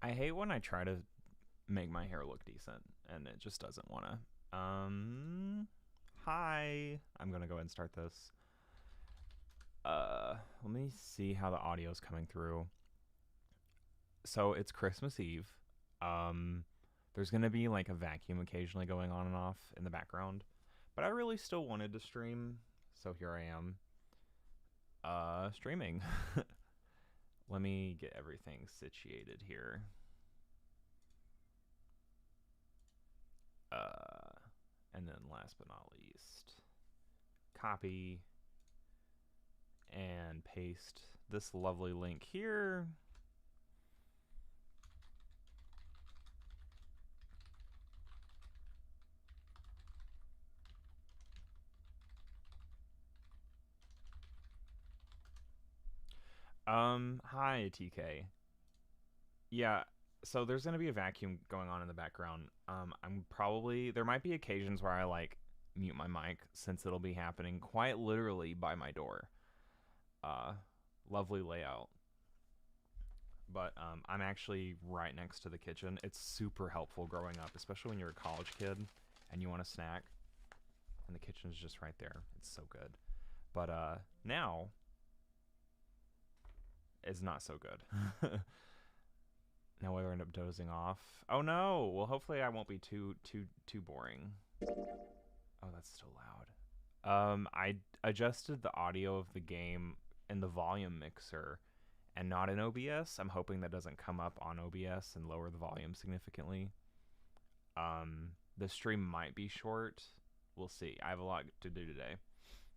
I hate when I try to make my hair look decent and it just doesn't want to. Hi. I'm gonna go ahead and start this. Let me see how the audio is coming through. So it's Christmas Eve. Um, there's gonna be like a vacuum occasionally going on and off in the background, but I really still wanted to stream, so here I am. Streaming. Let me get everything situated here. And then last but not least, copy and paste this lovely link here. Hi TK. Yeah, so there's gonna be a vacuum going on in the background. There might be occasions where I like mute my mic since it'll be happening quite literally by my door. Uh, Lovely layout. But I'm actually right next to the kitchen. It's super helpful growing up, especially when you're a college kid and you want a snack, and the kitchen is just right there. It's so good. But now is not so good. Now we'll end up dozing off. Oh no! Well, hopefully I won't be too boring. Oh, that's still loud. I adjusted the audio of the game in the volume mixer and not in OBS. I'm hoping that doesn't come up on OBS and lower the volume significantly. The stream might be short. We'll see. I have a lot to do today.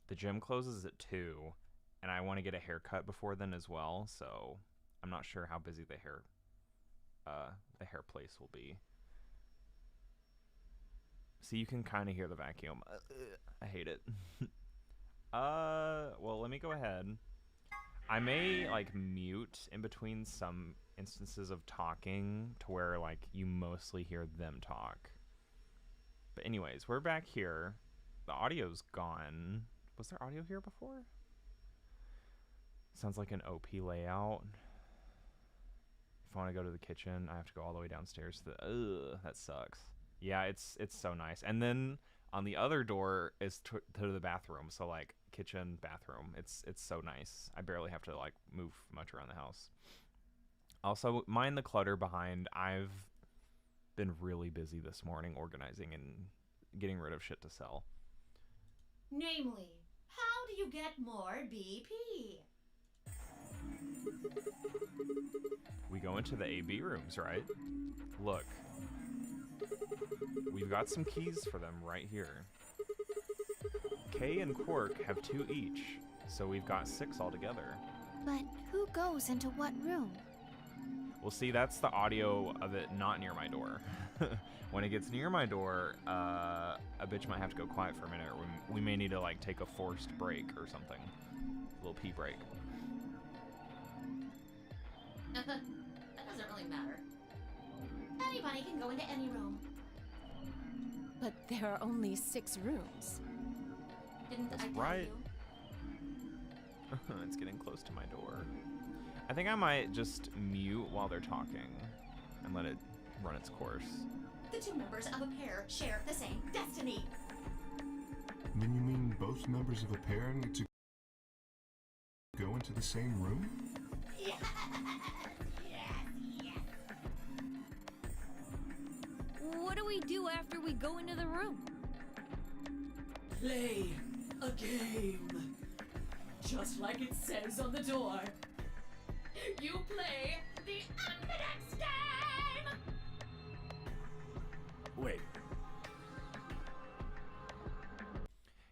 The gym closes at 2, and I want to get a haircut before then as well, so I'm not sure how busy the hair place will be. See, you can kind of hear the vacuum. I hate it. Well, let me go ahead. I may like mute in between some instances of talking to where like you mostly hear them talk. But anyways, we're back here. The audio's gone. Was there audio here before? Sounds like an OP layout. If I want to go to the kitchen, I have to go all the way downstairs to the... Ugh, that sucks. Yeah, it's so nice. And then on the other door is to the bathroom. So like kitchen, bathroom. It's so nice. I barely have to like move much around the house. Also, mind the clutter behind. I've been really busy this morning organizing and getting rid of shit to sell. Namely, how do you get more BP? We go into the AB rooms, right? Look. We've got some keys for them right here. Kay and Quark have 2 each, so we've got 6 altogether. But who goes into what room? Well, see, that's the audio of it not near my door. When it gets near my door, a bitch might have to go quiet for a minute. We may need to, like, take a forced break or something. A little pee break. That doesn't really matter. Anybody can go into any room. But there are only 6 rooms. Didn't That's I tell right. you? It's getting close to my door. I think I might just mute while they're talking and let it run its course. The 2 members of a pair share the same destiny. Then you mean both members of a pair need to go into the same room? Yes, yes, yes. What do we do after we go into the room? Play a game. Just like it says on the door. You play the Ambidex game! Wait.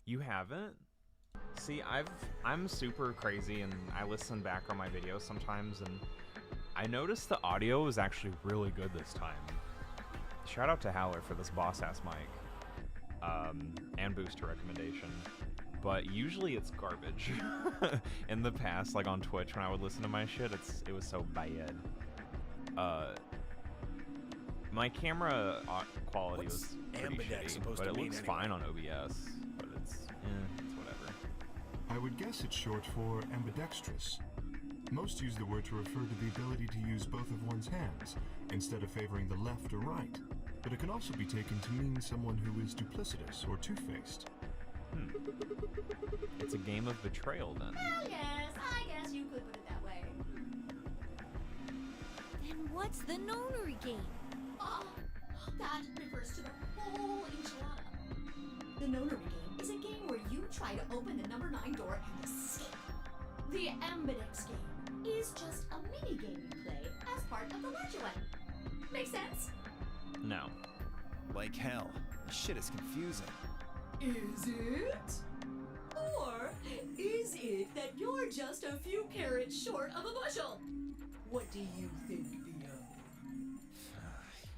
You haven't? See, I'm super crazy and I listen back on my videos sometimes and I noticed the audio was actually really good this time. Shout out to Howler for this boss ass mic. And booster recommendation. But usually it's garbage. In the past, like on Twitch when I would listen to my shit, it was so bad. My camera quality What's was pretty Ambidex shitty, supposed but to it mean looks anyway? fine on OBS. But it's whatever. I would guess it's short for ambidextrous. Most use the word to refer to the ability to use both of one's hands, instead of favoring the left or right. But it can also be taken to mean someone who is duplicitous or two-faced. It's a game of betrayal, then. Well, yes, I guess you could put it that way. Then what's the nonary game? Oh, that refers to the whole enchilada. The nonary game is a game where you try to open the number 9 door and escape. The Ambidex game is just a mini game you play as part of the Legend. Make sense? No. Like hell. This shit is confusing. Is it? Or is it that you're just a few carrots short of a bushel? What do you think, Theo?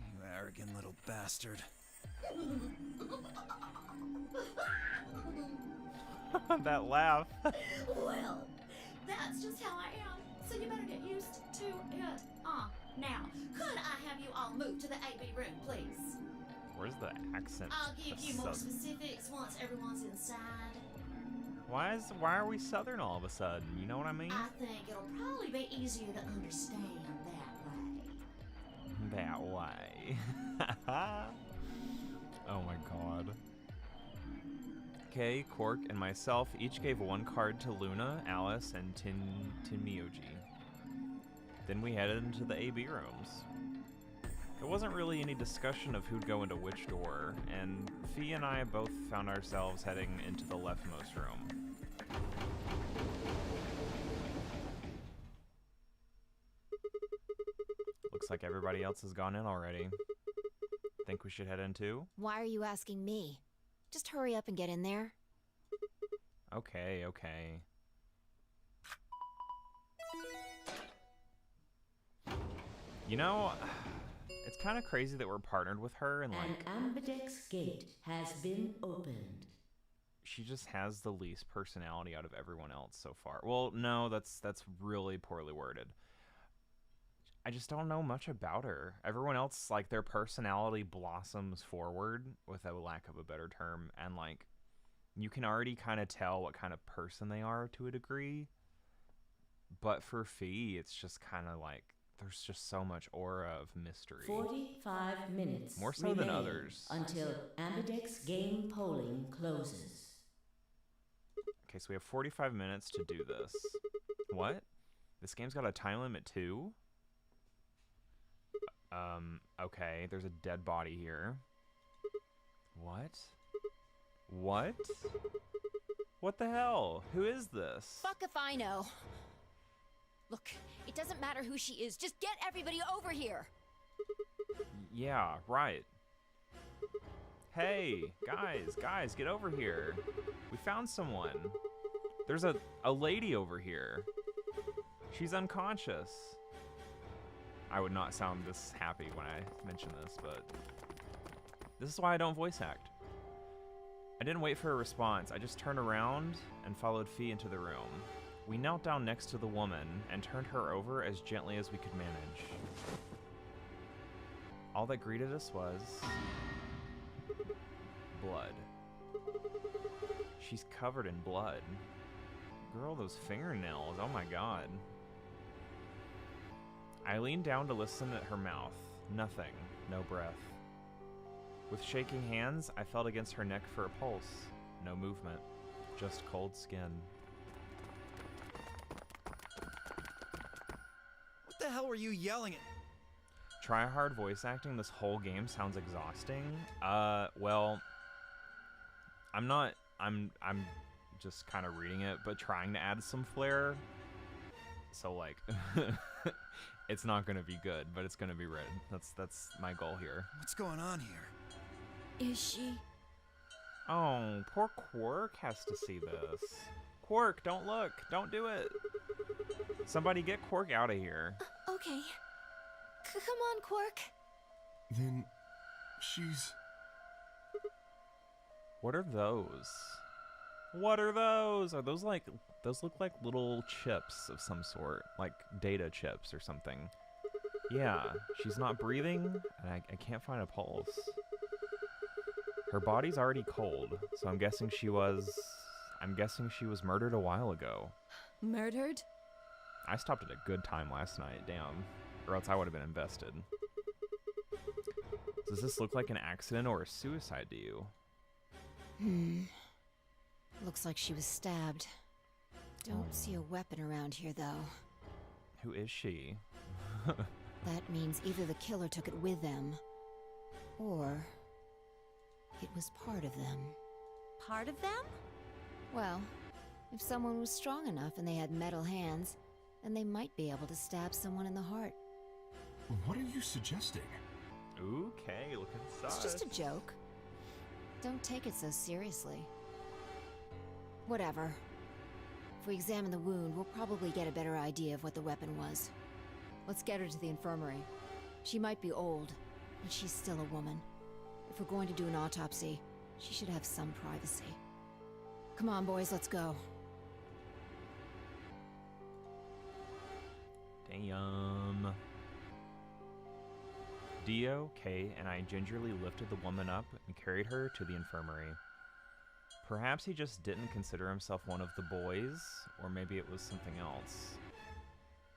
You arrogant little bastard. That laugh. Well, that's just how I am, so you better get used to it. Now, could I have you all move to the AB room, please? Where's the accent? I'll give you more Southern? specifics once everyone's inside. Why are we Southern all of a sudden? You know what I mean? I think it'll probably be easier to understand that way. That way. Oh my god. Okay, Quark and myself each gave 1 card to Luna, Alice, and Tinmyoji. Then we headed into the AB rooms. There wasn't really any discussion of who'd go into which door, and Fee and I both found ourselves heading into the leftmost room. Looks like everybody else has gone in already. Think we should head in too? Why are you asking me? Just hurry up and get in there. Okay, okay. You know, it's kind of crazy that we're partnered with her and like An Ambidex gate has been opened. she just has the least personality out of everyone else so far. Well, no, that's really poorly worded. I just don't know much about her. Everyone else, like, their personality blossoms forward, with a lack of a better term, and like you can already kind of tell what kind of person they are to a degree. But for Fee, it's just kind of like there's just so much aura of mystery. 45 minutes More so than remain others. until Ambidex game polling closes. Okay, so we have 45 minutes to do this. What? This game's got a time limit too? Okay, there's a dead body here. What? What? What the hell? Who is this? Fuck if I know. Look, it doesn't matter who she is. Just get everybody over here. Yeah, right. Hey, guys, get over here. We found someone. There's a lady over here. She's unconscious. I would not sound this happy when I mention this, but this is why I don't voice act. I didn't wait for a response. I just turned around and followed Fee into the room. We knelt down next to the woman and turned her over as gently as we could manage. All that greeted us was blood. She's covered in blood. Girl, those fingernails, oh my god. I leaned down to listen at her mouth. Nothing, no breath. With shaking hands, I felt against her neck for a pulse. No movement, just cold skin. What the hell were you yelling at? Try hard voice acting this whole game sounds exhausting. Well, I'm just kind of reading it, but trying to add some flair. So like, it's not gonna be good, but it's gonna be red. That's my goal here. What's going on here? Is she? Oh, poor Quark has to see this. Quark, don't look. Don't do it. Somebody get Quark out of here. Okay. Come on, Quark. Then she's... What are those? What are those? Are those like... Those look like little chips of some sort. Like data chips or something. Yeah, she's not breathing, and I can't find a pulse. Her body's already cold, so I'm guessing she was murdered a while ago. Murdered? I stopped at a good time last night, damn. Or else I would have been invested. Does this look like an accident or a suicide to you? Looks like she was stabbed. Don't see a weapon around here, though. Who is she? That means either the killer took it with them, or it was part of them. Part of them? Well, if someone was strong enough and they had metal hands, then they might be able to stab someone in the heart. What are you suggesting? Okay, looking sus. It's just a joke. Don't take it so seriously. Whatever. If we examine the wound, we'll probably get a better idea of what the weapon was. Let's get her to the infirmary. She might be old, but she's still a woman. If we're going to do an autopsy, she should have some privacy. Come on, boys, let's go. Damn. Dio, Kay, and I gingerly lifted the woman up and carried her to the infirmary. Perhaps he just didn't consider himself one of the boys, or maybe it was something else.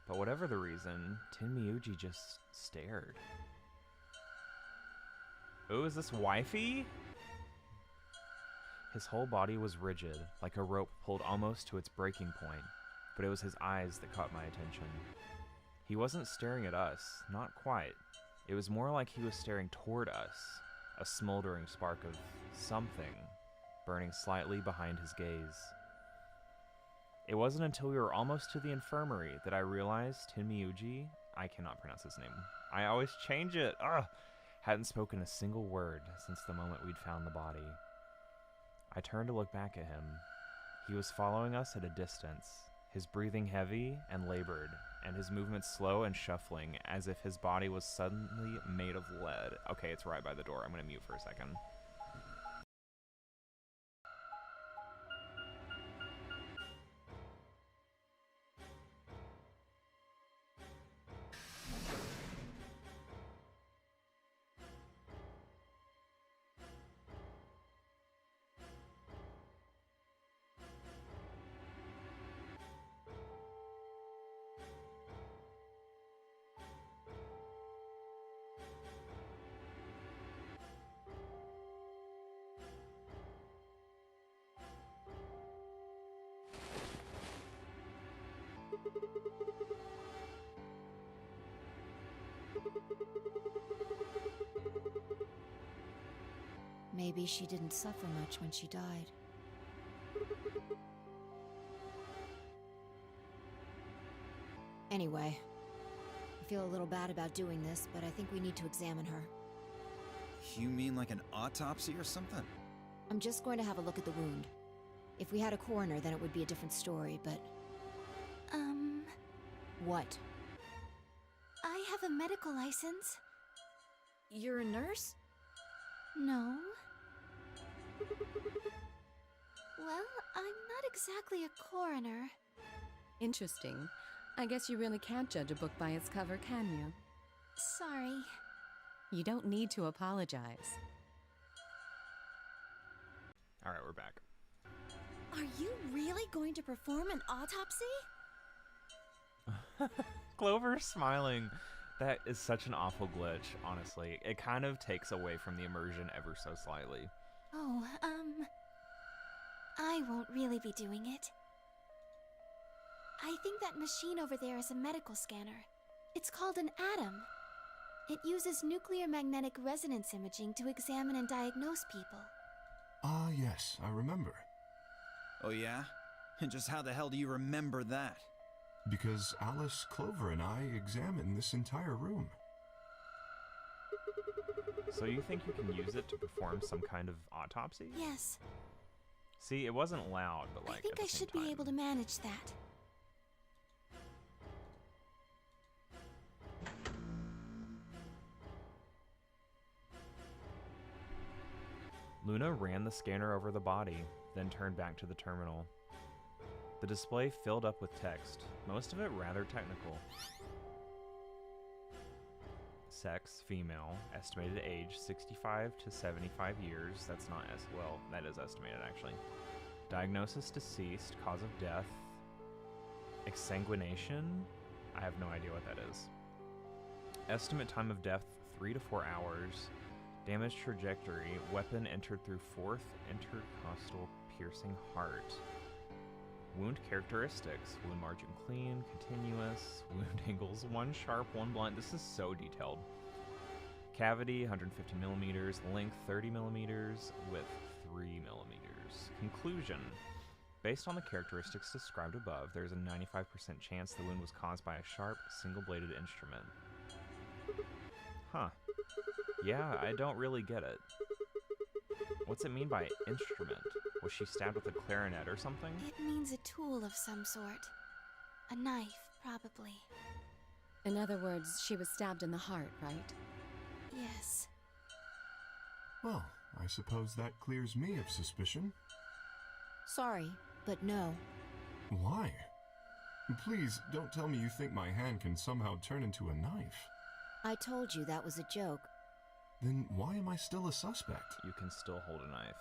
But whatever the reason, Tenmyuji just stared. Oh, is this wifey? His whole body was rigid, like a rope pulled almost to its breaking point, but it was his eyes that caught my attention. He wasn't staring at us, not quite. It was more like he was staring toward us, a smoldering spark of something burning slightly behind his gaze. It wasn't until we were almost to the infirmary that I realized Tenmyuji, I cannot pronounce his name, I always change it, hadn't spoken a single word since the moment we'd found the body. I turned to look back at him. He was following us at a distance, his breathing heavy and labored, and his movements slow and shuffling, as if his body was suddenly made of lead. Okay, it's right by the door. I'm gonna mute for a second. Maybe she didn't suffer much when she died. Anyway, I feel a little bad about doing this, but I think we need to examine her. You mean like an autopsy or something? I'm just going to have a look at the wound. If we had a coroner, then it would be a different story, but... What? I have a medical license. You're a nurse? No. Well, I'm not exactly a coroner. Interesting. I guess you really can't judge a book by its cover, can you? Sorry. You don't need to apologize. Alright, we're back. Are you really going to perform an autopsy? Clover smiling. That is such an awful glitch, honestly. It kind of takes away from the immersion ever so slightly. Oh, I won't really be doing it. I think that machine over there is a medical scanner. It's called an ATOM. It uses nuclear magnetic resonance imaging to examine and diagnose people. Ah, yes, I remember. Oh yeah? And just how the hell do you remember that? Because Alice, Clover, and I examined this entire room. So you think you can use it to perform some kind of autopsy? Yes, See, it wasn't loud, but like I think at the I same should time. be able to manage that. Luna ran the scanner over the body, then turned back to the terminal. The display filled up with text, most of it rather technical. Sex, female, estimated age 65 to 75 years. That's not well, that is estimated actually. Diagnosis deceased, cause of death. Exsanguination? I have no idea what that is. Estimate time of death 3 to 4 hours. Damage trajectory. Weapon entered through 4th intercostal piercing heart. Wound characteristics. Wound margin clean, continuous. Wound angles 1 sharp, 1 blunt. This is so detailed. Cavity 150 millimeters. Length 30 millimeters. Width 3 millimeters. Conclusion. Based on the characteristics described above, there's a 95% chance the wound was caused by a sharp, single-bladed instrument. Huh. Yeah, I don't really get it. What's it mean by instrument? Was she stabbed with a clarinet or something? It means a tool of some sort. A knife, probably. In other words, she was stabbed in the heart, right? Yes. Well, I suppose that clears me of suspicion. Sorry, but no. Why? Please, don't tell me you think my hand can somehow turn into a knife. I told you that was a joke. Then why am I still a suspect? You can still hold a knife.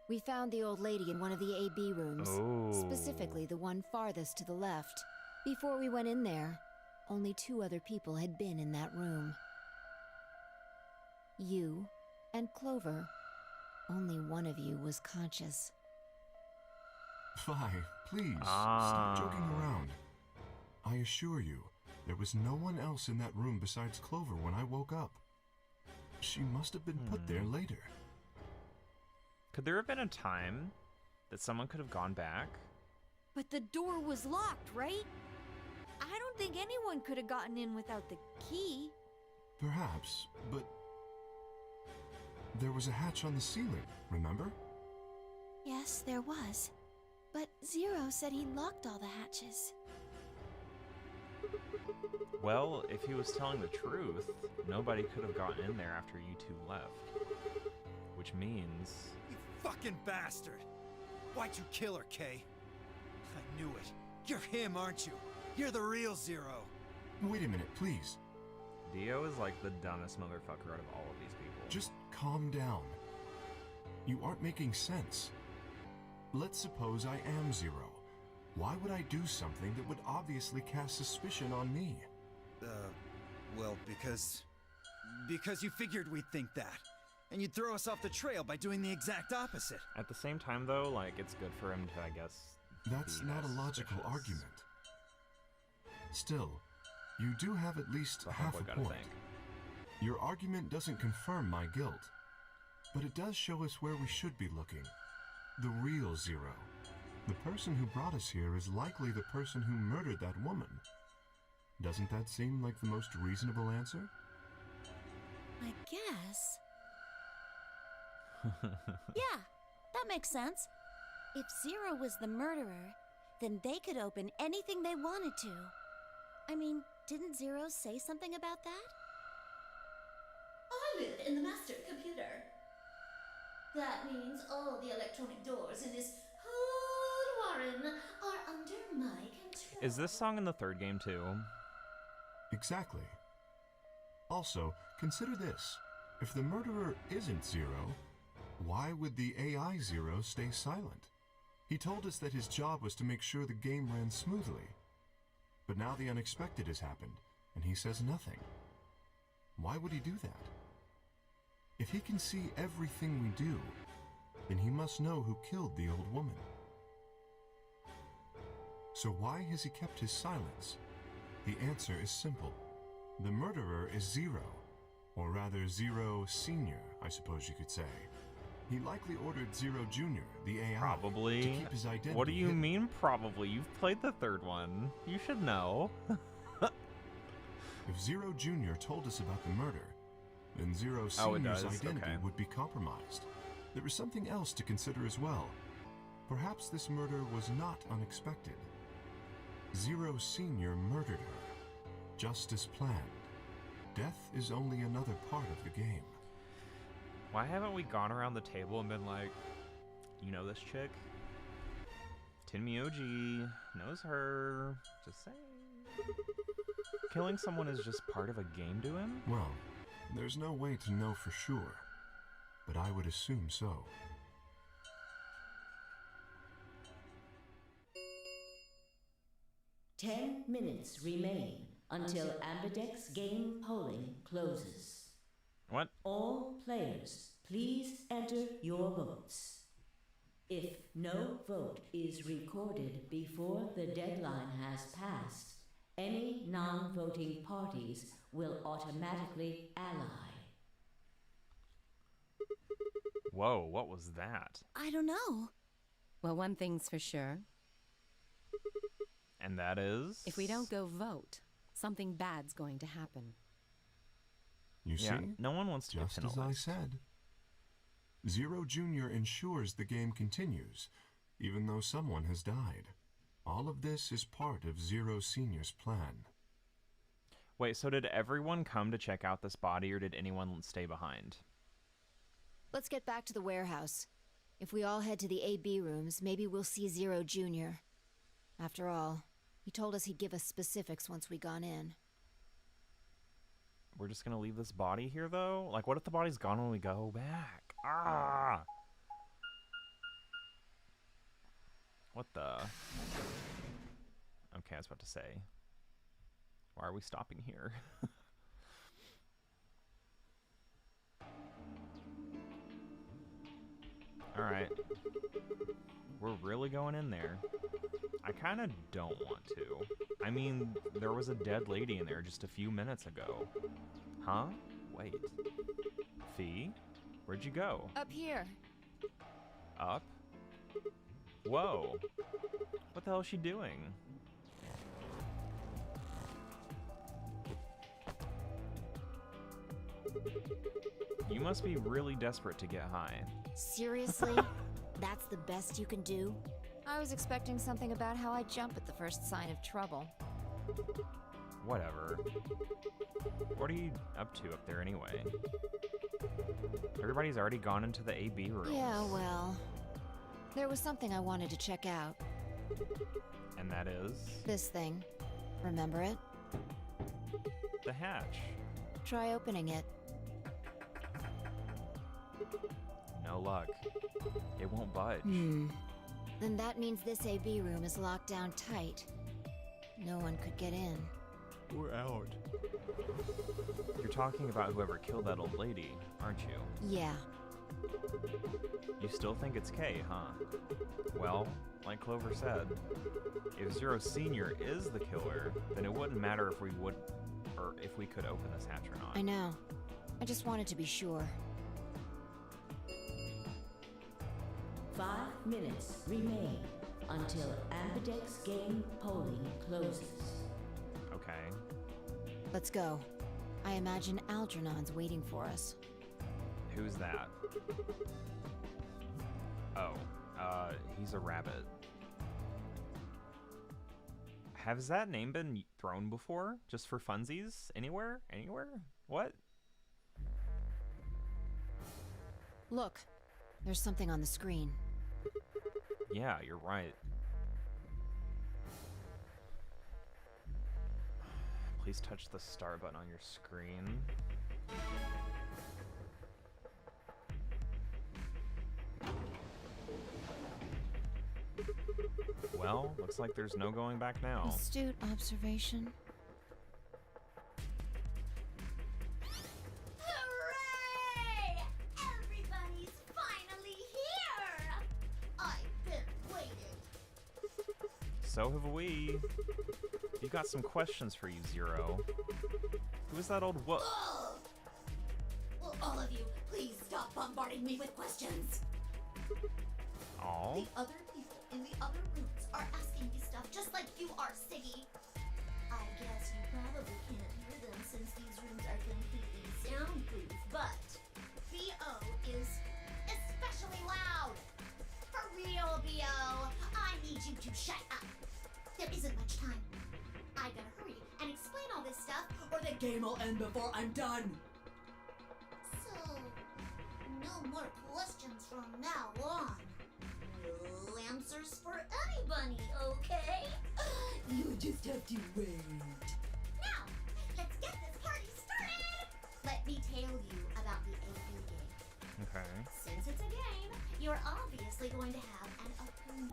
We found the old lady in one of the AB rooms. Oh. Specifically, the one farthest to the left. Before we went in there, only 2 other people had been in that room. You and Clover. Only one of you was conscious. Fi, please, Ah. stop joking around. I assure you, there was no one else in that room besides Clover when I woke up. She must have been put there later. Could there have been a time that someone could have gone back? But the door was locked, right? I don't think anyone could have gotten in without the key. Perhaps, but there was a hatch on the ceiling, remember? Yes, there was. But Zero said he locked all the hatches. Well, if he was telling the truth, nobody could have gotten in there after you 2 left. Which means... You fucking bastard! Why'd you kill her, Kay? I knew it. You're him, aren't you? You're the real Zero. Wait a minute, please. Dio is like the dumbest motherfucker out of all of these people. Just calm down. You aren't making sense. Let's suppose I am Zero. Why would I do something that would obviously cast suspicion on me? Well, because you figured we'd think that. And you'd throw us off the trail by doing the exact opposite. At the same time, though, like, it's good for him to, I guess... That's be not less a logical suspicious. argument. Still, you do have at least So half Homeboy a gotta point. think. Your argument doesn't confirm my guilt, but it does show us where we should be looking. The real Zero. The person who brought us here is likely the person who murdered that woman. Doesn't that seem like the most reasonable answer? I guess. Yeah, that makes sense. If Zero was the murderer, then they could open anything they wanted to. I mean, didn't Zero say something about that? I live in the master computer. That means all the electronic doors in this whole warren are under my control. Is this song in the 3rd game, too? Exactly. Also, consider this. If the murderer isn't Zero, why would the AI Zero stay silent? He told us that his job was to make sure the game ran smoothly. But now the unexpected has happened, and he says nothing. Why would he do that? If he can see everything we do, then he must know who killed the old woman. So why has he kept his silence? The answer is simple. The murderer is Zero, or rather Zero Senior, I suppose you could say. He likely ordered Zero Jr., the AI, Probably. to keep his identity What do you hidden. mean, probably? You've played the 3rd one. You should know. If Zero Jr. told us about the murder, then Zero Oh, it Senior's does? identity Okay. would be compromised. There is something else to consider as well. Perhaps this murder was not unexpected. Zero Senior murdered her, just as planned. Death is only another part of the game. Why haven't we gone around the table and been like, you know this chick? Tenmyoji knows her. Just saying. Killing someone is just part of a game to him? Well, there's no way to know for sure, but I would assume so. 10 minutes remain until Ambidex game polling closes. What? All players, please enter your votes. If no vote is recorded before the deadline has passed, any non-voting parties will automatically ally. Whoa, what was that? I don't know. Well, one thing's for sure. And that is? If we don't go vote, something bad's going to happen. You Yeah, see? no one wants to be Just as I penalized. said. Zero Jr. ensures the game continues, even though someone has died. All of this is part of Zero Sr.'s plan. Wait, so did everyone come to check out this body, or did anyone stay behind? Let's get back to the warehouse. If we all head to the AB rooms, maybe we'll see Zero Jr. After all, he told us he'd give us specifics once we gone in. We're just gonna leave this body here, though? Like, what if the body's gone when we go back? Ah! What the? Okay, I was about to say. Why are we stopping here? Alright. We're really going in there. I kind of don't want to. I mean, there was a dead lady in there just a few minutes ago. Huh? Wait. Fee? Where'd you go? Up here. Up? Whoa. What the hell is she doing? You must be really desperate to get high. Seriously? That's the best you can do? I was expecting something about how I jump at the first sign of trouble. Whatever. What are you up to up there anyway? Everybody's already gone into the AB rooms. Yeah, well, there was something I wanted to check out. And that is? This thing. Remember it? The hatch. Try opening it. No luck. It won't budge. Then that means this AB room is locked down tight. No one could get in. We're out. You're talking about whoever killed that old lady, aren't you? Yeah. You still think it's Kay, huh? Well, like Clover said, if Zero Sr. is the killer, then it wouldn't matter if we would, or if we could open this hatch or not. I know. I just wanted to be sure. 5 minutes remain until Ambidex game polling closes. Okay. Let's go. I imagine Algernon's waiting for us. Who's that? Oh, he's a rabbit. Has that name been thrown before? Just for funsies? Anywhere? Anywhere? What? Look, there's something on the screen. Yeah, you're right. Please touch the start button on your screen. Well, looks like there's no going back now. Astute observation. Hooray! Everybody's finally here! I've been waiting. So have we. You got some questions for you, Zero. Who is that old Ugh! Will all of you please stop bombarding me with questions? Aw. The other people in the other rooms are asking me stuff just like you are, Siggy. I guess you probably can't hear them since these rooms are completely soundproof, but BO is especially loud. For real, BO, I need you to shut up. There isn't much time. I gotta hurry and explain all this stuff, or the game will end before I'm done. So, no more questions from now on. No answers for anybody, okay? You just have to wait. Now, let's get this party started! Let me tell you about the AB game. Okay. Since it's a game, you're obviously going to have an opponent.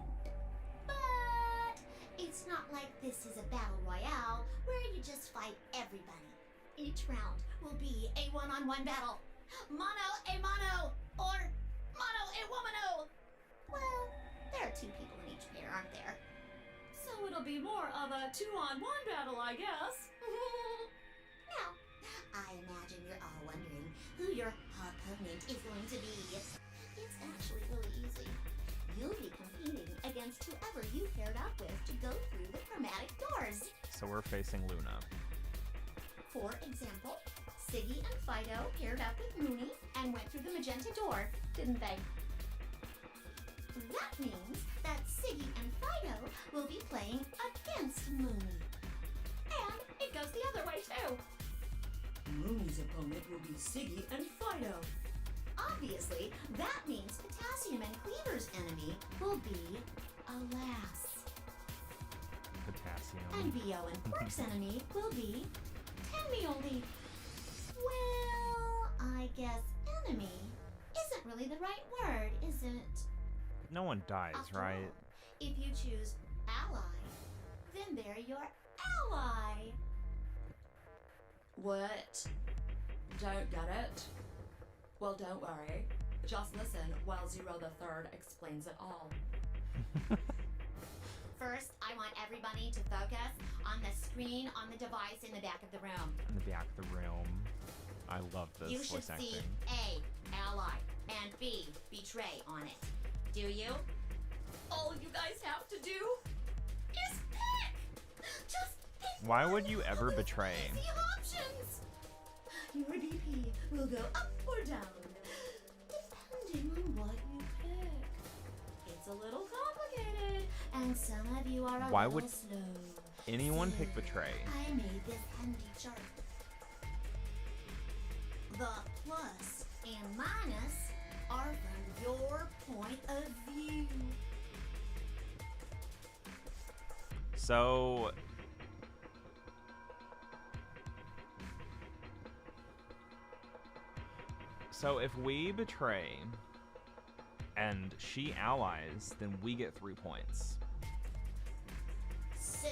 But It's not like this is a battle royale where you just fight everybody. Each round will be a one-on-one battle. Mono a mono, or mono a womano. Well, there are 2 people in each pair, aren't there? So it'll be more of a 2-on-1 battle, I guess. Now, I imagine you're all wondering who your opponent is going to be. It's actually really easy. You'll be competing against whoever you paired up with to go through the chromatic doors. So we're facing Luna. For example, Siggy and Fido paired up with Mooney and went through the magenta door, didn't they? That means that Siggy and Fido will be playing against Mooney. And it goes the other way too. Mooney's opponent will be Siggy and Fido. Obviously, that means Potassium and Cleaver's enemy will be Alas. Potassium. And Bio and Pork's enemy will be Tenmioldi. Well, I guess enemy isn't really the right word, is it? No one dies, After right? all, if you choose ally, then they're your ally. What? Don't get it? Well, don't worry. Just listen while Zero the Third explains it all. First, I want everybody to focus on the screen on the device in the back of the room. In the back of the room. I love this You should voice acting. see A, ally, and B, betray on it. Do you? All you guys have to do is pick! Just pick Why one would you ever of those betray? easy options. Your BP will go up or down, depending on what you pick. It's a little complicated, and some of you are a Why little would slow. anyone So pick betray? I made this handy chart. The plus and minus are from your point of view. So if we betray and she allies, then we get 3 points. So,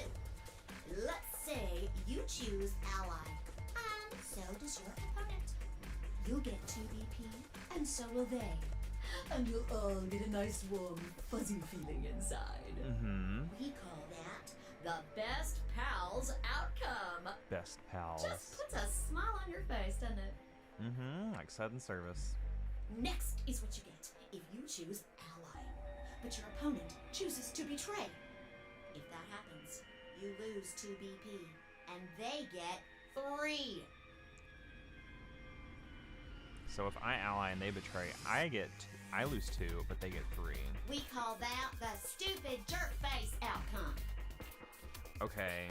let's say you choose ally, and so does your opponent. You'll get 2 BP, and so will they. And you'll all get a nice, warm, fuzzy feeling inside. Mm-hmm. We call that The best pals outcome. Best pals. Just puts a smile on your face, doesn't it? Mm-hmm. Like sudden service. next is what you get if you choose ally, but your opponent chooses to betray. If that happens, you lose 2 BP, and they get 3. So if I ally and they betray, I lose 2, but they get 3. We call that the stupid jerk face outcome. Okay,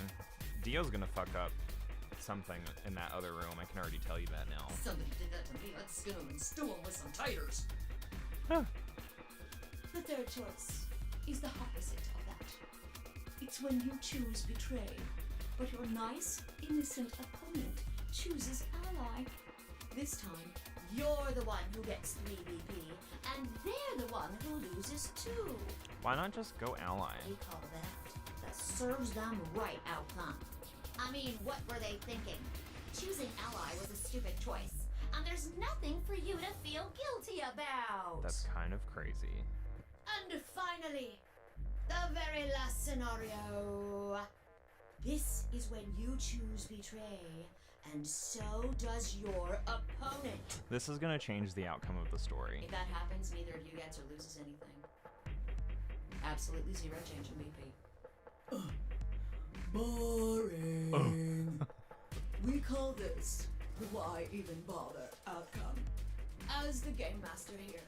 Dio's gonna fuck up something in that other room. I can already tell you that now. Somebody did that to me. I'd skin him and stew him with some taters. The third choice is the opposite of that. It's when you choose betray, but your nice, innocent opponent chooses ally. This time, you're the one who gets 3 BP, and they're the one who loses 2. Why not just go ally? We call that the serves them right outcome. I mean, what were they thinking? Choosing ally was a stupid choice, and there's nothing for you to feel guilty about. That's kind of crazy. And finally, the very last scenario. This is when you choose betray, and so does your opponent. This is gonna change the outcome of the story. If that happens, neither of you gets or loses anything. Absolutely 0 change in BP. Boring. We call this the why even bother outcome. As the game master here,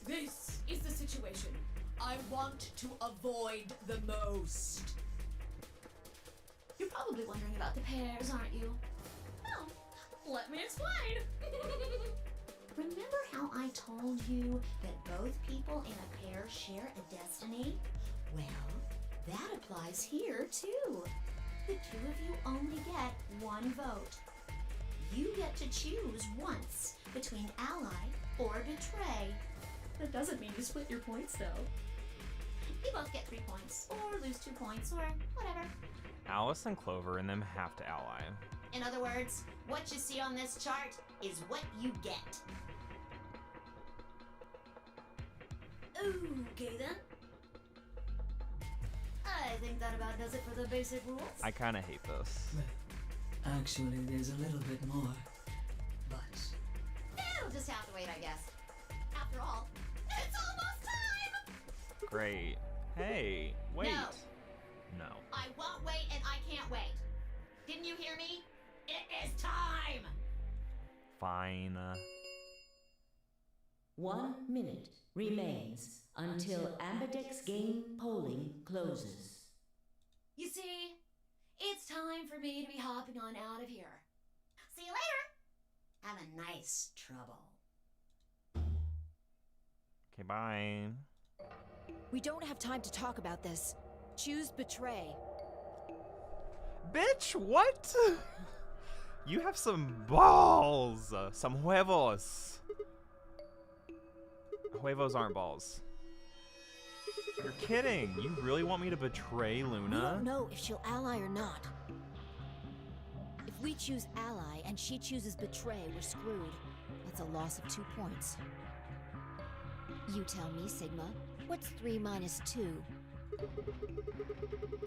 this is the situation I want to avoid the most. You're probably wondering about the pairs, aren't you? Well, let me explain. Remember how I told you that both people in a pair share a destiny? Well, that applies here too. The 2 of you only get 1 vote. You get to choose once between ally or betray. That doesn't mean you split your points, though. You both get 3 points, or lose 2 points, or whatever. Alice and Clover and them have to ally. In other words, what you see on this chart is what you get. Okay then. I think that about does it for the basic rules. I kind of hate this. Actually, there's a little bit more. But It'll just have to wait, I guess. After all, it's almost time! Great. Hey, wait. No. No. I won't wait and I can't wait. Didn't you hear me? It is time! Fine. 1 minute remains until Ambidex game polling closes. You see, it's time for me to be hopping on out of here. See you later. Have a nice trouble. Okay, bye. We don't have time to talk about this. Choose betray. Bitch, what? You have some balls. Some huevos. Huevos aren't balls. You're kidding. You really want me to betray We Luna? don't know if she'll ally or not. If we choose ally and she chooses betray, we're screwed. That's a loss of 2 points. You tell me, Sigma. What's 3 minus 2?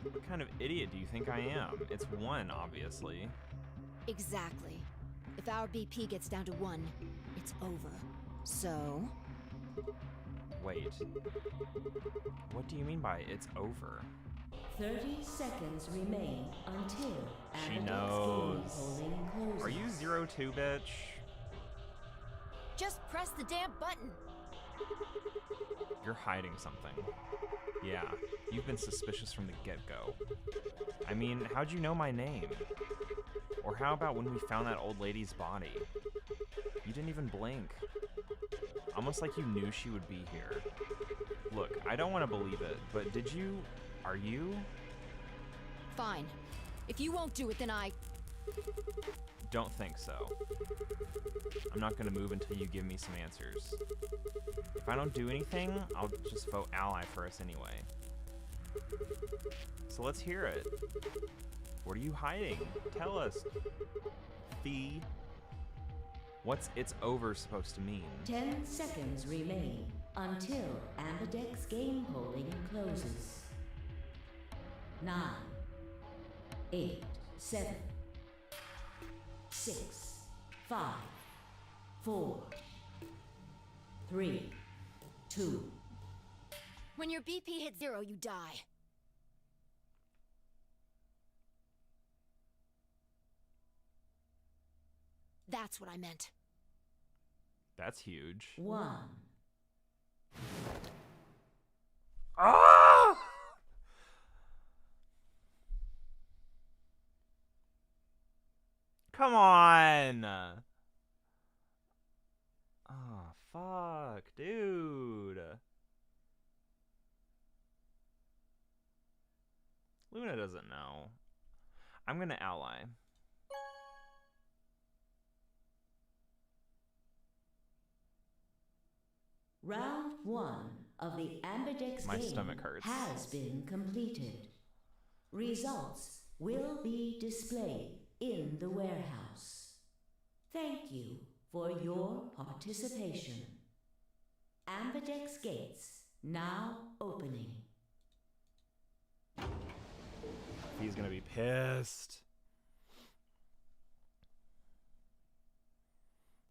What kind of idiot do you think I am? It's 1, obviously. Exactly. If our BP gets down to 1, it's over. So... Wait. What do you mean by it's over? 30 seconds remain until She Ambidex knows. game polling closes. Are you 02, bitch? just press the damn button! You're hiding something. Yeah, you've been suspicious from the get-go. I mean, how'd you know my name? Or how about when we found that old lady's body? You didn't even blink. Almost like you knew she would be here. Look, I don't want to believe it, but did you... Are you? Fine. If you won't do it, then I... Don't think so. I'm not gonna move until you give me some answers. If I don't do anything, I'll just vote ally for us anyway. So let's hear it. What are you hiding? Tell us. Fee. What's it's over supposed to mean? 10 seconds remain until Ambidex game polling closes. 9, 8, 7, 6, 5, 4, 3, 2. When your BP hits 0, you die. That's what I meant. That's huge. 1. Ah! Come on! Oh, fuck, dude. Luna doesn't know. I'm gonna ally. Round 1 of the Ambidex My game stomach hurts. has been completed. Results will be displayed in the warehouse. Thank you for your participation. Ambidex gates now opening. He's gonna be pissed.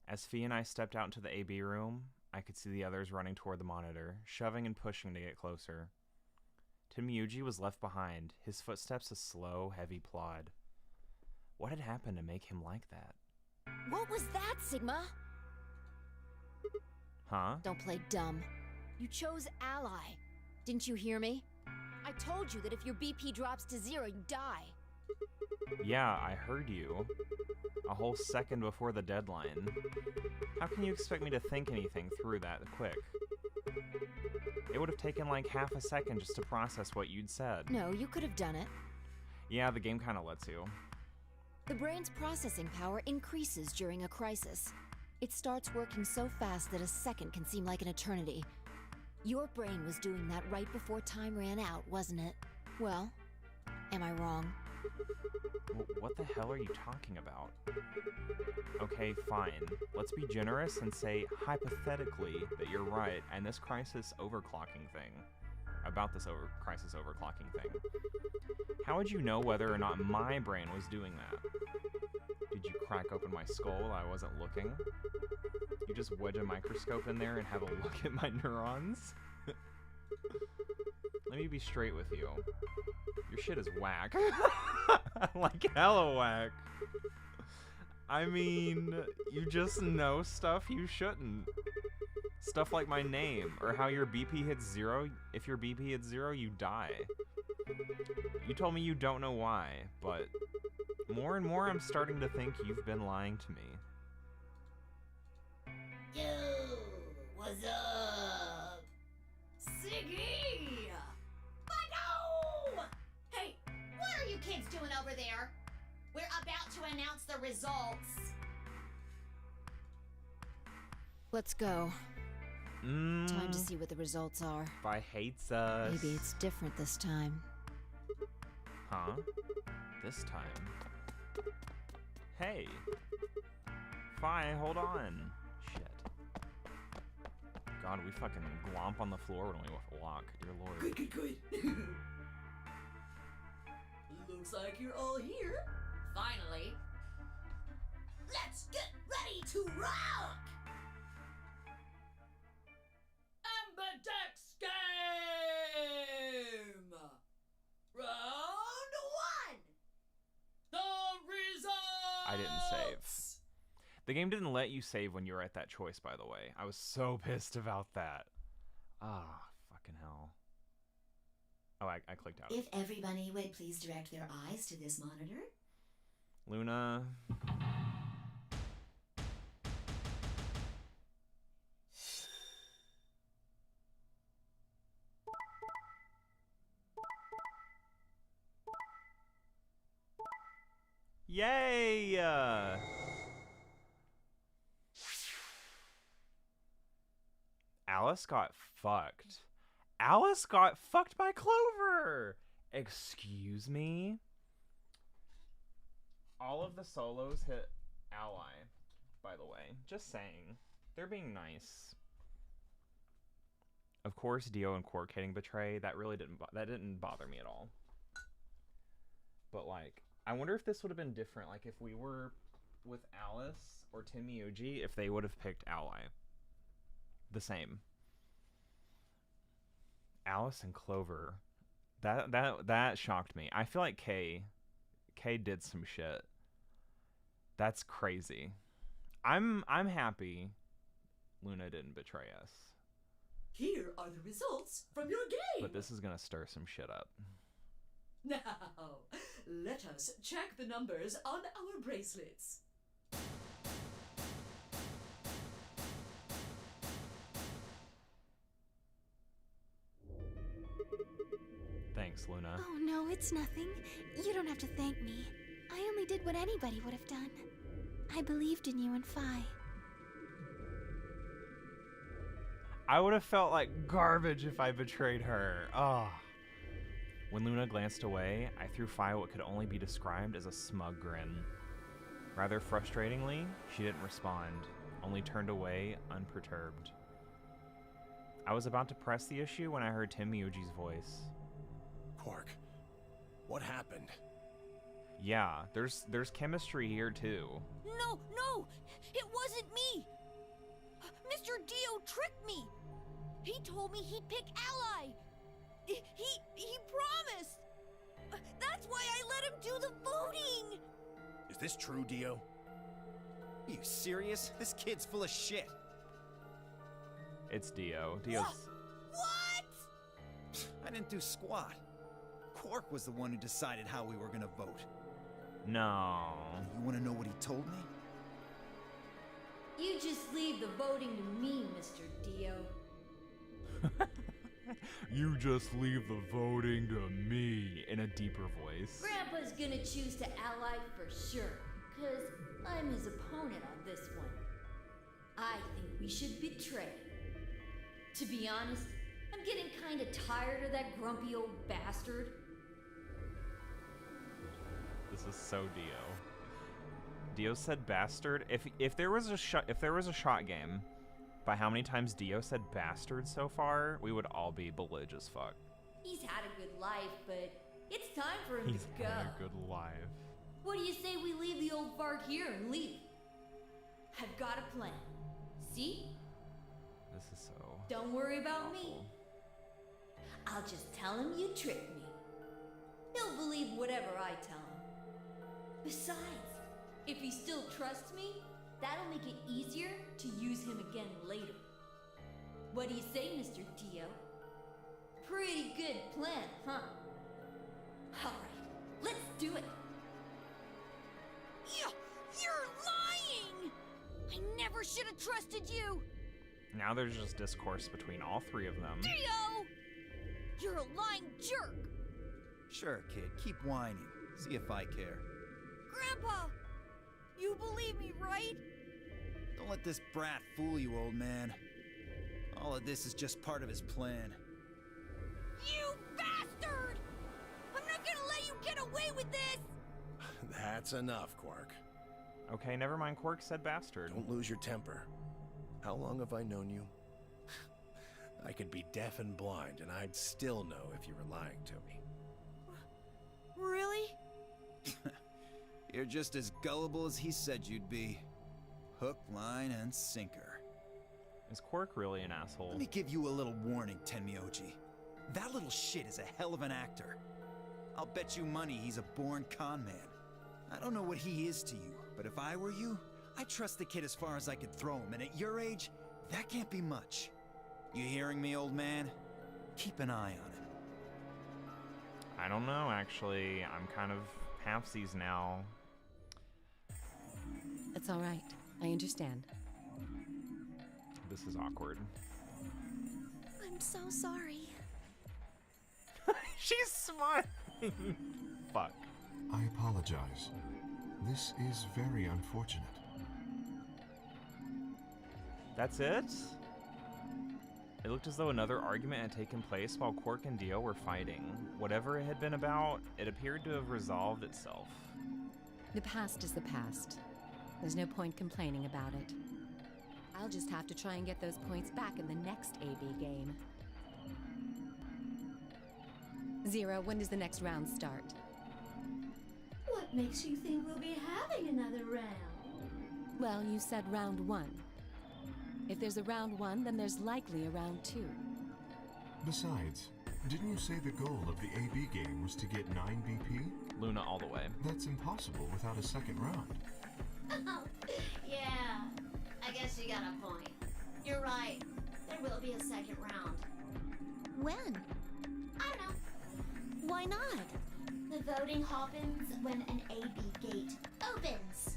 As Fee and I stepped out into the AB room, I could see the others running toward the monitor, shoving and pushing to get closer. Tim Yuji was left behind, his footsteps a slow, heavy plod. What had happened to make him like that? What was that, Sigma? Huh? Don't play dumb. You chose ally. Didn't you hear me? I told you that if your BP drops to 0, you die. Yeah, I heard you. A whole second before the deadline. How can you expect me to think anything through that quick? It would have taken like half a second just to process what you'd said. No, you could have done it. Yeah, the game kinda lets you. The brain's processing power increases during a crisis. It starts working so fast that a second can seem like an eternity. Your brain was doing that right before time ran out, wasn't it? Well, am I wrong? What the hell are you talking about? Okay, fine. Let's be generous and say, hypothetically, that you're right, and this crisis overclocking thing. About this crisis overclocking thing. How would you know whether or not my brain was doing that? Did you crack open my skull while I wasn't looking? You just wedge a microscope in there and have a look at my neurons? Let me be straight with you. Your shit is whack. Like hella whack. I mean, you just know stuff you shouldn't. Stuff like my name, or how your BP hits 0. If your BP hits 0, you die. You told me you don't know why, but more and more I'm starting to think you've been lying to me. Yo, what's up? Siggy! But no! Hey, what are you kids doing over there? We're about to announce the results. Let's go. Time to see what the results are. Vi hates us. Maybe it's different this time. Huh? This time? Hey. Fine, hold on. Shit. God, we fucking glomp on the floor when we walk. Dear Lord. Good. Looks like you're all here. Finally. Let's get ready to rock! Ambidex game! Round 1! The results! I didn't save. The game didn't let you save when you were at that choice, by the way. I was so pissed about that. Ah, fucking hell. Oh, I clicked out. If everybody would please direct their eyes to this monitor. Luna. Yay! Alice got fucked. Alice got fucked by Clover! Excuse me? All of the solos hit Ally, by the way. Just saying. They're being nice. Of course, Dio and Quark hitting Betray, that really didn't bother me at all. But like, I wonder if this would have been different, like if we were with Alice or Tenmyuji, if they would have picked Ally. The same. Alice and Clover. That shocked me. I feel like Kay did some shit. That's crazy. I'm happy Luna didn't betray us. Here are the results from your game. But this is gonna stir some shit up. Now, let us check the numbers on our bracelets. Thanks, Luna. Oh no, it's nothing. You don't have to thank me. I only did what anybody would have done. I believed in you and Phi. I would have felt like garbage if I betrayed her. Oh. When Luna glanced away, I threw Phi what could only be described as a smug grin. Rather frustratingly, she didn't respond, only turned away, unperturbed. I was about to press the issue when I heard Tenmyuji's voice. Quark, what happened? Yeah, there's chemistry here too. No! It wasn't me! Mr. Dio tricked me! He told me he'd pick Ally! He promised! That's why I let him do the voting! Is this true, Dio? Are you serious? This kid's full of shit. It's Dio. Dio's... What? I didn't do squat. Quark was the one who decided how we were gonna vote. No. You wanna know what he told me? You just leave the voting to me, Mr. Dio. You just leave the voting to me, in a deeper voice. Grandpa's gonna choose to ally for sure, 'cause I'm his opponent on this one. I think we should betray. To be honest, I'm getting kinda tired of that grumpy old bastard. This is so Dio. Dio said bastard. If there was a shot game by how many times Dio said bastard so far, we would all be belligerent as fuck. He's had a good life, but it's time for him He's to go. had a good life. What do you say we leave the old fart here and leave? I've got a plan. See? This is so. Don't worry about me. awful. I'll just tell him you tricked me. He'll believe whatever I tell him. Besides, if he still trusts me, that'll make it easier to use him again later. What do you say, Mr. Dio? Pretty good plan, huh? Alright, let's do it. You're lying! I never should have trusted you! Now there's just discourse between all three of them. Dio! You're a lying jerk! Sure, kid, keep whining. See if I care. Grandpa! You believe me, right? Don't let this brat fool you, old man. All of this is just part of his plan. You bastard! I'm not gonna let you get away with this! That's enough, Quark. Okay, never mind. Quark said bastard. Don't lose your temper. How long have I known you? I could be deaf and blind, and I'd still know if you were lying to me. Really? You're just as gullible as he said you'd be. Hook, line, and sinker. Is Quark really an asshole? Let me give you a little warning, Tenmyoji. That little shit is a hell of an actor. I'll bet you money he's a born con man. I don't know what he is to you, but if I were you, I'd trust the kid as far as I could throw him, and at your age, that can't be much. You hearing me, old man? Keep an eye on him. I don't know, actually. I'm kind of halfsies now. It's all right. I understand. This is awkward. I'm so sorry. She's smiling. Fuck. I apologize. This is very unfortunate. That's it? It looked as though another argument had taken place while Quark and Dio were fighting. Whatever it had been about, it appeared to have resolved itself. The past is the past. There's no point complaining about it. I'll just have to try and get those points back in the next AB game. Zero, when does the next round start? What makes you think we'll be having another round? Well, you said round one. If there's a round one, then there's likely a round two. Besides, didn't you say the goal of the AB game was to get 9 BP? Luna all the way. That's impossible without a second round. Oh, yeah. I guess you got a point. You're right. There will be a second round. When? I don't know. Why not? The voting happens when an AB gate opens.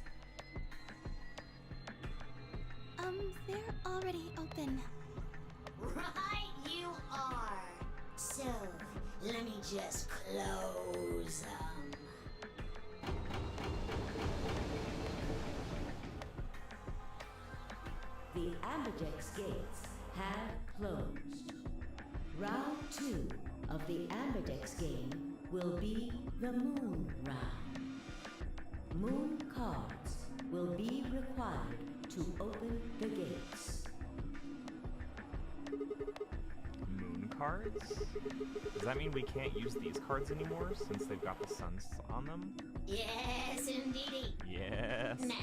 They're already open. Right you are. So, let me just close them. The Ambidex gates have closed. Round 2 of the Ambidex game will be the Moon Round. Moon cards will be required to open the gates. Moon cards? Does that mean we can't use these cards anymore since they've got the suns on them? Yes, indeedy. Yes. Now,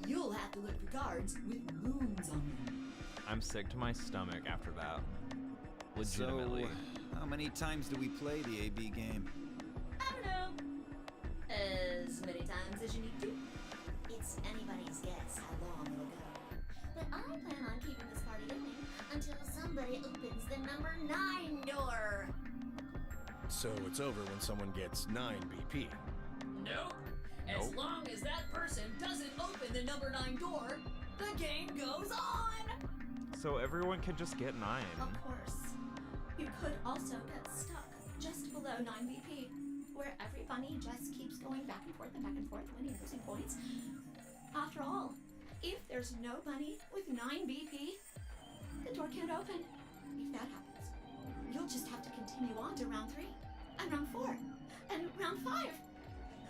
you'll have to look for cards with moons on them. I'm sick to my stomach after that. Legitimately. So, how many times do we play the AB game? I don't know. As many times as you need to. It's anybody's guess how long it'll go. But I plan on keeping this party going until somebody opens the number 9 door. So it's over when someone gets 9 BP. Nope. As Nope. long as that person doesn't open the number 9 door, the game goes on! So everyone can just get 9. Of course. You could also get stuck just below 9 BP, where every bunny just keeps going back and forth, winning, losing points. After all, if there's no bunny with 9 BP, the door can't open. If that happens, you'll just have to continue on to round 3, and round 4, and round 5,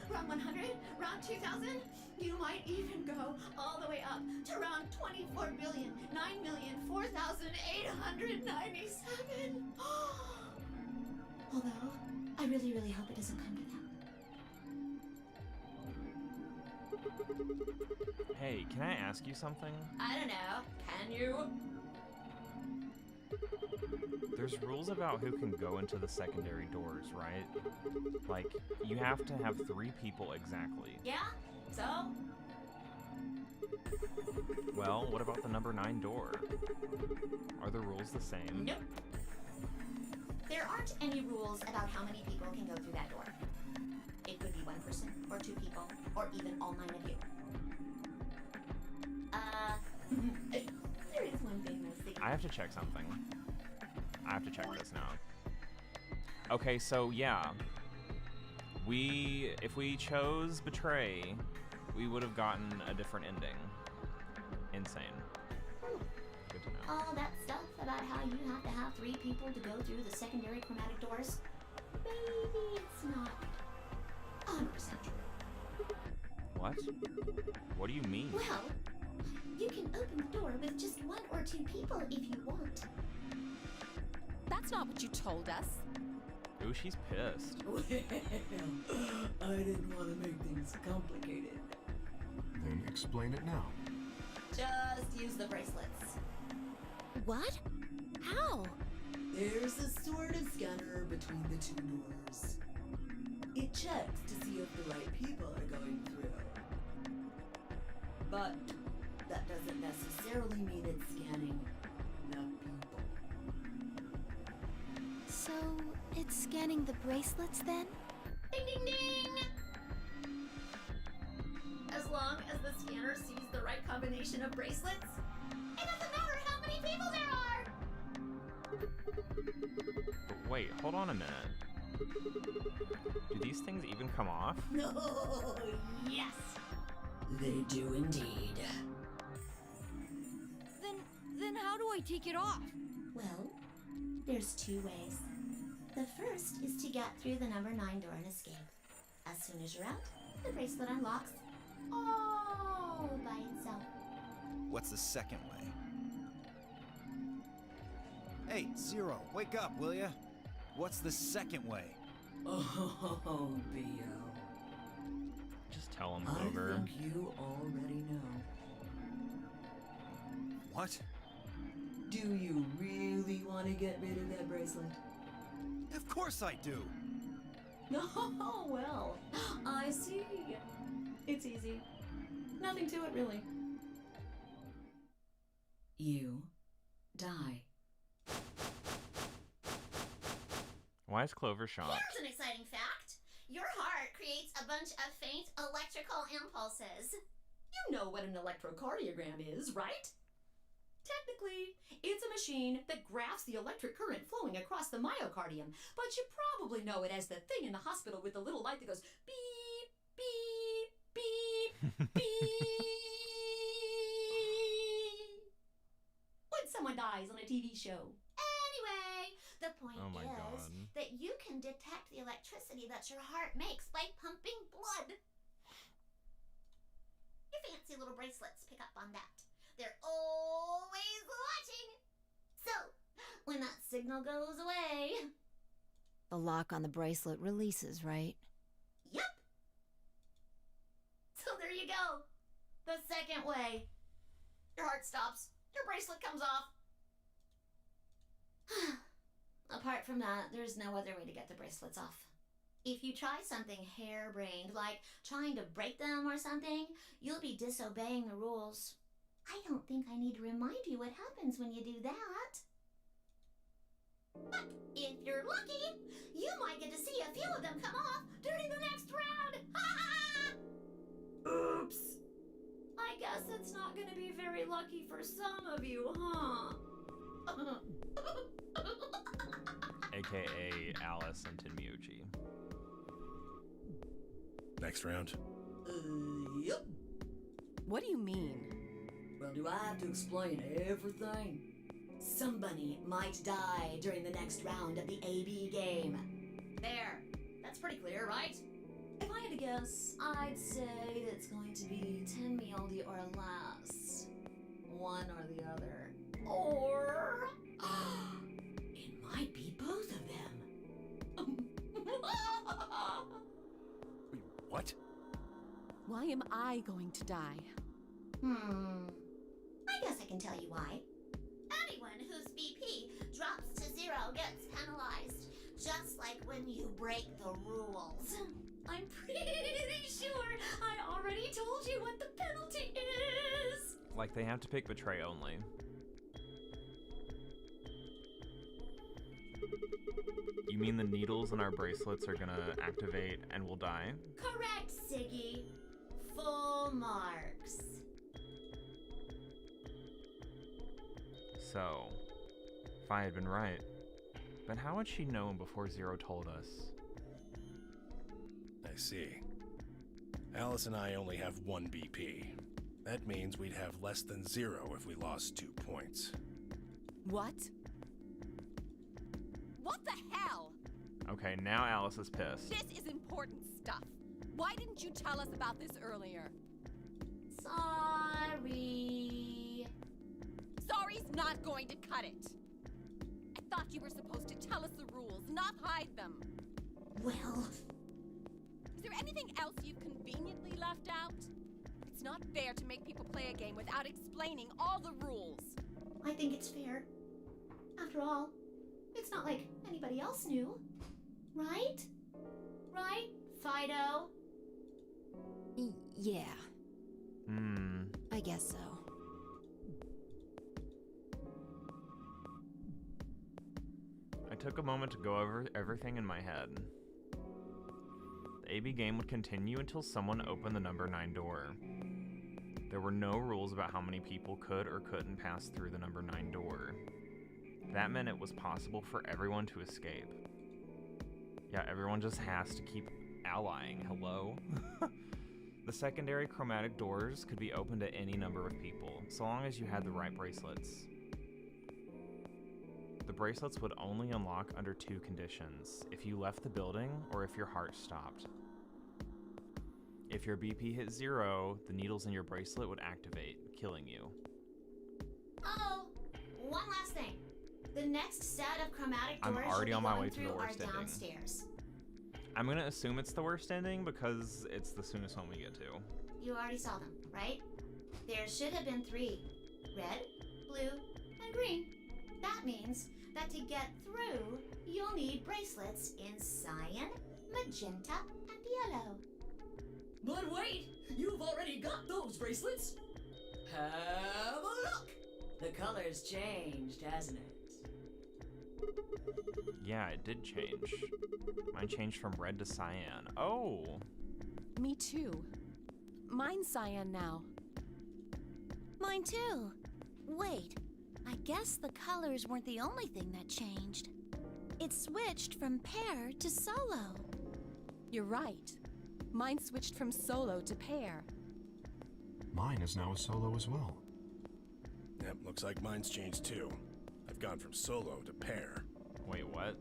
round 100, round 2000. You might even go all the way up to round 24,009,004,897. Although, I really, really hope it doesn't come to that. Hey, can I ask you something? I don't know. Can you? There's rules about who can go into the secondary doors, right? Like, you have to have 3 people exactly. Yeah? So? Well, what about the number 9 door? Are the rules the same? Nope. There aren't any rules about how many people can go through that door. It could be 1 person, or 2 people, or even all 9 of you. There is one thing I was thinking. I have to check something. I have to check this now. Okay, so yeah. If we chose Betray, we would have gotten a different ending. Insane. Good to know. All that stuff about how you have to have 3 people to go through the secondary chromatic doors, maybe it's not 100% true. What? What do you mean? Well, you can open the door with just 1 or 2 people if you want. That's not what you told us. Ooh, she's pissed. Well, I didn't want to make things complicated. Then explain it now. Just use the bracelets. What? How? There's a sort of scanner between the 2 doors. It checks to see if the right people are going through. But that doesn't necessarily mean it's scanning the people. So, it's scanning the bracelets then? Ding ding ding! As long as the scanner sees the right combination of bracelets, it doesn't matter how many people there are! But wait, hold on a minute. Do these things even come off? No, Yes! they do indeed. Then how do I take it off? Well, there's 2 ways. The first is to get through the number 9 door and escape. As soon as you're out, the bracelet unlocks all by itself. What's the second way? Hey, Zero, wake up, will ya? What's the second way? Oh, Bio. Just tell him, I Clover. think you already know. What? Do you really want to get rid of that bracelet? Of course I do! Oh, well, I see. It's easy. Nothing to it, really. You die. Why is Clover shocked? Here's an exciting fact. Your heart creates a bunch of faint electrical impulses. You know what an electrocardiogram is, right? Technically, it's a machine that graphs the electric current flowing across the myocardium, but you probably know it as the thing in the hospital with the little light that goes beep, beep, beep, beep. When someone dies on a TV show. Anyway, the point Oh my is God. that you can detect the electricity that your heart makes by pumping blood. Your fancy little bracelets pick up on that. They're always watching. So, when that signal goes away... The lock on the bracelet releases, right? Yep. So there you go. The second way. Your heart stops. Your bracelet comes off. Apart from that, there's no other way to get the bracelets off. If you try something harebrained, like trying to break them or something, you'll be disobeying the rules. I don't think I need to remind you what happens when you do that. But if you're lucky, you might get to see a few of them come off during the next round. Oops. I guess it's not going to be very lucky for some of you, huh? AKA Alice and Tenmyuchi. Next round. Yep. What do you mean? Well, do I have to explain everything? Somebody might die during the next round of the AB game. There. That's pretty clear, right? If I had to guess, I'd say it's going to be 10 Mialdi or less. One or the other. Or... it might be both of them. Wait, what? Why am I going to die? I guess I can tell you why. Anyone whose BP drops to 0 gets penalized, just like when you break the rules. I'm pretty sure I already told you what the penalty is. Like, they have to pick Betray only. You mean the needles in our bracelets are gonna activate and we'll die? Correct, Siggy. Full marks. So, if I had been right, but how would she know before Zero told us? I see. Alice and I only have 1 BP. That means we'd have less than 0 if we lost 2 points. What? What the hell? Okay, now Alice is pissed. This is important stuff. Why didn't you tell us about this earlier? Sorry. Sorry's not going to cut it. I thought you were supposed to tell us the rules, not hide them. Well... Is there anything else you've conveniently left out? It's not fair to make people play a game without explaining all the rules. I think it's fair. After all, it's not like anybody else knew. Right? Right, Fido? Yeah, I guess so. I took a moment to go over everything in my head. The AB game would continue until someone opened the number 9 door. There were no rules about how many people could or couldn't pass through the number 9 door. That meant it was possible for everyone to escape. Yeah, everyone just has to keep allying. Hello? The secondary chromatic doors could be opened at any number of people, so long as you had the right bracelets. The bracelets would only unlock under 2 conditions: if you left the building or if your heart stopped. If your BP hit 0, the needles in your bracelet would activate, killing you. Oh, one last thing. The next set of chromatic I'm doors already you'll on be my going way to the through worst are ending. downstairs. I'm gonna assume it's the worst ending because it's the soonest one we get to. You already saw them, right? There should have been 3. Red, blue, and green. That means that to get through, you'll need bracelets in cyan, magenta, and yellow. But wait, you've already got those bracelets. Have a look. The color's changed, hasn't it? Yeah, it did change. Mine changed from red to cyan. Oh! Me too. Mine's cyan now. Mine too. Wait, I guess the colors weren't the only thing that changed. It switched from pair to solo. You're right. Mine switched from solo to pair. Mine is now a solo as well. Yep, looks like mine's changed too. I've gone from solo to pair. Wait, what?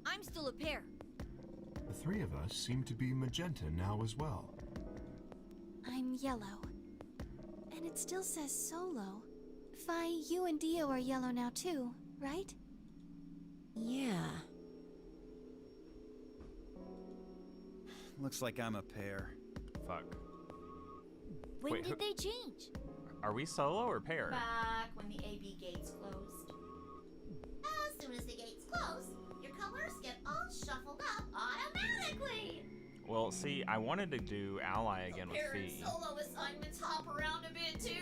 I'm still a pair. The 3 of us seem to be magenta now as well. I'm yellow. And it still says solo. Fi, you and Dio are yellow now too, right? Yeah. Looks like I'm a pair. Fuck. When Wait, did they change? Are we solo or pair? Back when the AB gates closed. As soon as the gates close, your colors get all shuffled up automatically. Well, see, I wanted to do ally again with Pair and Fee. solo assignments hop around a bit too.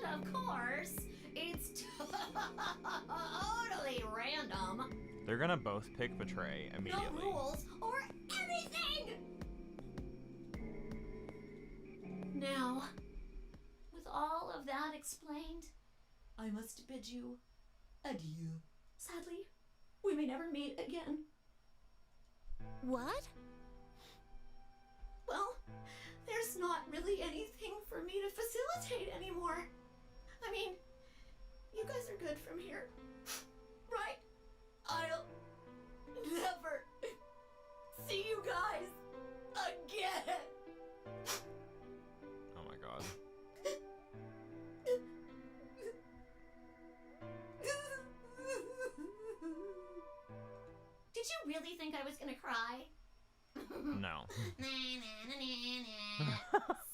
And of course, it's totally random. They're gonna both pick Betray immediately. No rules or anything! Now, with all of that explained, I must bid you adieu. Sadly, we may never meet again. What? Well, there's not really anything for me to facilitate anymore. I mean, you guys are good think I was gonna cry? No.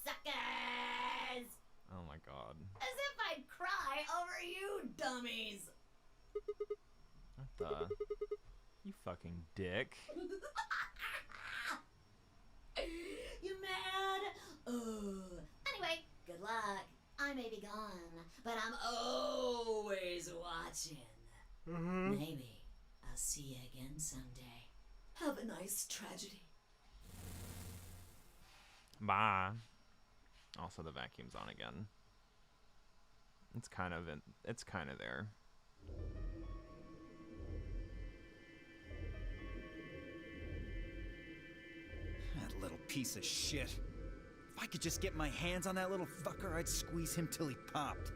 Suckers! Oh my god. As if I'd cry over you dummies! What the? You fucking dick. You mad? Anyway, good luck. I may be gone, but I'm always watching. Maybe I'll see you again someday. Have a nice tragedy. Bye. Also, the vacuum's on again. It's kind of there. That little piece of shit. If I could just get my hands on that little fucker, I'd squeeze him till he popped.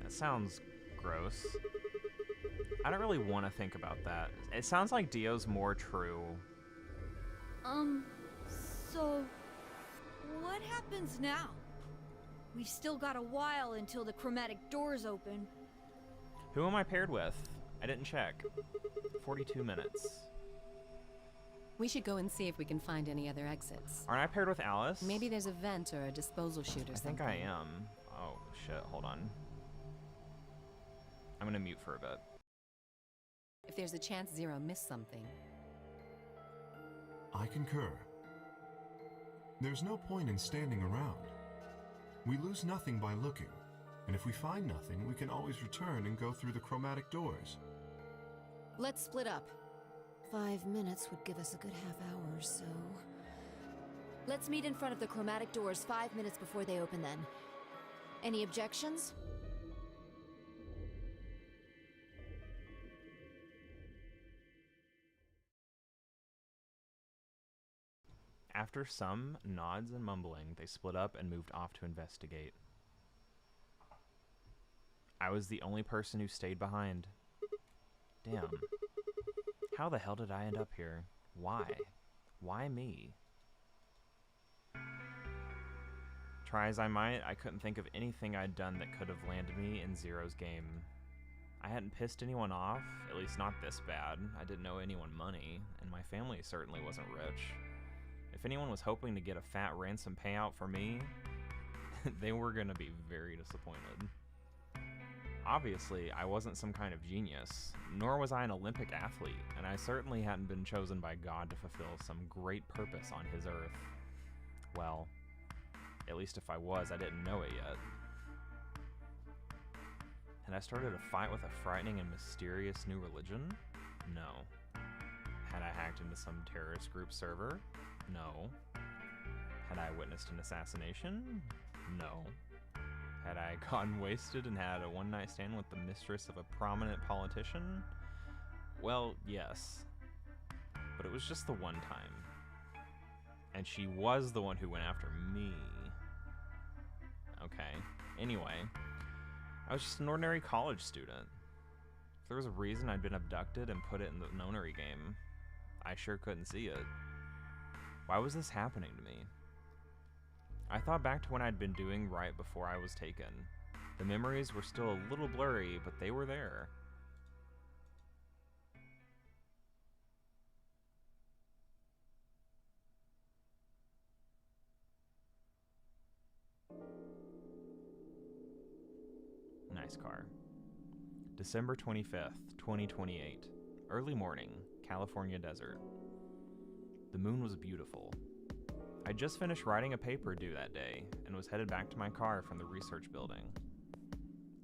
That sounds gross. I don't really want to think about that. It sounds like Dio's more true. So what happens now? We've still got a while until the chromatic doors open. Who am I paired with? I didn't check. 42 minutes. We should go and see if we can find any other exits. Aren't I paired with Alice? Maybe there's a vent or a disposal chute or something. I think I am. Oh, shit. Hold on. I'm gonna mute for a bit. If there's a chance Zero missed something. I concur. There's no point in standing around. We lose nothing by looking, and if we find nothing, we can always return and go through the chromatic doors. Let's split up. 5 minutes would give us a good half hour, so... Let's meet in front of the chromatic doors 5 minutes before they open then. Any objections? After some nods and mumbling, they split up and moved off to investigate. I was the only person who stayed behind. Damn. How the hell did I end up here? Why? Why me? Try as I might, I couldn't think of anything I'd done that could have landed me in Zero's game. I hadn't pissed anyone off, at least not this bad. I didn't owe anyone money, and my family certainly wasn't rich. If anyone was hoping to get a fat ransom payout for me, they were gonna be very disappointed. Obviously, I wasn't some kind of genius, nor was I an Olympic athlete, and I certainly hadn't been chosen by God to fulfill some great purpose on his earth. Well, at least if I was, I didn't know it yet. Had I started a fight with a frightening and mysterious new religion? No. Had I hacked into some terrorist group server? No. Had I witnessed an assassination? No. Had I gotten wasted and had a one-night stand with the mistress of a prominent politician? Well, yes. But it was just the one time. And she was the one who went after me. Okay. Anyway, I was just an ordinary college student. If there was a reason I'd been abducted and put it in the nonary game, I sure couldn't see it. Why was this happening to me? I thought back to when I'd been doing right before I was taken. The memories were still a little blurry, but they were there. Nice car. December 25th, 2028. Early morning, California desert. The moon was beautiful. I just finished writing a paper due that day and was headed back to my car from the research building.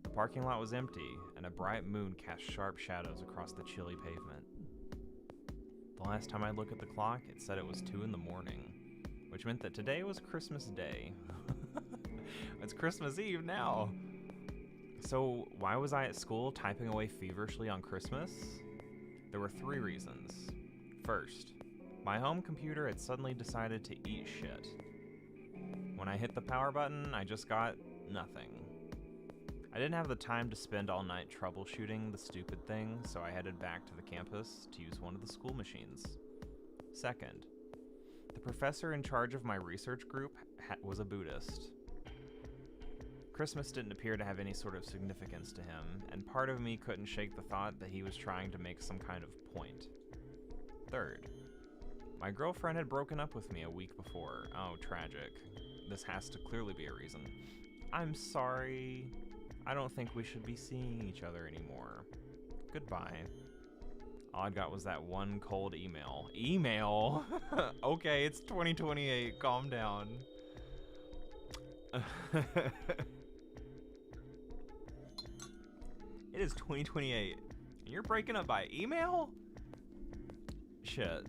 The parking lot was empty and a bright moon cast sharp shadows across the chilly pavement. The last time I looked at the clock, it said it was 2 in the morning, which meant that today was Christmas Day. It's Christmas Eve now. So why was I at school typing away feverishly on Christmas? There were 3 reasons. First, my home computer had suddenly decided to eat shit. When I hit the power button, I just got nothing. I didn't have the time to spend all night troubleshooting the stupid thing, so I headed back to the campus to use one of the school machines. Second, the professor in charge of my research group was a Buddhist. Christmas didn't appear to have any sort of significance to him, and part of me couldn't shake the thought that he was trying to make some kind of point. 3rd. My girlfriend had broken up with me a week before. Oh, tragic. This has to clearly be a reason. I'm sorry. I don't think we should be seeing each other anymore. Goodbye. All I got was that one cold email. Email? Okay, it's 2028. Calm down. It is 2028. And you're breaking up by email? Shit.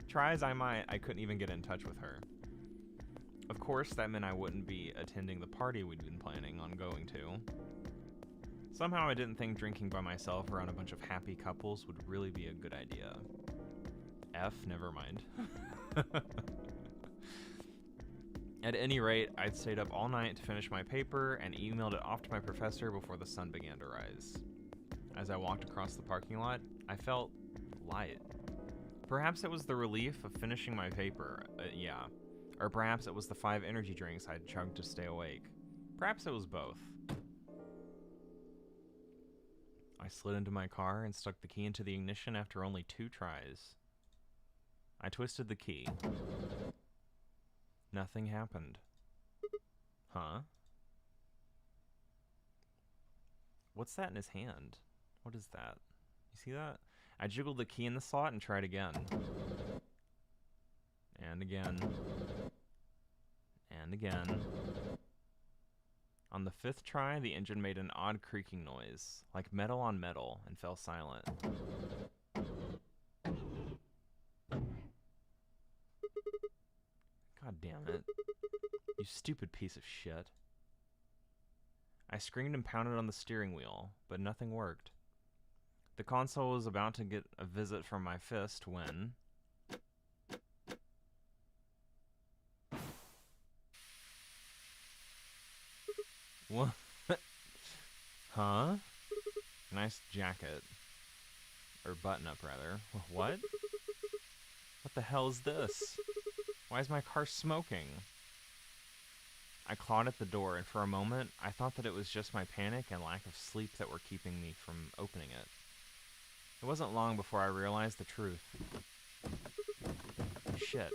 Try as I might, I couldn't even get in touch with her. Of course, that meant I wouldn't be attending the party we'd been planning on going to. Somehow I didn't think drinking by myself around a bunch of happy couples would really be a good idea. Never mind. At any rate, I'd stayed up all night to finish my paper and emailed it off to my professor before the sun began to rise. As I walked across the parking lot, I felt light. Perhaps it was the relief of finishing my paper, yeah. Or perhaps it was the 5 energy drinks I'd chugged to stay awake. Perhaps it was both. I slid into my car and stuck the key into the ignition after only 2 tries. I twisted the key. Nothing happened. Huh? What's that in his hand? What is that? You see that? I jiggled the key in the slot and tried again. And again. And again. On the 5th try, the engine made an odd creaking noise, like metal on metal, and fell silent. God damn it. You stupid piece of shit. I screamed and pounded on the steering wheel, but nothing worked. The console was about to get a visit from my fist when... What? Huh? Nice jacket. Or button-up, rather. What? What the hell is this? Why is my car smoking? I clawed at the door, and for a moment, I thought that it was just my panic and lack of sleep that were keeping me from opening it. It wasn't long before I realized the truth. Shit.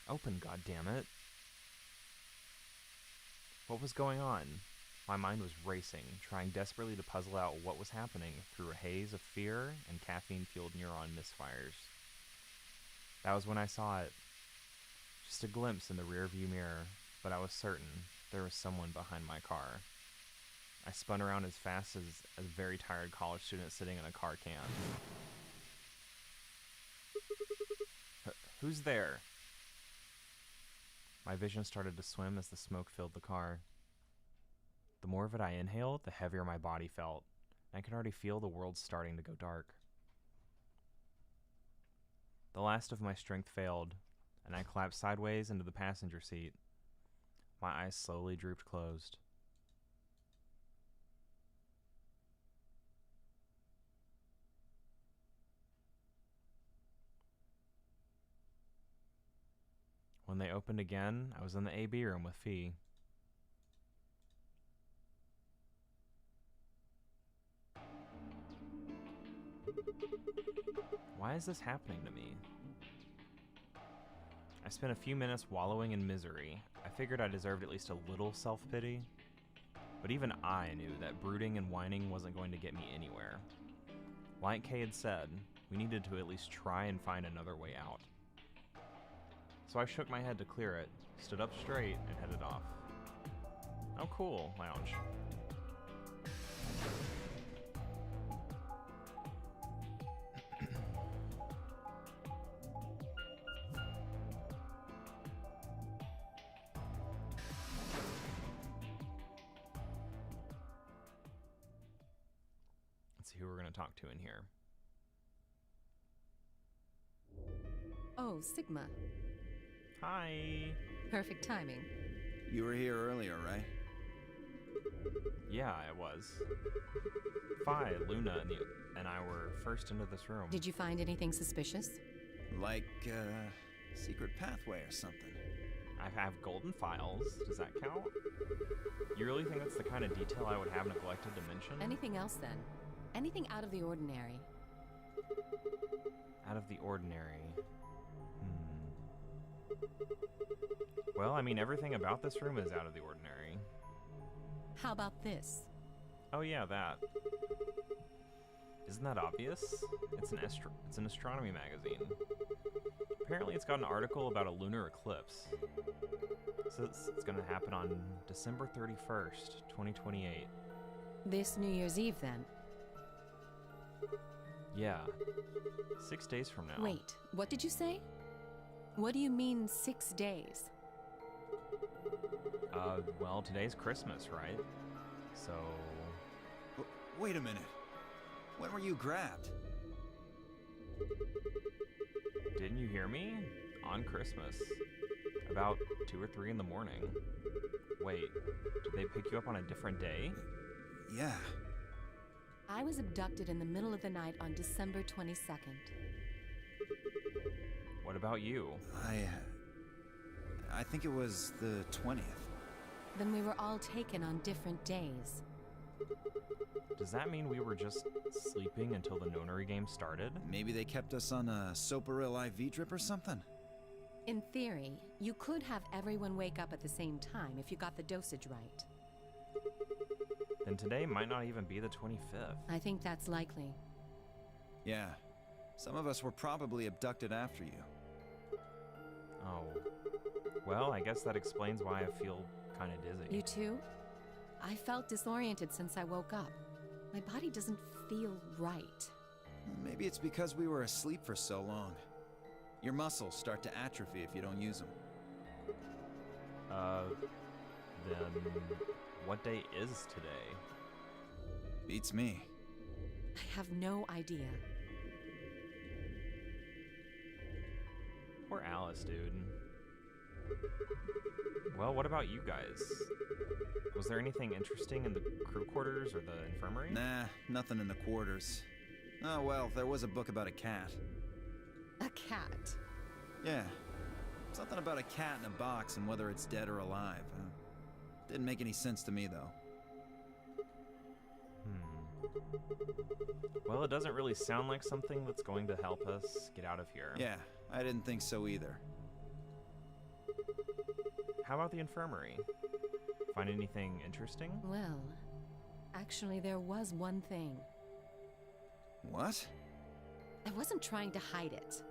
Open, goddammit. What was going on? My mind was racing, trying desperately to puzzle out what was happening through a haze of fear and caffeine-fueled neuron misfires. That was when I saw it. Just a glimpse in the rearview mirror, but I was certain there was someone behind my car. I spun around as fast as a very tired college student sitting in a car can. Who's there? My vision started to swim as the smoke filled the car. The more of it I inhaled, the heavier my body felt, and I could already feel the world starting to go dark. The last of my strength failed, and I collapsed sideways into the passenger seat. My eyes slowly drooped closed. When they opened again, I was in the AB room with Fee. Why is this happening to me? I spent a few minutes wallowing in misery. I figured I deserved at least a little self-pity. But even I knew that brooding and whining wasn't going to get me anywhere. Like Kay had said, we needed to at least try and find another way out. So I shook my head to clear it, stood up straight, and headed off. Oh cool, lounge. Let's see who we're going to talk to in here. Oh, Sigma. Hi. Perfect timing. You were here earlier, right? Yeah, I was. Fi, Luna, and I were first into this room. Did you find anything suspicious? Like, secret pathway or something. I have golden files. Does that count? You really think that's the kind of detail I would have neglected to mention? Anything else, then? Anything out of the ordinary? Out of the ordinary. Well, I mean, everything about this room is out of the ordinary. How about this? Oh yeah, that. Isn't that obvious? It's an astronomy magazine. Apparently it's got an article about a lunar eclipse. So it's gonna happen on December 31st, 2028. This New Year's Eve, then? Yeah. 6 days from now. Wait, what did you say? What do you mean 6 days? Well, today's Christmas, right? So... Wait a minute. When were you grabbed? Didn't you hear me? On Christmas. About 2 or 3 in the morning. Wait, did they pick you up on a different day? Yeah. I was abducted in the middle of the night on December 22nd. What about you? I think it was the 20th. Then we were all taken on different days. Does that mean we were just sleeping until the nonary game started? Maybe they kept us on a Soparil IV drip or something? In theory, you could have everyone wake up at the same time if you got the dosage right. Then today might not even be the 25th. I think that's likely. Yeah. Some of us were probably abducted after you. Oh. Well, I guess that explains why I feel kind of dizzy. You too? I felt disoriented since I woke up. My body doesn't feel right. Maybe it's because we were asleep for so long. Your muscles start to atrophy if you don't use them. Then what day is today? Beats me. I have no idea. Poor Alice, dude. Well, what about you guys? Was there anything interesting in the crew quarters or the infirmary? Nah, nothing in the quarters. Oh well, there was a book about a cat. A cat? Yeah. Something about a cat in a box and whether it's dead or alive. Didn't make any sense to me, though. Well, it doesn't really sound like something that's going to help us get out of here. Yeah, I didn't think so either. How about the infirmary? Find anything interesting? Well, actually there was one thing. What? I wasn't trying to hide it.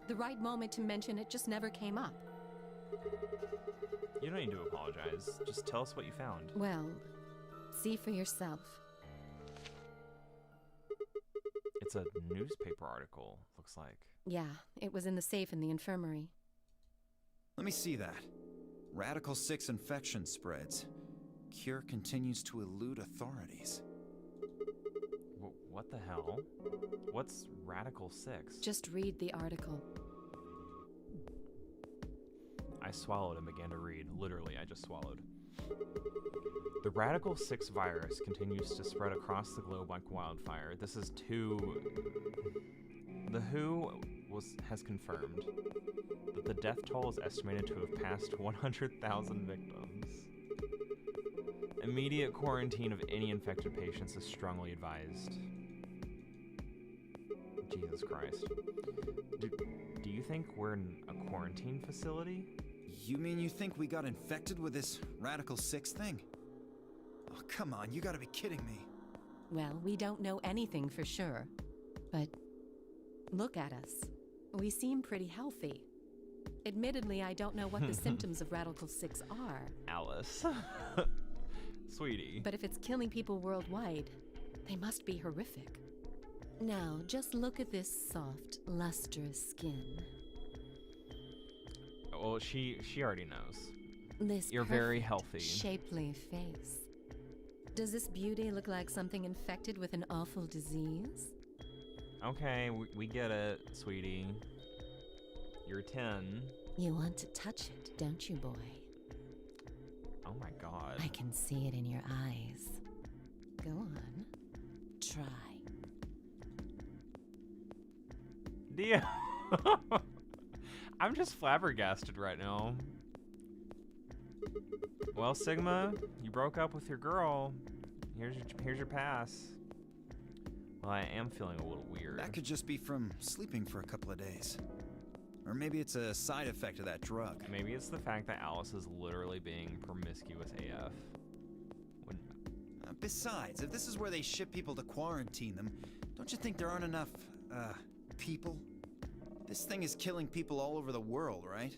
The right moment to mention it just never came up. You don't need to apologize. Just tell us what you found. Well, see for yourself. It's a newspaper article, looks like. Yeah, it was in the safe in the infirmary. Let me see that. Radical 6 infection spreads. Cure continues to elude authorities. What the hell? What's Radical 6? Just read the article. I swallowed and began to read. Literally, I just swallowed. The Radical 6 virus continues to spread across the globe like wildfire. This is The WHO has confirmed that the death toll is estimated to have passed 100,000 victims. Immediate quarantine of any infected patients is strongly advised. Jesus Christ. Do you think we're in a quarantine facility? You mean you think we got infected with this Radical 6 thing? Oh, come on, you gotta be kidding me. Well, we don't know anything for sure. But look at us. We seem pretty healthy. Admittedly, I don't know what the symptoms of Radical 6 are. Alice. Sweetie. But if it's killing people worldwide, they must be horrific. Now, just look at this soft, lustrous skin. Well, she already knows. This You're very healthy. Shapely face. Does this beauty look like something infected with an awful disease? Okay, we get it, sweetie. You're 10. You want to touch it, don't you, boy? Oh my god. I can see it in your eyes. Go on. Try. Dio. I'm just flabbergasted right now. Well, Sigma, you broke up with your girl. Here's your pass. Well, I am feeling a little weird. That could just be from sleeping for a couple of days. Or maybe it's a side effect of that drug. Maybe it's the fact that Alice is literally being promiscuous AF. Besides, if this is where they ship people to quarantine them, don't you think there aren't enough, people? This thing is killing people all over the world, right?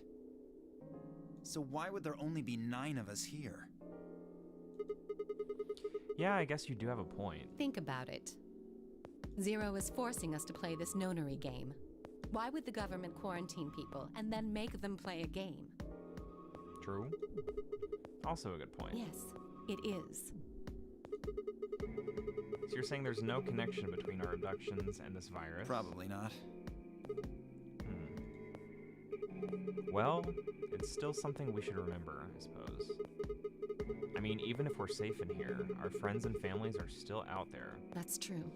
So why would there only be 9 of us here? Yeah, I guess you do have a point. Think about it. Zero is forcing us to play this nonary game. Why would the government quarantine people and then make them play a game? True. Also a good point. Yes, it is. So you're saying there's no connection between our abductions and this virus? Probably not. Well, it's still something we should remember, I suppose. I mean, even if we're safe in here, our friends and families are still out there. That's true.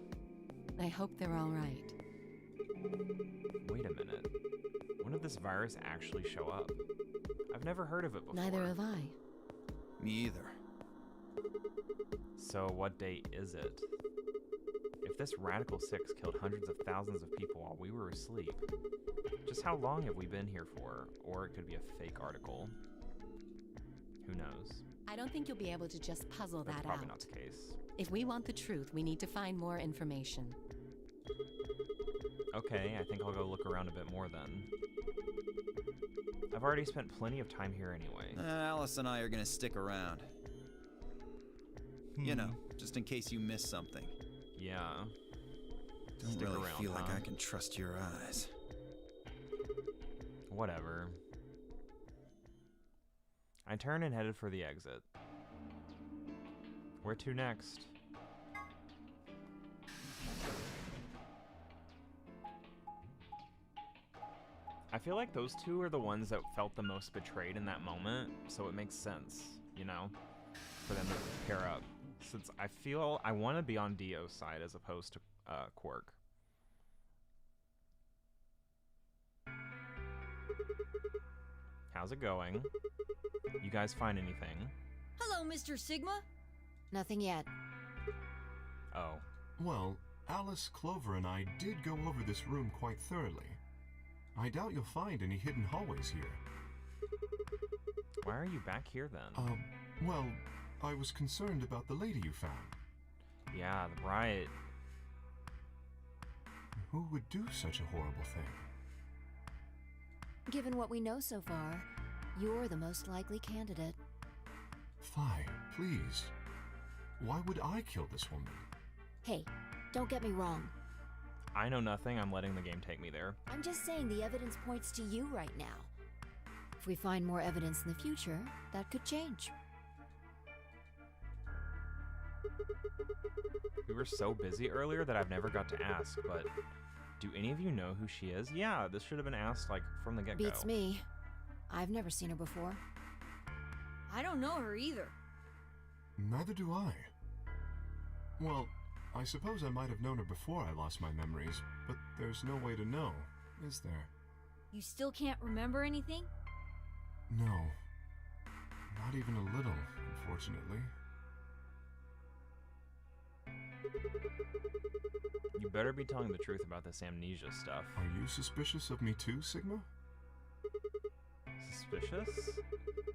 I hope they're all right. Wait a minute. When did this virus actually show up? I've never heard of it before. Neither have I. Me either. So what date is it? If this Radical 6 killed hundreds of thousands of people while we were asleep, just how long have we been here for? Or it could be a fake article. Who knows? I don't think you'll be able to just puzzle That's that probably out. not the case. If we want the truth, we need to find more information. Okay, I think I'll go look around a bit more then. I've already spent plenty of time here anyway. Alice and I are gonna stick around. You know, just in case you miss something. Yeah. Don't Stick really around, feel like huh? I can trust your eyes. Whatever. I turned and headed for the exit. Where to next? I feel like those two are the ones that felt the most betrayed in that moment, so it makes sense, you know, for them to pair up. Since I feel I want to be on Dio's side as opposed to Quirk. How's it going? You guys find anything? Hello, Mr. Sigma. Nothing yet. Oh. Well, Alice, Clover, and I did go over this room quite thoroughly. I doubt you'll find any hidden hallways here. Why are you back here then? Well, I was concerned about the lady you found. Yeah, right. Who would do such a horrible thing? Given what we know so far, you're the most likely candidate. Phi, please. Why would I kill this woman? Hey, don't get me wrong. I know nothing, I'm letting the game take me there. I'm just saying the evidence points to you right now. If we find more evidence in the future, that could change. We were so busy earlier that I've never got to ask, but do any of you know who she is? Yeah, this should have been asked, like, from the get-go. Beats me. I've never seen her before. I don't know her either. Neither do I. Well, I suppose I might have known her before I lost my memories, but there's no way to know, is there? You still can't remember anything? No. Not even a little, unfortunately. You better be telling the truth about this amnesia stuff. Are you suspicious of me too, Sigma? Suspicious?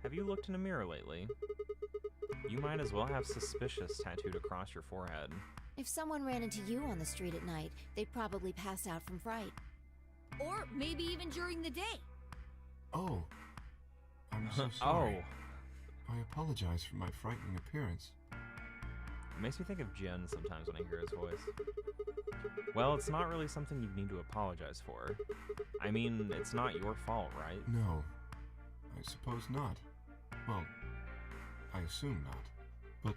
Have you looked in a mirror lately? You might as well have suspicious tattooed across your forehead. If someone ran into you on the street at night, they'd probably pass out from fright. Or maybe even during the day. Oh. I'm so sorry. Oh. I apologize for my frightening appearance. It makes me think of Jin sometimes when I hear his voice. Well, it's not really something you need to apologize for. I mean, it's not your fault, right? No. I suppose not. Well, I assume not. But...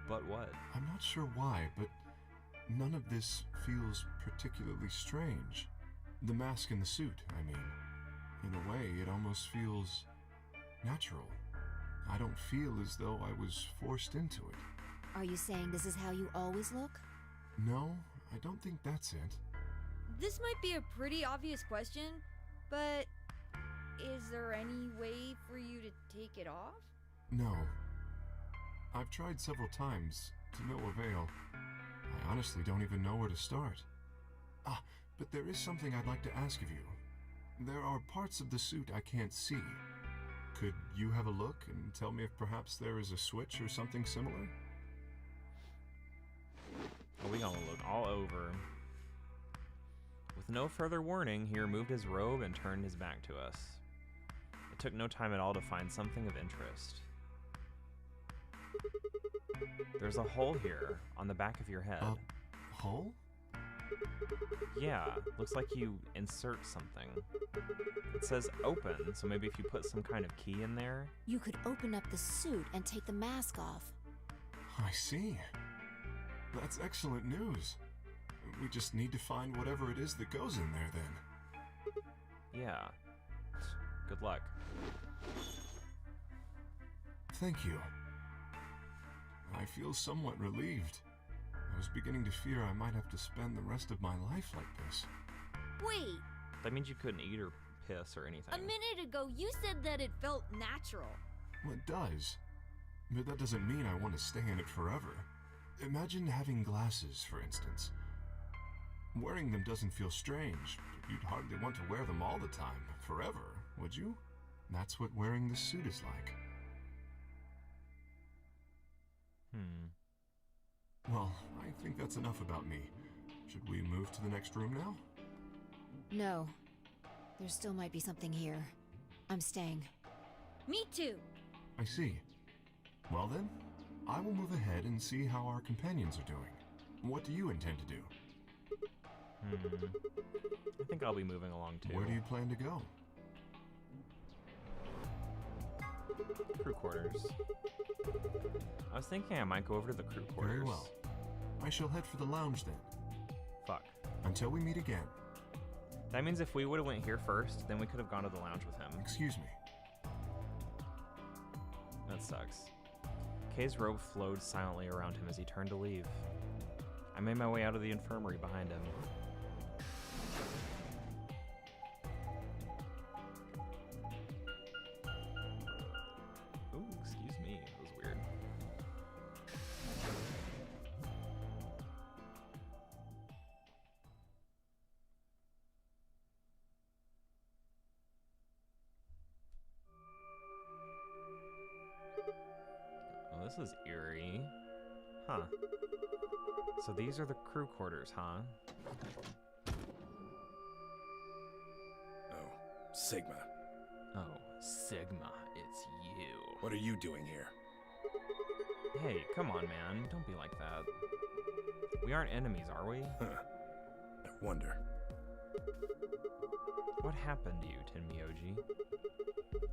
But what? I'm not sure why, but none of this feels particularly strange. The mask and the suit, I mean. In a way, it almost feels natural. I don't feel as though I was forced into it. Are you saying this is how you always look? No, I don't think that's it. This might be a pretty obvious question, but is there any way for you to take it off? No. I've tried several times, to no avail. I honestly don't even know where to start. Ah, but there is something I'd like to ask of you. There are parts of the suit I can't see. Could you have a look and tell me if perhaps there is a switch or something similar? Well, we gonna look all over. With no further warning, he removed his robe and turned his back to us. It took no time at all to find something of interest. There's a hole here on the back of your head. A hole? Yeah, looks like you insert something. It says open, so maybe if you put some kind of key in there. You could open up the suit and take the mask off. I see. That's excellent news. We just need to find whatever it is that goes in there then. Yeah. Good luck. Thank you. I feel somewhat relieved. I was beginning to fear I might have to spend the rest of my life like this. Wait, That means you couldn't eat or piss or anything. a minute ago you said that it felt natural. Well, it does. But that doesn't mean I want to stay in it forever. Imagine having glasses, for instance. Wearing them doesn't feel strange, but you'd hardly want to wear them all the time, forever, would you? That's what wearing this suit is like. Well, I think that's enough about me. Should we move to the next room now? No. There still might be something here. I'm staying. Me too. I see. Well then, I will move ahead and see how our companions are doing. What do you intend to do? I think I'll be moving along too. Where do you plan to go? Crew quarters. I was thinking I might go over to the crew quarters. Very well. I shall head for the lounge then. Fuck. Until we meet again. That means if we would have went here first, then we could have gone to the lounge with him. Excuse me. That sucks. Kay's robe flowed silently around him as he turned to leave. I made my way out of the infirmary behind him. Ooh, excuse me. That was weird. Well, this is eerie. Huh. So these are the crew quarters, huh? Oh, Sigma. Oh, Sigma, it's you. What are you doing here? Hey, come on, man. Don't be like that. We aren't enemies, are we? Huh. I wonder. What happened to you, Tenmyoji?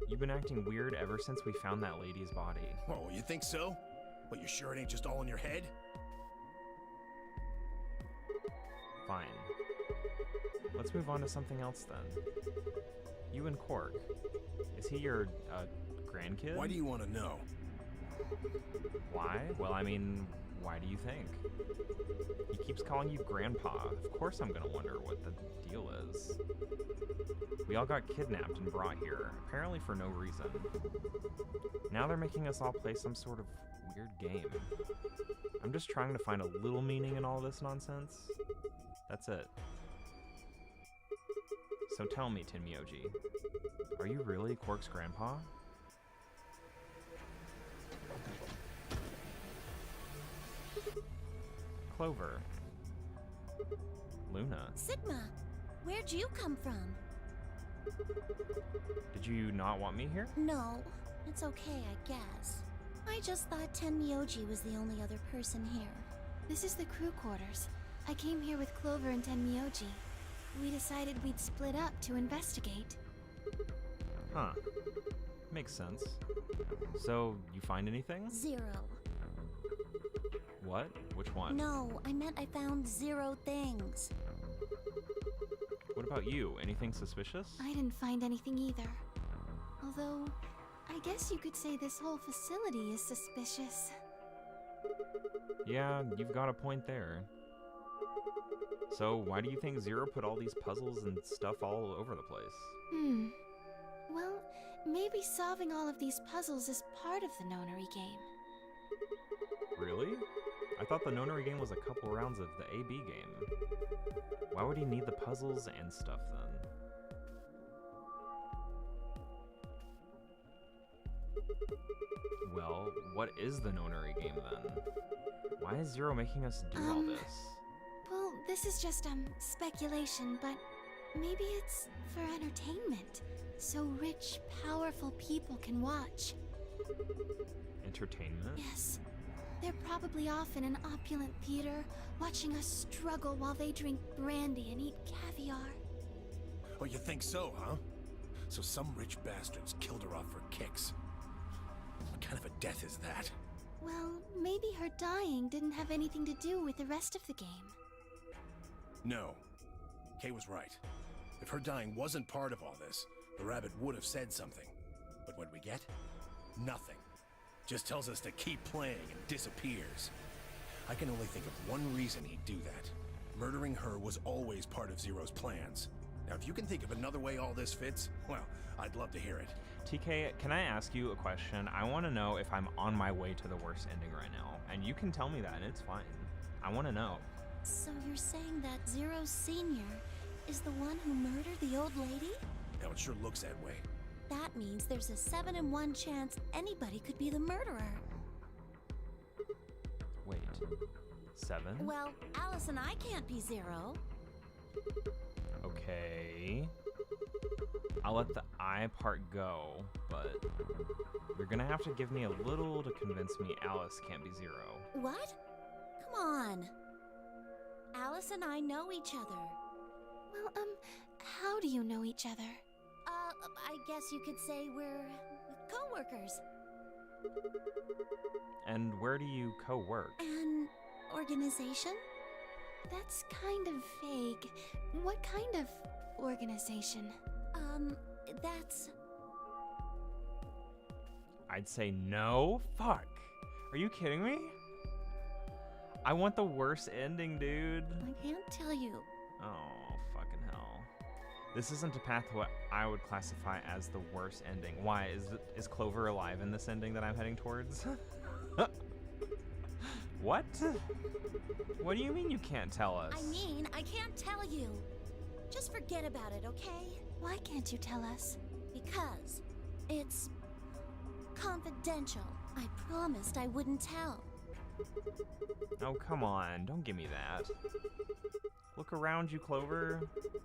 You've been acting weird ever since we found that lady's body. Oh, you think so? But you sure it ain't just all in your head? Fine. Let's move on to something else then. You and Quark. Is he your, grandkid? Why do you want to know? Why? Well, I mean, why do you think? He keeps calling you Grandpa. Of course I'm gonna wonder what the deal is. We all got kidnapped and brought here, apparently for no reason. Now they're making us all play some sort of weird game. I'm just trying to find a little meaning in all this nonsense. That's it. So tell me, Tenmyoji, are you really Quark's grandpa? Clover. Luna. Sigma, where'd you come from? Did you not want me here? No, it's okay, I guess. I just thought Tenmyoji was the only other person here. This is the crew quarters. I came here with Clover and Tenmyoji. We decided we'd split up to investigate. Huh. Makes sense. So, you find anything? 0. What? Which one? No, I meant I found 0 things. What about you? Anything suspicious? I didn't find anything either. Although, I guess you could say this whole facility is suspicious. Yeah, you've got a point there. So, why do you think Zero put all these puzzles and stuff all over the place? Well, maybe solving all of these puzzles is part of the Nonary game. Really? I thought the Nonary game was a couple rounds of the AB game. Why would he need the puzzles and stuff then? Well, what is the Nonary game then? Why is Zero making us do all this? Well, this is just, speculation, but maybe it's for entertainment. So rich, powerful people can watch. Entertainment? Yes. They're probably off in an opulent theater, watching us struggle while they drink brandy and eat caviar. Oh, you think so, huh? So some rich bastards killed her off for kicks. What kind of a death is that? Well, maybe her dying didn't have anything to do with the rest of the game. No. Kay was right. If her dying wasn't part of all this, the rabbit would have said something. But what we get? Nothing. Just tells us to keep playing and disappears. I can only think of one reason he'd do that. Murdering her was always part of Zero's plans. Now, if you can think of another way all this fits, well, I'd love to hear it. TK, can I ask you a question? I want to know if I'm on my way to the worst ending right now. And you can tell me that, and it's fine. I want to know. So you're saying that Zero Sr. is the one who murdered the old lady? Now, it sure looks that way. That means there's a 7 in 1 chance anybody could be the murderer. Wait, 7? Well, Alice and I can't be Zero. Okay. I'll let the I part go, but you're gonna have to give me a little to convince me Alice can't be Zero. What? Come on. Alice and I know each other. Well, how do you know each other? I guess you could say we're co-workers. And where do you co-work? An organization? That's kind of vague. What kind of organization? That's... I'd say no. Fuck. Are you kidding me? I want the worst ending, dude. I can't tell you. Oh, fucking hell. This isn't a path what I would classify as the worst ending. Why? Is Clover alive in this ending that I'm heading towards? What? What do you mean you can't tell us? I mean, I can't tell you. Just forget about it, okay? Why can't you tell us? Because it's confidential. I promised I wouldn't tell. Oh, come on. Don't give me that. Look around you, Clover.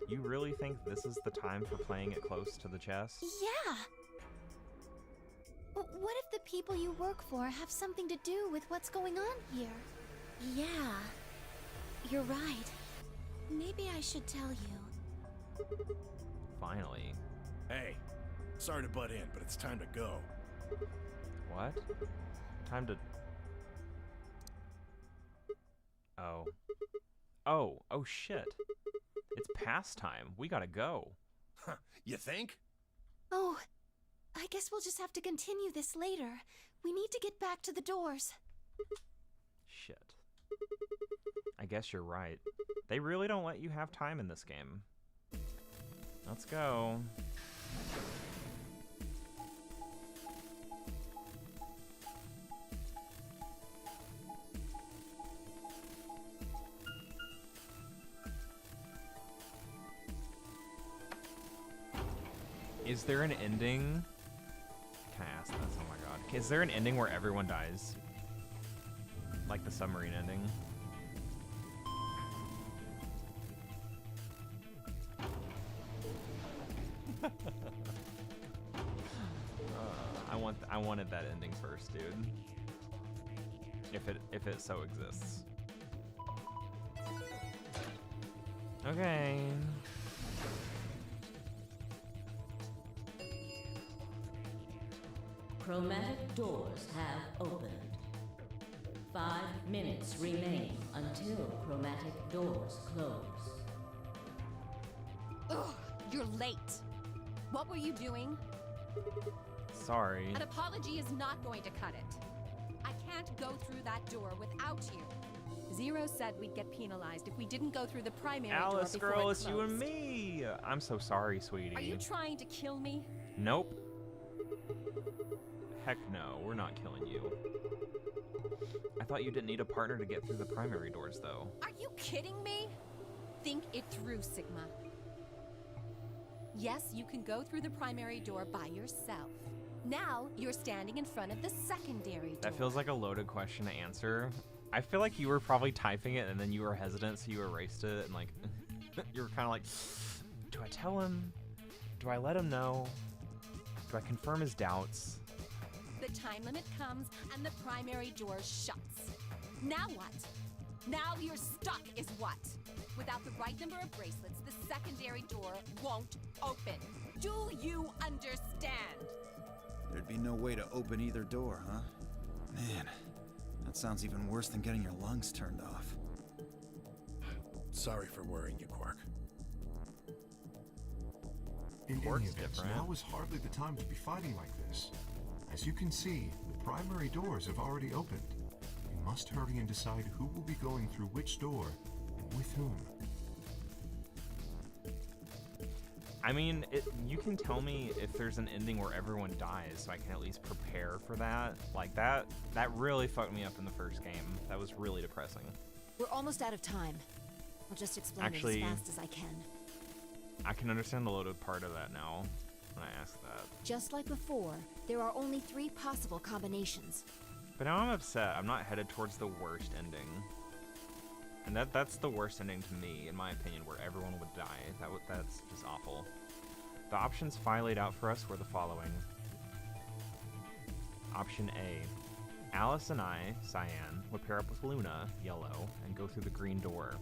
You really think this is the time for playing it close to the chest? Yeah! What if the people you work for have something to do with what's going on here? Yeah, you're right. Maybe I should tell you. Finally. Hey, sorry to butt in, but it's time to go. What? Time to... Oh. Oh shit. It's past time. We gotta go. Huh, you think? Oh, I guess we'll just have to continue this later. We need to get back to the doors. Shit. I guess you're right. They really don't let you have time in this game. Let's go. Is there an ending? Can I ask this? Oh my god. Is there an ending where everyone dies? Like the submarine ending? I wanted that ending first, dude. If it so exists. Okay. Chromatic doors have opened. 5 minutes remain until chromatic doors close. Ugh, you're late. What were you doing? Sorry. An apology is not going to cut it. I can't go through that door without you. Zero said we'd get penalized if we didn't go through the primary Alice, door before girl, it it's you and closed. me. I'm so sorry, sweetie. Are you trying to kill me? Nope. Heck no, we're not killing you. I thought you didn't need a partner to get through the primary doors, though. Are you kidding me? Think it through, Sigma. Yes, you can go through the primary door by yourself. Now, you're standing in front of the secondary door. That feels like a loaded question to answer. I feel like you were probably typing it and then you were hesitant, so you erased it, and like, you were kind of like, do I tell him? Do I let him know? Do I confirm his doubts? The time limit comes and the primary door shuts. Now what? Now you're stuck is what? Without the right number of bracelets, the secondary door won't open. Do you understand? There'd be no way to open either door, huh? Man, that sounds even worse than getting your lungs turned off. Sorry for worrying you, Quark. In Quark's any event, different. now is hardly the time to be fighting like this. As you can see, the primary doors have already opened. You must hurry and decide who will be going through which door and with whom. I mean, you can tell me if there's an ending where everyone dies, so I can at least prepare for that. Like, that really fucked me up in the first game. That was really depressing. We're almost out of time. I'll just explain Actually, it as fast as I can. I can understand the loaded part of that now, when I ask that. Just like before, there are only 3 possible combinations. But now I'm upset. I'm not headed towards the worst ending. And that's the worst ending to me, in my opinion, where everyone would die. That's just awful. The options Phi laid out for us were the following. Option A. Alice and I, cyan, would pair up with Luna, yellow, and go through the green door.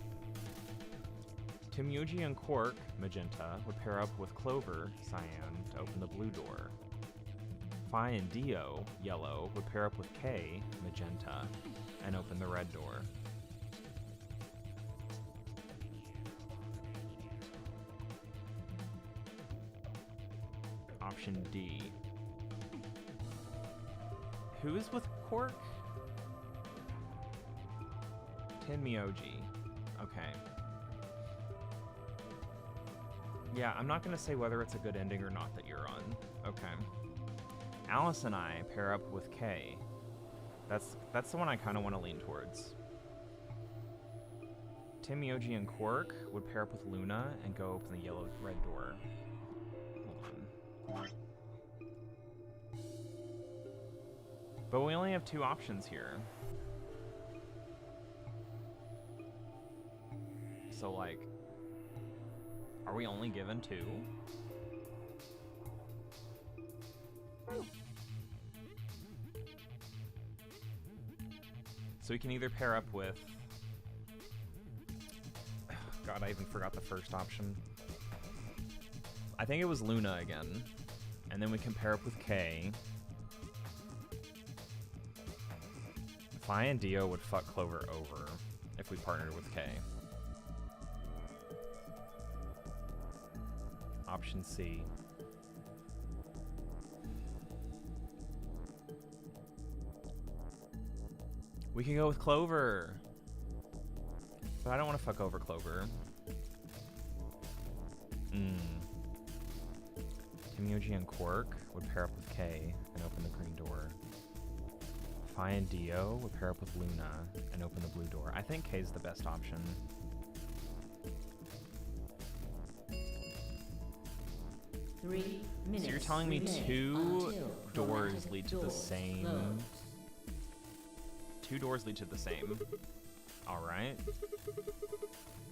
Tim, Yuji, and Quark, magenta, would pair up with Clover, cyan, to open the blue door. Phi and Dio, yellow, would pair up with Kay, magenta, and open the red door. Option D. Who is with Quark? Tenmyoji. Okay. Yeah, I'm not gonna say whether it's a good ending or not that you're on. Okay. Alice and I pair up with Kay. That's the one I kind of want to lean towards. Tenmyoji and Quark would pair up with Luna and go open the yellow-red door. Hold on. But we only have 2 options here. So, like, are we only given 2? So we can either pair up with... God, I even forgot the first option. I think it was Luna again. And then we can pair up with Kay. Phi and Dio would fuck Clover over if we partnered with Kay. Option C. We can go with Clover. But I don't want to fuck over Clover. Tenmyoji and Quark would pair up with Kay and open the green door. Phi and Dio would pair up with Luna and open the blue door. I think Kay's the best option. So you're telling me 2 doors lead to the same... 2 doors lead to the same. Alright.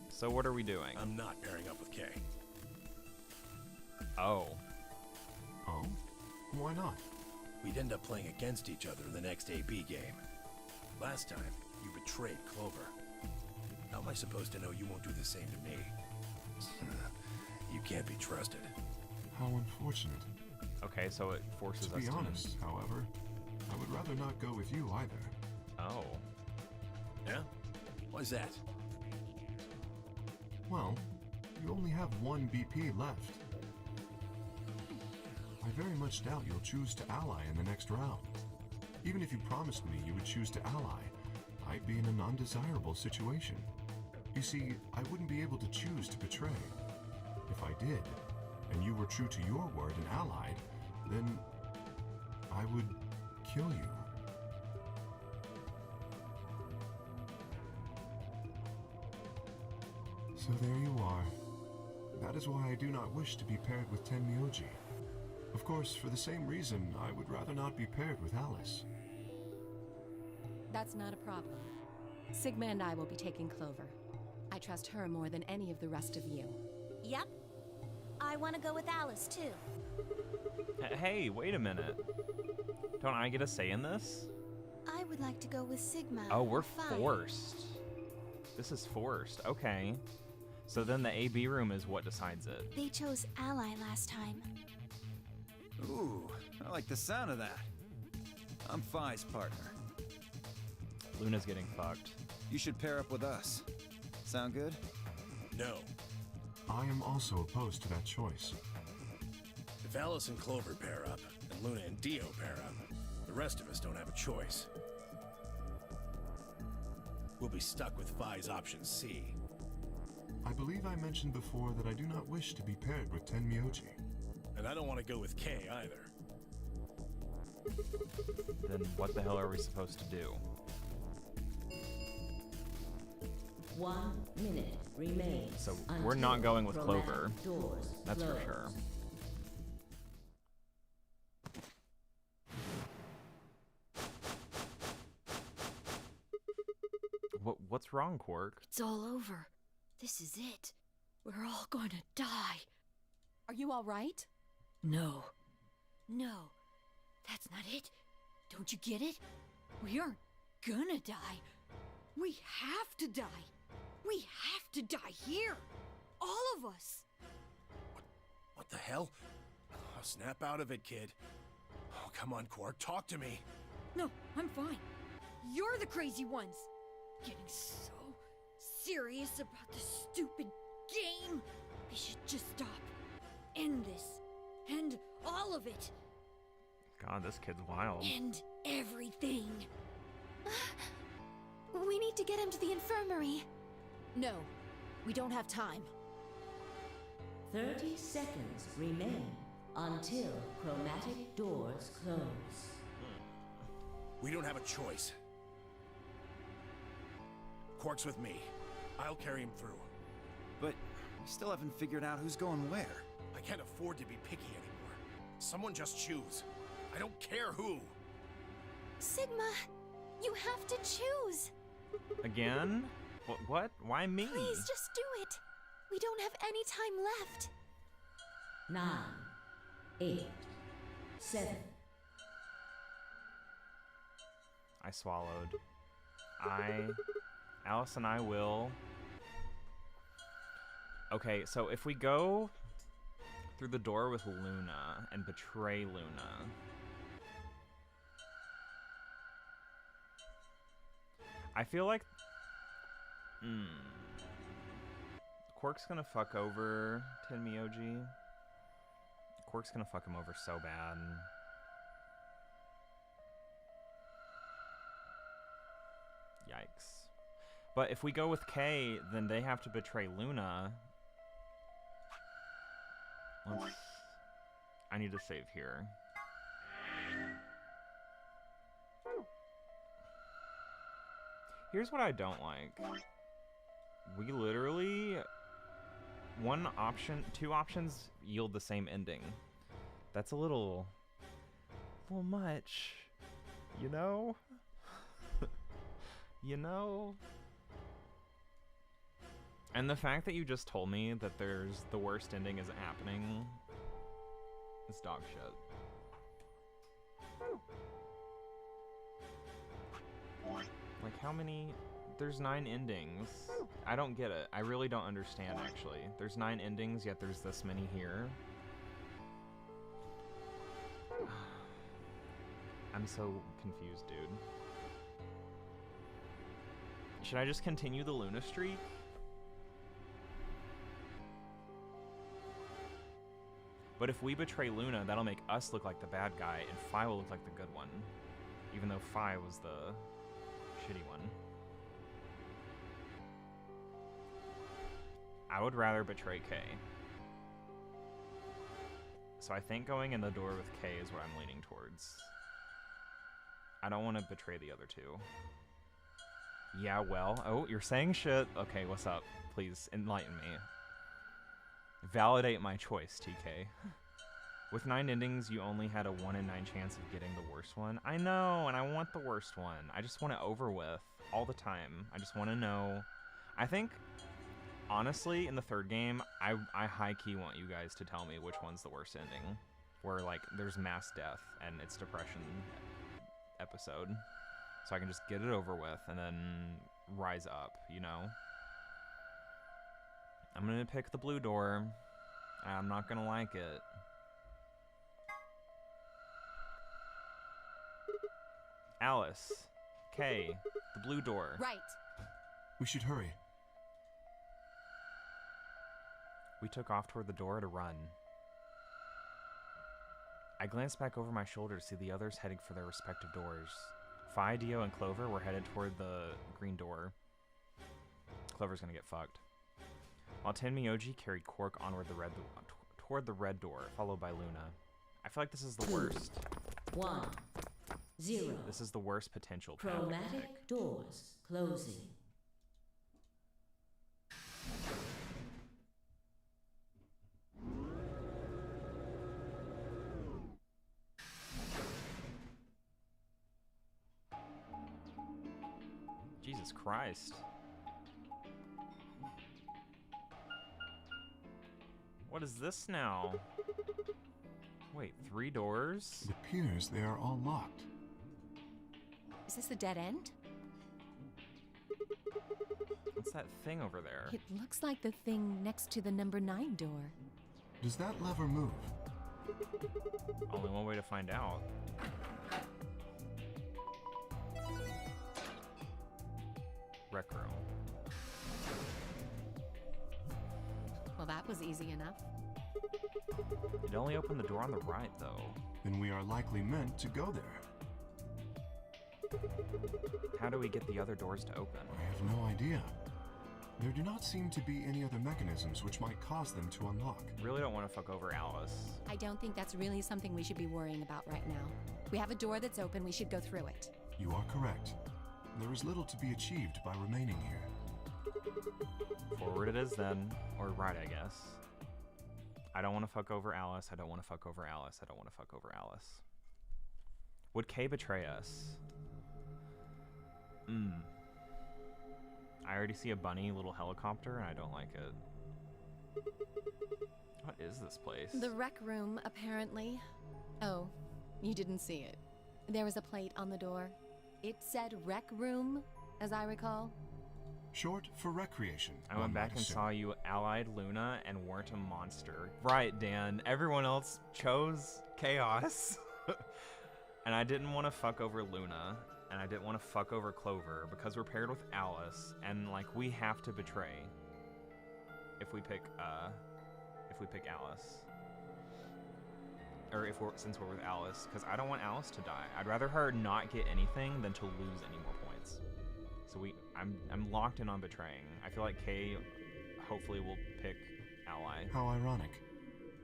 So what are we doing? I'm not pairing up with Kay. Oh. Oh? Why not? We'd end up playing against each other in the next AB game. Last time, you betrayed Clover. How am I supposed to know you won't do the same to me? You can't be trusted. How unfortunate. Okay, so it forces To us be honest, however, I would rather not go with you either. Oh. Yeah? Why's that? Well, you only have 1 BP left. I very much doubt you'll choose to ally in the next round. Even if you promised me you would choose to ally, I'd be in an undesirable situation. You see, I wouldn't be able to choose to betray. If I did, and you were true to your word and allied, then I would kill you. So there you are. That is why I do not wish to be paired with Tenmyoji. Of course, for the same reason, I would rather not be paired with Alice. That's not a problem. Sigma and I will be taking Clover. I trust her more than any of the rest of you. Yep. I want to go with Alice, too. Hey, wait a minute. Don't I get a say in this? I would like to go with Sigma. Oh, we're Phi. forced. This is forced. Okay. So then the AB room is what decides it. They chose Ally last time. Ooh, I like the sound of that. I'm Phi's partner. Luna's getting fucked. You should pair up with us. Sound good? No. I am also opposed to that choice. If Alice and Clover pair up, and Luna and Dio pair up, the rest of us don't have a choice. We'll be stuck with Phi's option C. I believe I mentioned before that I do not wish to be paired with Tenmyoji. And I don't want to go with Kay either. Then what the hell are we supposed to do? 1 minute remains. So we're not going with Clover. Doors That's for close. sure. What's wrong, Quark? It's all over. This is it. We're all gonna die. Are you all right? No. No. That's not it. Don't you get it? We aren't gonna die. We have to die. We have to die here. All of us. What the hell? Oh, snap out of it, kid. Oh, come on, Quark, talk to me. No, I'm fine. You're the crazy ones. Getting so serious about this stupid game. We should just stop. End this. End all of it. God, this kid's wild. End everything. We need to get him to the infirmary. No, we don't have time. 30 seconds remain until chromatic doors close. We don't have a choice. Quark's with me. I'll carry him through. But we still haven't figured out who's going where. I can't afford to be picky anymore. Someone just choose. I don't care who. Sigma, you have to choose. Again? What? Why me? Please just do it. We don't have any time left. 9, 8, 7. I swallowed. Alice and I will. Okay, so if we go through the door with Luna and betray Luna. I feel like Quark's gonna fuck over Tenmyoji. Quark's gonna fuck him over so bad. Yikes. But if we go with Kay, then they have to betray Luna. I need to save here. Here's what I don't like. We literally... two options yield the same ending. That's a little much. You know? You know? And the fact that you just told me that the worst ending is happening is dog shit. Like, how many? There's 9 endings. I don't get it. I really don't understand, actually. There's 9 endings, yet there's this many here. I'm so confused, dude. Should I just continue the Luna streak? But if we betray Luna, that'll make us look like the bad guy, and Phi will look like the good one. Even though Phi was the shitty one. I would rather betray Kay. So I think going in the door with Kay is what I'm leaning towards. I don't want to betray the other two. Yeah, well, oh, you're saying shit. Okay, what's up? Please enlighten me. Validate my choice, TK. With 9 endings, you only had a 1 in 9 chance of getting the worst one. I know, and I want the worst one. I just want it over with all the time. I just want to know. I think, honestly, in the 3rd game, I high-key want you guys to tell me which one's the worst ending. Where, like, there's mass death and it's depression episode. So I can just get it over with and then rise up, you know? I'm gonna pick the blue door. I'm not gonna like it. Alice, Kay, the blue door. Right. We should hurry. We took off toward the door at a run. I glanced back over my shoulder to see the others heading for their respective doors. Fi, Dio, and Clover were headed toward the green door. Clover's gonna get fucked. While Tenmyoji carried Quark onward toward the red door, followed by Luna. I feel like this is the worst. 1, 0. This is the worst potential path I could pick. Chromatic doors closing. Jesus Christ. What is this now? Wait, 3 doors? It appears they are all locked. Is this a dead end? What's that thing over there? It looks like the thing next to the number 9 door. Does that lever move? Only one way to find out. Rec room. Well, that was easy enough. It only opened the door on the right, though. Then we are likely meant to go there. How do we get the other doors to open? I have no idea. There do not seem to be any other mechanisms which might cause them to unlock. Really don't want to fuck over Alice. I don't think that's really something we should be worrying about right now. We have a door that's open, we should go through it. You are correct. There is little to be achieved by remaining here. Forward it is then. Or right, I guess. I don't want to fuck over Alice. I don't want to fuck over Alice. I don't want to fuck over Alice. Would Kay betray us? I already see a bunny little helicopter and I don't like it. What is this place? The rec room, apparently. Oh, you didn't see it. There was a plate on the door. It said rec room, as I recall. Short for recreation. I went back and saw you allied Luna and weren't a monster. Right, Dan. Everyone else chose chaos. And I didn't want to fuck over Luna. And I didn't want to fuck over Clover because we're paired with Alice. And, like, we have to betray. If we pick Alice. Or since we're with Alice. Because I don't want Alice to die. I'd rather her not get anything than to lose any more points. So I'm locked in on betraying. I feel like Kay hopefully will pick Ally. How ironic.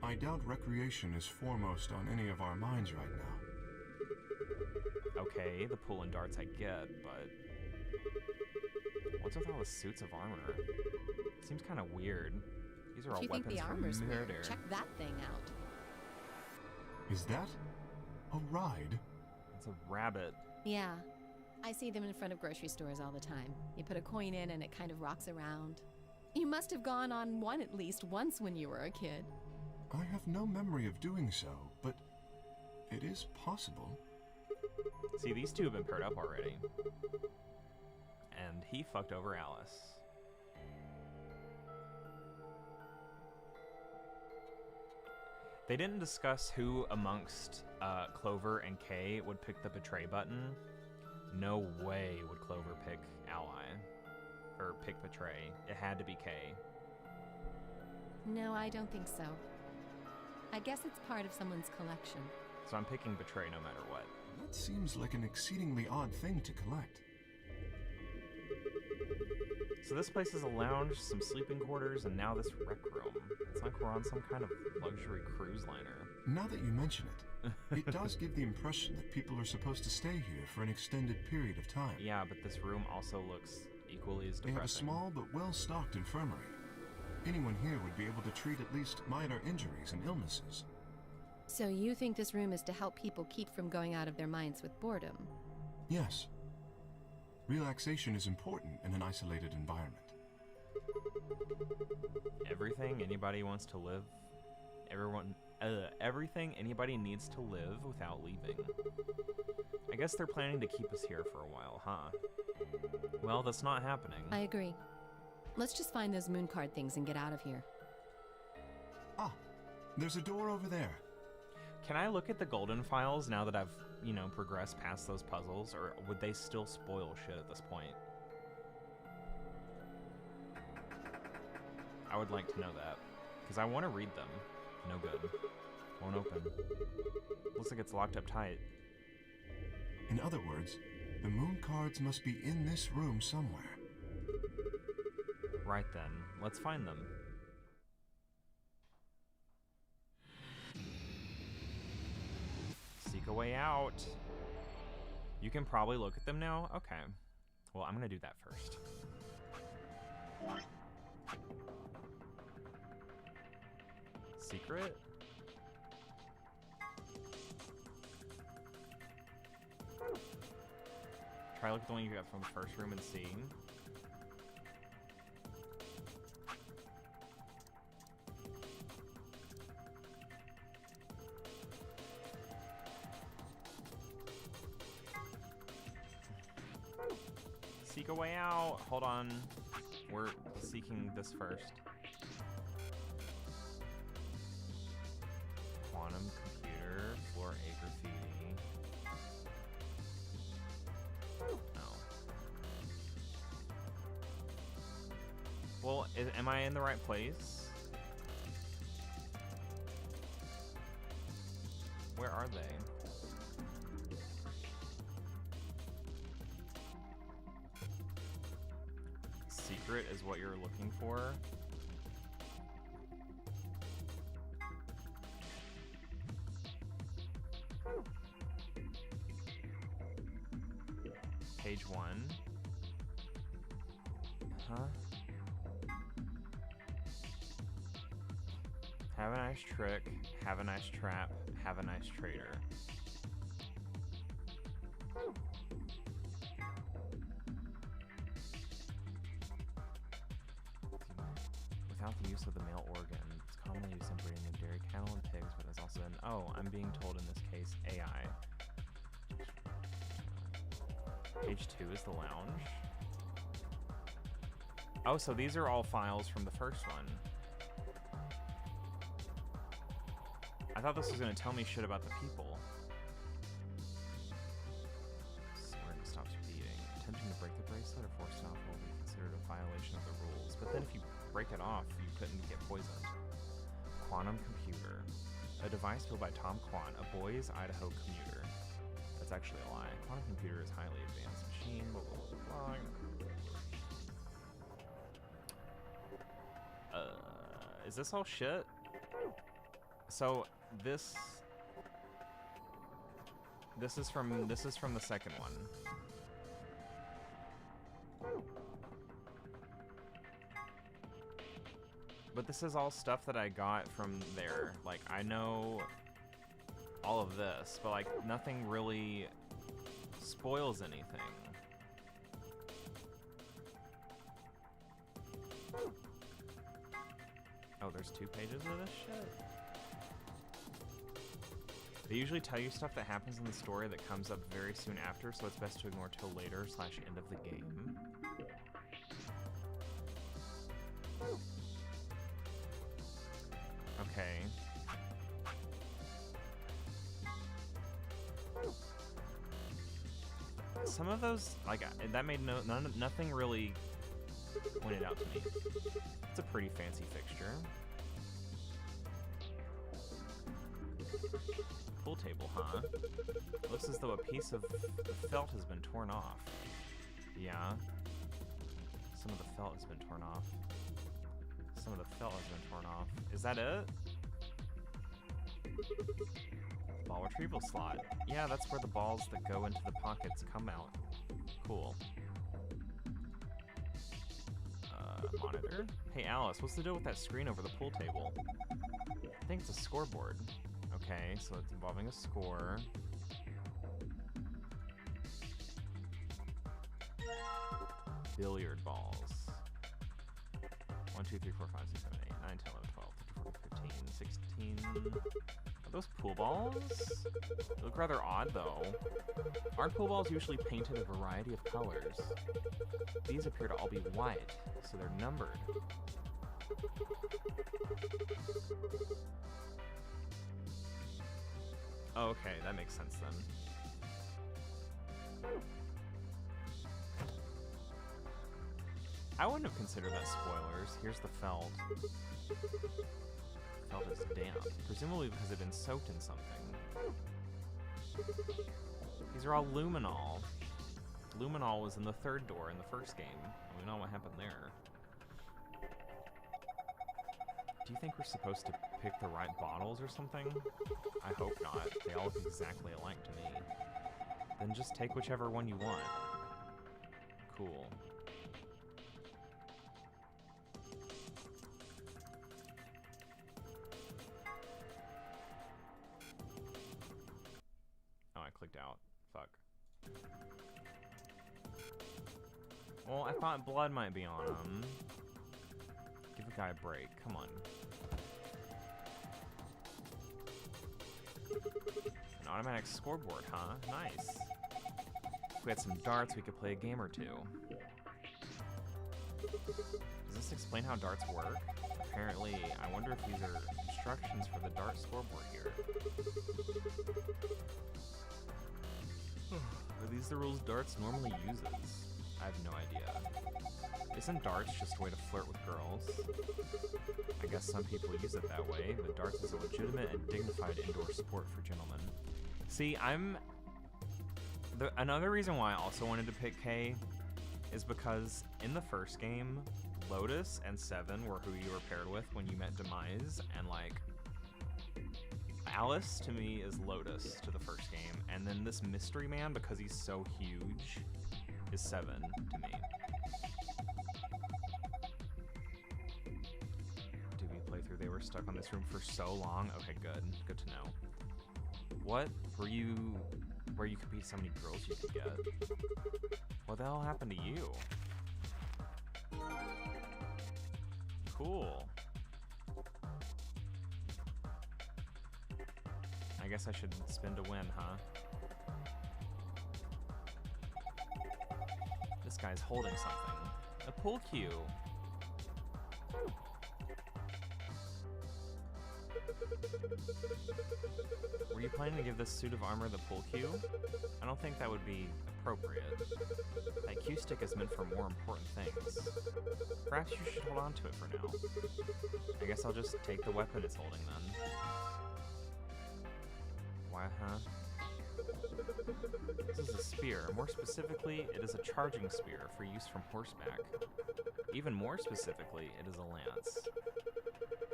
I doubt recreation is foremost on any of our minds right now. Okay, the pool and darts I get, but what's with all the suits of armor? Seems kind of weird. These are all If you think weapons the from armor's Murder. weird, check that thing out. Is that a ride? It's a rabbit. Yeah. I see them in front of grocery stores all the time. You put a coin in and it kind of rocks around. You must have gone on one at least once when you were a kid. I have no memory of doing so, but it is possible. See, these two have been paired up already. And he fucked over Alice. They didn't discuss who amongst Clover and Kay would pick the betray button. No way would Clover pick Ally. Or pick betray. It had to be Kay. No, I don't think so. I guess it's part of someone's collection. So I'm picking betray no matter what. That seems like an exceedingly odd thing to collect. So this place is a lounge, some sleeping quarters, and now this rec room. It's like we're on some kind of luxury cruise liner. Now that you mention it, It does give the impression that people are supposed to stay here for an extended period of time. Yeah, but this room also looks equally as They depressing. have a small but well-stocked infirmary. Anyone here would be able to treat at least minor injuries and illnesses. So you think this room is to help people keep from going out of their minds with boredom? Yes. Relaxation is important in an isolated environment. Everything anybody wants to live, everything anybody needs to live without leaving. I guess they're planning to keep us here for a while, huh? Well, that's not happening. I agree. Let's just find those moon card things and get out of here. Ah, there's a door over there. Can I look at the golden files now that I've, you know, progressed past those puzzles, or would they still spoil shit at this point? I would like to know that, because I want to read them. No good. Won't open. Looks like it's locked up tight. In other words, the moon cards must be in this room somewhere. Right then, let's find them. Seek a way out. You can probably look at them now? Okay. Well, I'm gonna do that first. Secret? Try to look at the one you got from the first room and see. Seek a way out. Hold on. We're seeking this first. Quantum computer, floor A graffiti. No. Well, am I in the right place? Where are they? Secret is what you're looking for. Page 1. Huh? Have a nice trick, have a nice trap, have a nice trader. Without the use of the male organ, it's commonly used in breeding the dairy cattle and pigs, but there's also an, oh, I'm being told in this case, AI. Page 2 is the lounge. Oh, so these are all files from the first one. I thought this was going to tell me shit about the people. Swear it stops beating. Attempting to break the bracelet or force it off will be considered a violation of the rules. But then if you break it off, you couldn't get poisoned. Quantum computer. A device built by Tom Quan, a Boise, Idaho commuter. That's actually a lie. Quantum computer is a highly advanced machine. Blah, blah, blah, blah. Is this all shit? So this is from the second one. But this is all stuff that I got from there. Like, I know all of this, but like nothing really spoils anything. Oh, there's 2 pages of this shit? They usually tell you stuff that happens in the story that comes up very soon after, so it's best to ignore till later / end of the game. Okay. Some of those, like, that made nothing really pointed out to me. It's a pretty fancy fixture. Pool table, huh? Looks as though a piece of the felt has been torn off. Yeah. Some of the felt has been torn off. Some of the felt has been torn off. Is that it? Ball retrieval slot. Yeah, that's where the balls that go into the pockets come out. Cool. Monitor? Hey Alice, what's the deal with that screen over the pool table? I think it's a scoreboard. Okay, so it's involving a score. Billiard balls. 1, 2, 3, 4, 5, 6, 7, 8, 9, 10, 11, 12, 13, 14, 15, 16. Are those pool balls? They look rather odd though. Aren't pool balls usually painted a variety of colors? These appear to all be white, so they're numbered. Oh, okay, that makes sense then. I wouldn't have considered that spoilers. Here's the felt. Felt is damp, presumably because it had been soaked in something. These are all luminol. Luminol was in the third door in the first game. We know what happened there. Do you think we're supposed to pick the right bottles or something? I hope not. They all look exactly alike to me. Then just take whichever one you want. Cool. Oh, I clicked out. Fuck. Well, I thought blood might be on him. Give a guy a break. Come on. An automatic scoreboard, huh? Nice. If we had some darts, we could play a game or two. Does this explain how darts work? Apparently, I wonder if these are instructions for the dart scoreboard here. Are these the rules darts normally uses? I have no idea. Isn't darts just a way to flirt with girls? I guess some people use it that way, but darts is a legitimate and dignified indoor sport for gentlemen. See, another reason why I also wanted to pick Kay is because in the first game, Lotus and Seven were who you were paired with when you met Demise, and like, Alice to me is Lotus to the first game, and then this mystery man, because he's so huge, is Seven to me. Dooby playthrough, they were stuck on this room for so long. Okay, good. Good to know. What were you, where you could be so many girls you could get? What the hell happened to you? Cool. I guess I should spin to win, huh? This guy's holding something. A pool cue. Were you planning to give this suit of armor the pull cue? I don't think that would be appropriate. That cue stick is meant for more important things. Perhaps you should hold on to it for now. I guess I'll just take the weapon it's holding then. Why, huh? This is a spear. More specifically, it is a charging spear for use from horseback. Even more specifically, it is a lance.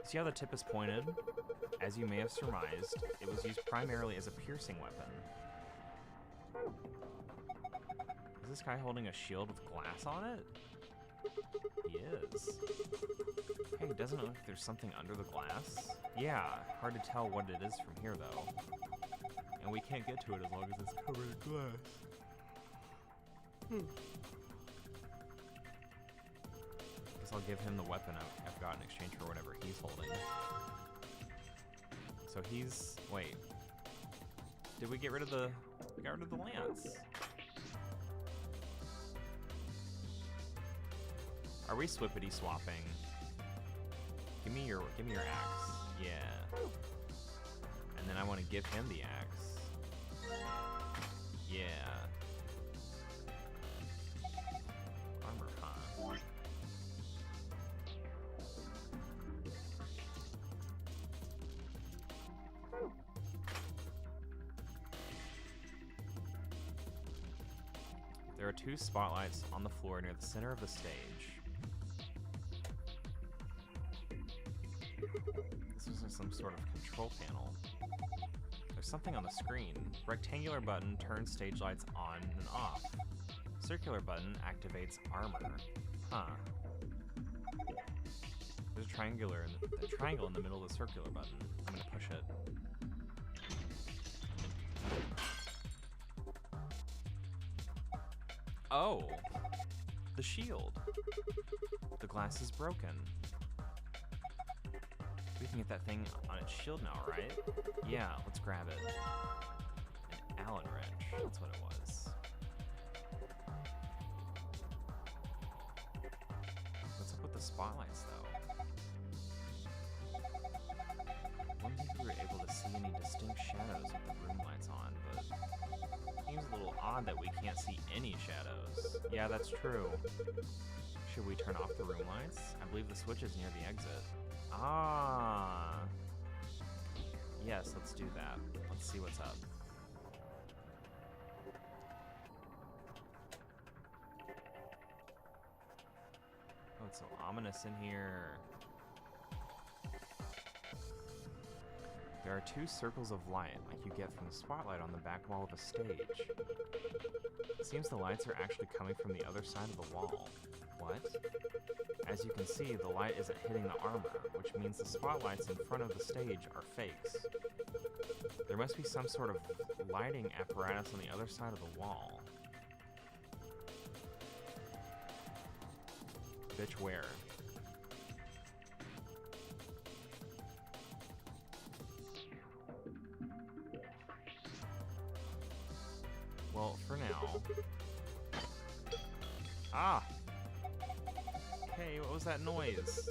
See how the tip is pointed? As you may have surmised, it was used primarily as a piercing weapon. Is this guy holding a shield with glass on it? He is. Hey, doesn't it look like there's something under the glass? Yeah, hard to tell what it is from here though. And we can't get to it as long as it's covered in glass. Guess I'll give him the weapon I've got in exchange for whatever he's holding. So he's... wait. Did we get rid of the... we got rid of the lance. Are we swippity swapping? Give me your axe. Yeah. And then I want to give him the axe. Yeah. Armor, huh? There are two spotlights on the floor near the center of the stage. This is some sort of control panel. There's something on the screen. Rectangular button turns stage lights on and off. Circular button activates armor. Huh. There's a triangle in the middle of the circular button. I'm gonna push it. Oh! The shield. The glass is broken. We can get that thing on its shield now, right? Yeah, let's grab it. An Allen wrench, that's what it was. What's up with the spotlights, though? One thing we were able to see any distinct shadows with the room lights on, but it seems a little odd that we can't see any shadows. Yeah, that's true. Should we turn off the room lights? I believe the switch is near the exit. Ah. Yes, let's do that. Let's see what's up. Oh, it's so ominous in here. There are two circles of light, like you get from the spotlight on the back wall of a stage. It seems the lights are actually coming from the other side of the wall. What? As you can see, the light isn't hitting the armor, which means the spotlights in front of the stage are fakes. There must be some sort of lighting apparatus on the other side of the wall. Bitch, where? Well, for now... Ah! Hey, what was that noise?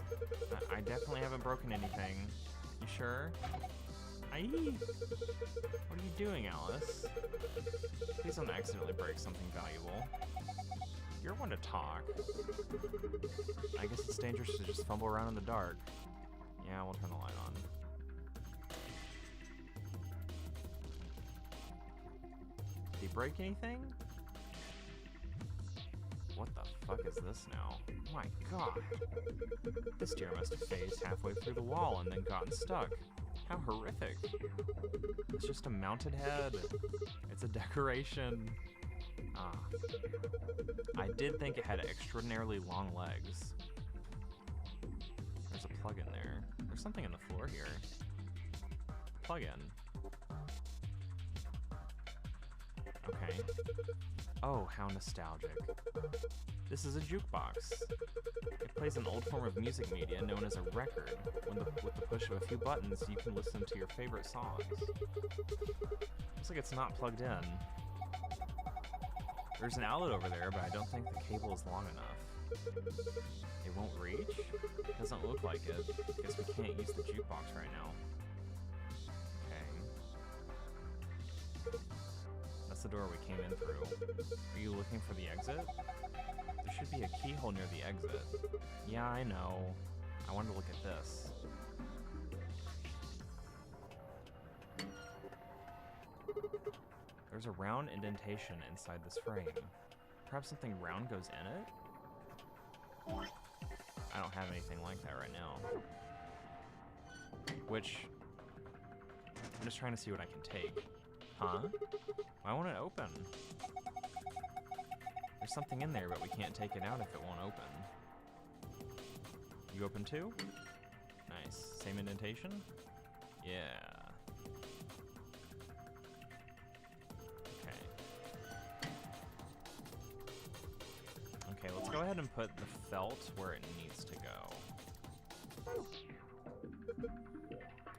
I definitely haven't broken anything. You sure? Aye! What are you doing, Alice? Please don't accidentally break something valuable. You're one to talk. I guess it's dangerous to just fumble around in the dark. Yeah, we'll turn the light on. Did he break anything? What the fuck is this now? My god! This deer must have phased halfway through the wall and then gotten stuck. How horrific. It's just a mounted head. It's a decoration. Ah. I did think it had extraordinarily long legs. There's a plug in there. There's something in the floor here. Plug in. Okay. Oh, how nostalgic. This is a jukebox. It plays an old form of music media known as a record. With the push of a few buttons, you can listen to your favorite songs. Looks like it's not plugged in. There's an outlet over there, but I don't think the cable is long enough. It won't reach? Doesn't look like it. Guess we can't use the jukebox right now. Okay. That's the door we came in through. Are you looking for the exit? There should be a keyhole near the exit. Yeah, I know. I wanted to look at this. There's a round indentation inside this frame. Perhaps something round goes in it? I don't have anything like that right now. Which, I'm just trying to see what I can take. Huh? Why won't it open? There's something in there, but we can't take it out if it won't open. You open too? Nice. Same indentation? Yeah. Okay, let's go ahead and put the felt where it needs to go.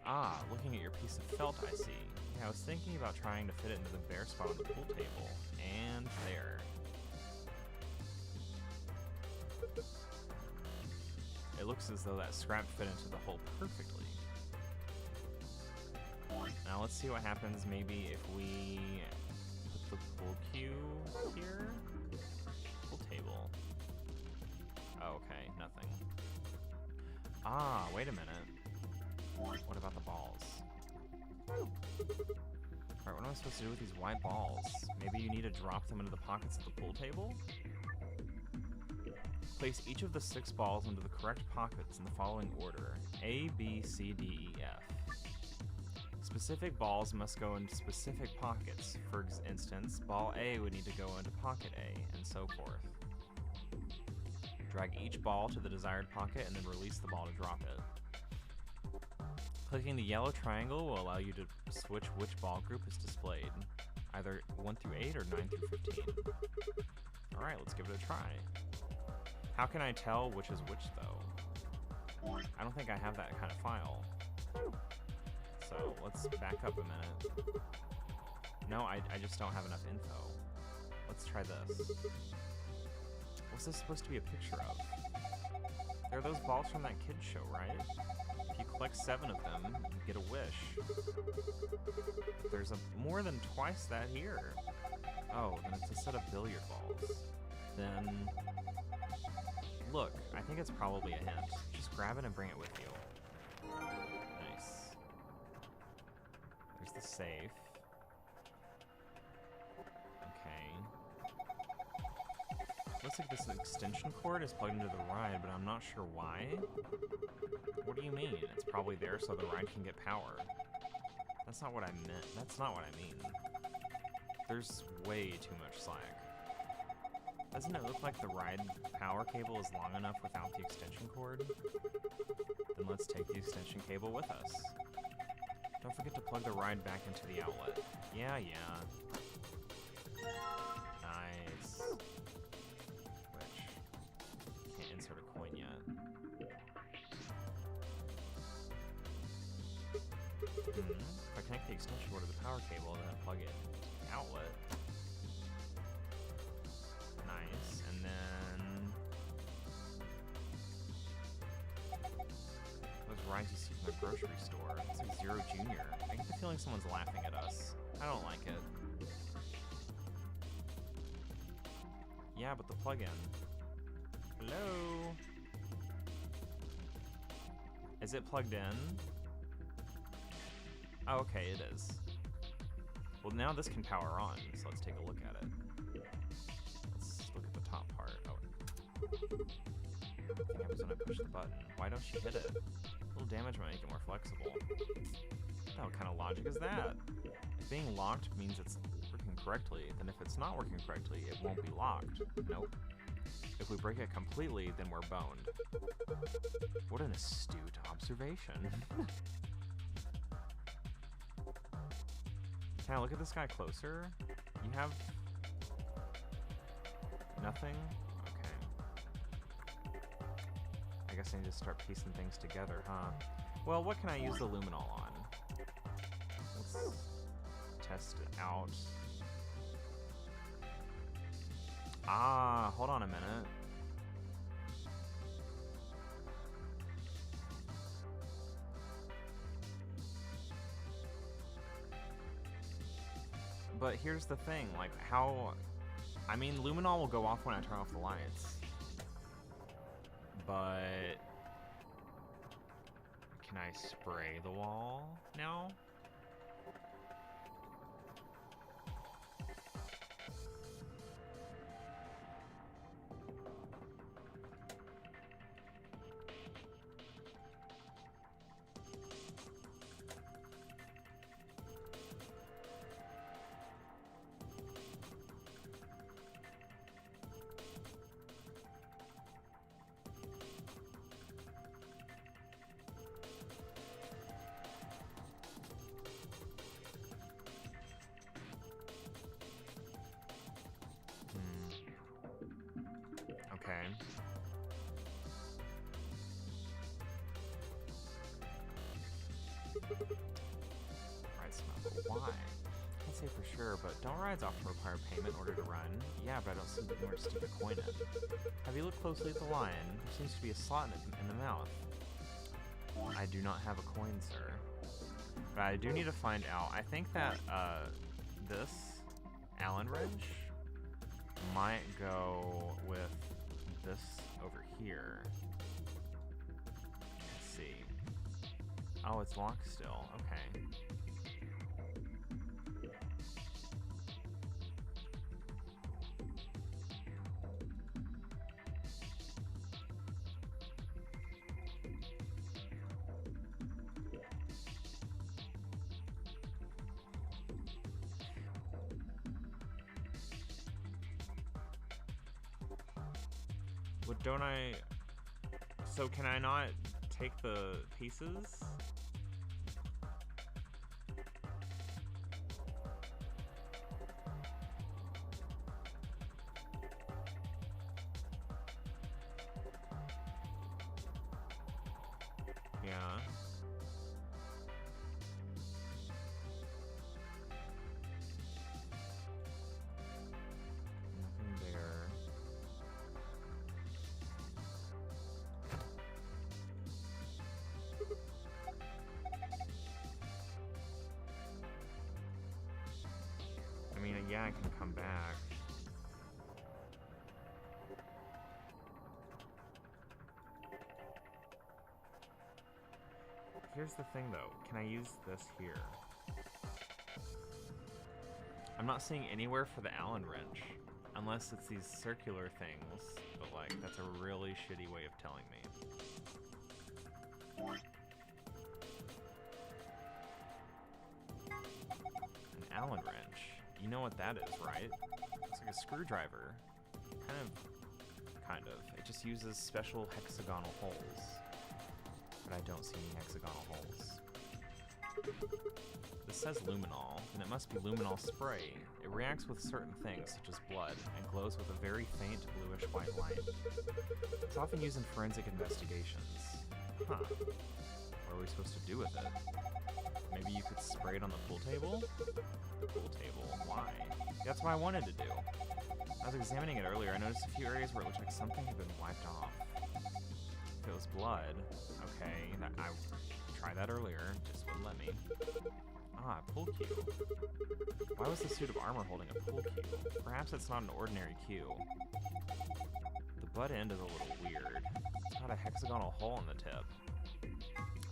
Ah, looking at your piece of felt, I see. Yeah, I was thinking about trying to fit it into the bare spot on the pool table. And there. It looks as though that scrap fit into the hole perfectly. Now let's see what happens maybe if we put the pool cue here. Pool table. Oh, okay, nothing. Ah, wait a minute. What about the balls? Alright, what am I supposed to do with these white balls? Maybe you need to drop them into the pockets of the pool table? Place each of the 6 balls into the correct pockets in the following order. A, B, C, D, E, F. Specific balls must go into specific pockets. For instance, ball A would need to go into pocket A, and so forth. Drag each ball to the desired pocket and then release the ball to drop it. Clicking the yellow triangle will allow you to switch which ball group is displayed, either 1 through 8 or 9 through 15. Alright, let's give it a try. How can I tell which is which, though? I don't think I have that kind of file. So let's back up a minute. No, I just don't have enough info. Let's try this. What's this supposed to be a picture of? They're those balls from that kid's show, right? If you collect 7 of them, you get a wish. There's more than twice that here. Oh, then it's a set of billiard balls. Then... Look, I think it's probably a hint. Just grab it and bring it with you. Nice. There's the safe. Okay. Looks like this extension cord is plugged into the ride, but I'm not sure why. What do you mean? It's probably there so the ride can get power. That's not what I meant. That's not what I mean. There's way too much slack. Doesn't it look like the ride power cable is long enough without the extension cord? Then let's take the extension cable with us. Don't forget to plug the ride back into the outlet. Yeah. Nice. Which, can't insert a coin yet. If I connect the extension cord to the power cable and then plug it to the outlet. Nice, and then those rides you see from the grocery store. It's like Zero Junior. I get the feeling someone's laughing at us. I don't like it. Yeah, but the plug-in. Hello? Is it plugged in? Oh, okay, it is. Well, now this can power on, so let's take a look at it. Let's look at the top part. Oh. I think happens when I push the button. Why don't you hit it? A little damage might make it more flexible. What kind of logic is that? If being locked means it's working correctly, then if it's not working correctly, it won't be locked. Nope. If we break it completely, then we're boned. What an astute observation. Can I look at this guy closer? You have... nothing? Okay. I guess I need to start piecing things together, huh? Well, what can I use the luminol on? Let's test it out. Ah, hold on a minute. But here's the thing, like, how... I mean, luminol will go off when I turn off the lights. But... can I spray the wall now? Okay. Rides not why? Can't say for sure, but don't rides often require payment in order to run? Yeah, but I don't see anywhere to stick a coin in. Have you looked closely at the lion? There seems to be a slot in the mouth. I do not have a coin, sir. But I do need to find out. I think that this Allen wrench might go with this over here. Let's see. Oh, it's locked still. Okay. What don't I... So can I not take the pieces? Yeah. Nothing there. I mean, yeah, I can come back. Here's the thing, though. Can I use this here? I'm not seeing anywhere for the Allen wrench. Unless it's these circular things. But, like, that's a really shitty way of telling me. An Allen wrench. You know what that is, right? It's like a screwdriver. Kind of. It just uses special hexagonal holes. But I don't see any hexagonal holes. This says luminol, and it must be luminol spray. It reacts with certain things, such as blood, and glows with a very faint bluish-white light. It's often used in forensic investigations. Huh. What are we supposed to do with it? Maybe you could spray it on the pool table? The pool table. Why? That's what I wanted to do. I was examining it earlier. I noticed a few areas where it looked like something had been wiped off. If it was blood, okay, I tried that earlier, just wouldn't let me. Ah, pool cue. Why was the suit of armor holding a pool cue? Perhaps it's not an ordinary cue. The butt end is a little weird. It's got a hexagonal hole in the tip.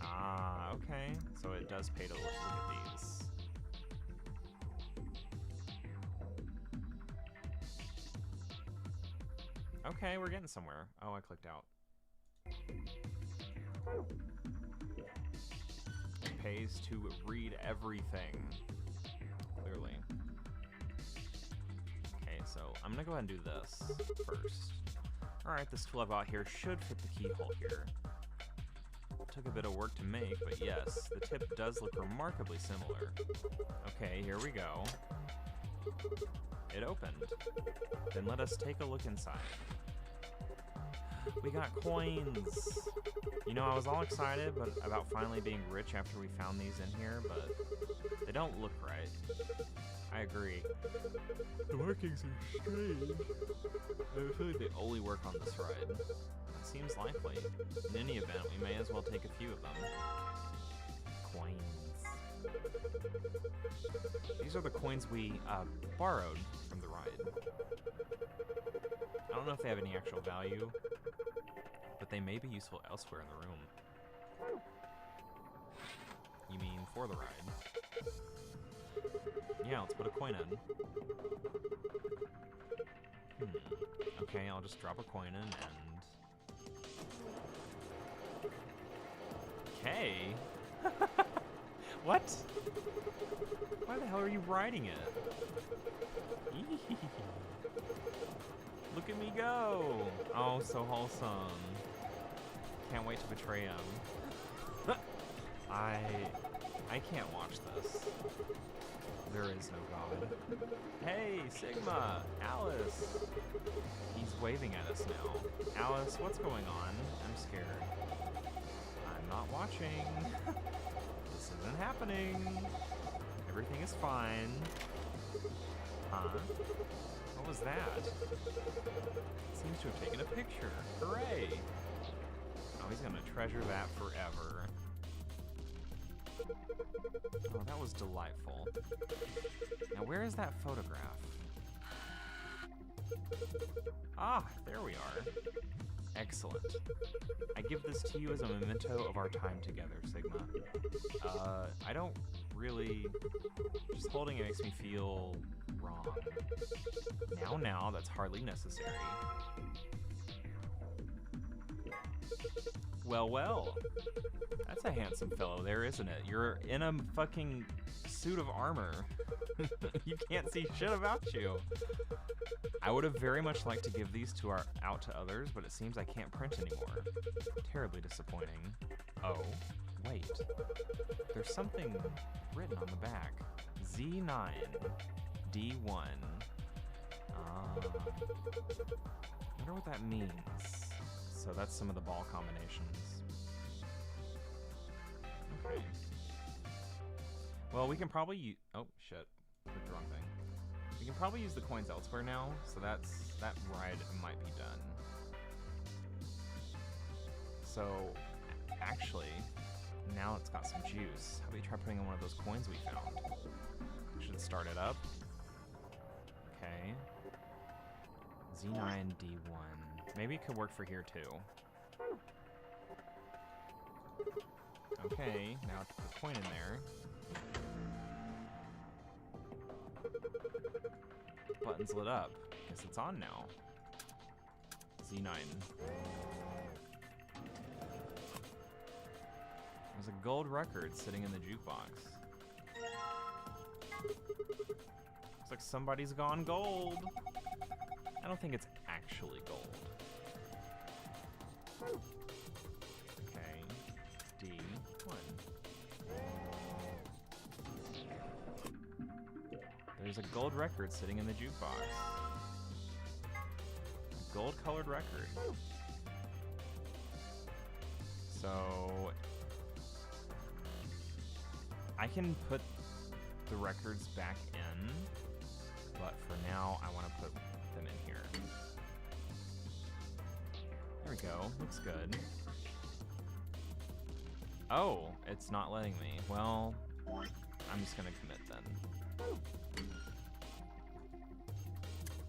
Ah, okay. So it does pay to look at these. Okay, we're getting somewhere. Oh, I clicked out. It pays to read everything. Clearly. Okay, so I'm gonna go ahead and do this first. Alright, this tool I've got here should fit the keyhole here. Took a bit of work to make, but yes, the tip does look remarkably similar. Okay, here we go. It opened. Then let us take a look inside. We got coins! You know, I was all excited about finally being rich after we found these in here, but they don't look right. I agree. The markings are strange. I feel like they only work on this ride. That seems likely. In any event, we may as well take a few of them. Coins. These are the coins we borrowed from the ride. I don't know if they have any actual value, but they may be useful elsewhere in the room. You mean for the ride? Yeah, let's put a coin in. Okay, I'll just drop a coin in and... Okay. What? Why the hell are you riding it? Look at me go! Oh, so wholesome. Can't wait to betray him. I can't watch this. There is no God. Hey, Sigma! Alice! He's waving at us now. Alice, what's going on? I'm scared. I'm not watching. This isn't happening. Everything is fine. Huh? What was that? Seems to have taken a picture. Hooray! Oh, he's gonna treasure that forever. Oh, that was delightful. Now, where is that photograph? Ah, there we are. Excellent. I give this to you as a memento of our time together, Sigma. I don't really... Just holding it makes me feel wrong. Now, that's hardly necessary. Well. That's a handsome fellow there, isn't it? You're in a fucking suit of armor. You can't see shit about you. I would have very much liked to give these out to others, but it seems I can't print anymore. Terribly disappointing. Oh, wait. There's something written on the back. Z9, D1. Wonder what that means. So that's some of the ball combinations. Okay. Well, we can probably oh, shit. Clicked the wrong thing. We can probably use the coins elsewhere now, so that ride might be done. So, actually, now it's got some juice. How about you try putting in one of those coins we found? Should start it up. Okay. Z9D1. Maybe it could work for here too. Okay, now put the coin in there. Button's lit up. Guess it's on now. Z9. There's a gold record sitting in the jukebox. Looks like somebody's gone gold. I don't think it's actually gold. Okay. D1. There's a gold record sitting in the jukebox. A gold-colored record. So I can put the records back in, but for now I want to put them in here. There we go. Looks good. Oh, it's not letting me. Well, I'm just gonna commit then.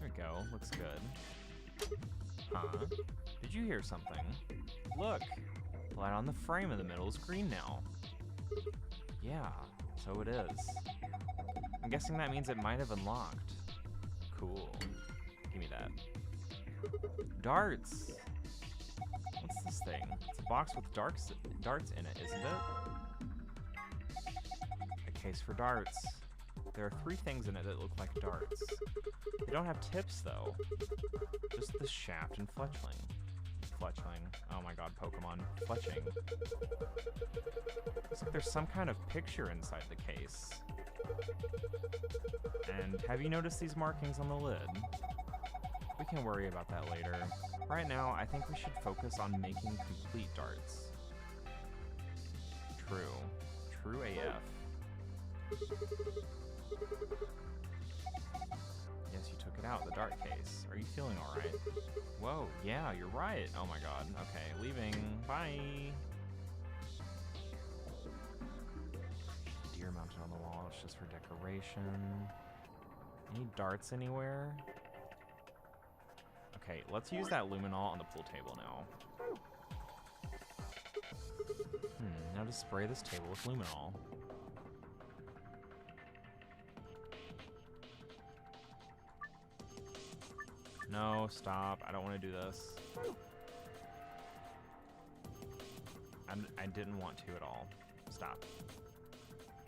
There we go. Looks good. Huh? Did you hear something? Look! The light on the frame in the middle is green now. Yeah, so it is. I'm guessing that means it might have unlocked. Cool. Give me that. Darts! What's this thing? It's a box with darts in it, isn't it? A case for darts. There are 3 things in it that look like darts. They don't have tips, though. Just the shaft and fletchling. Fletchling. Oh my god, Pokemon. Fletching. Looks like there's some kind of picture inside the case. And have you noticed these markings on the lid? We can worry about that later. Right now, I think we should focus on making complete darts. True. True AF. Yes, you took it out, the dart case. Are you feeling alright? Whoa, yeah, you're right. Oh my god. Okay, leaving. Bye. Deer mounted on the wall. It's just for decoration. Any darts anywhere? Okay, let's use that luminol on the pool table now. Now to spray this table with luminol. No, stop. I don't want to do this. I didn't want to at all. Stop.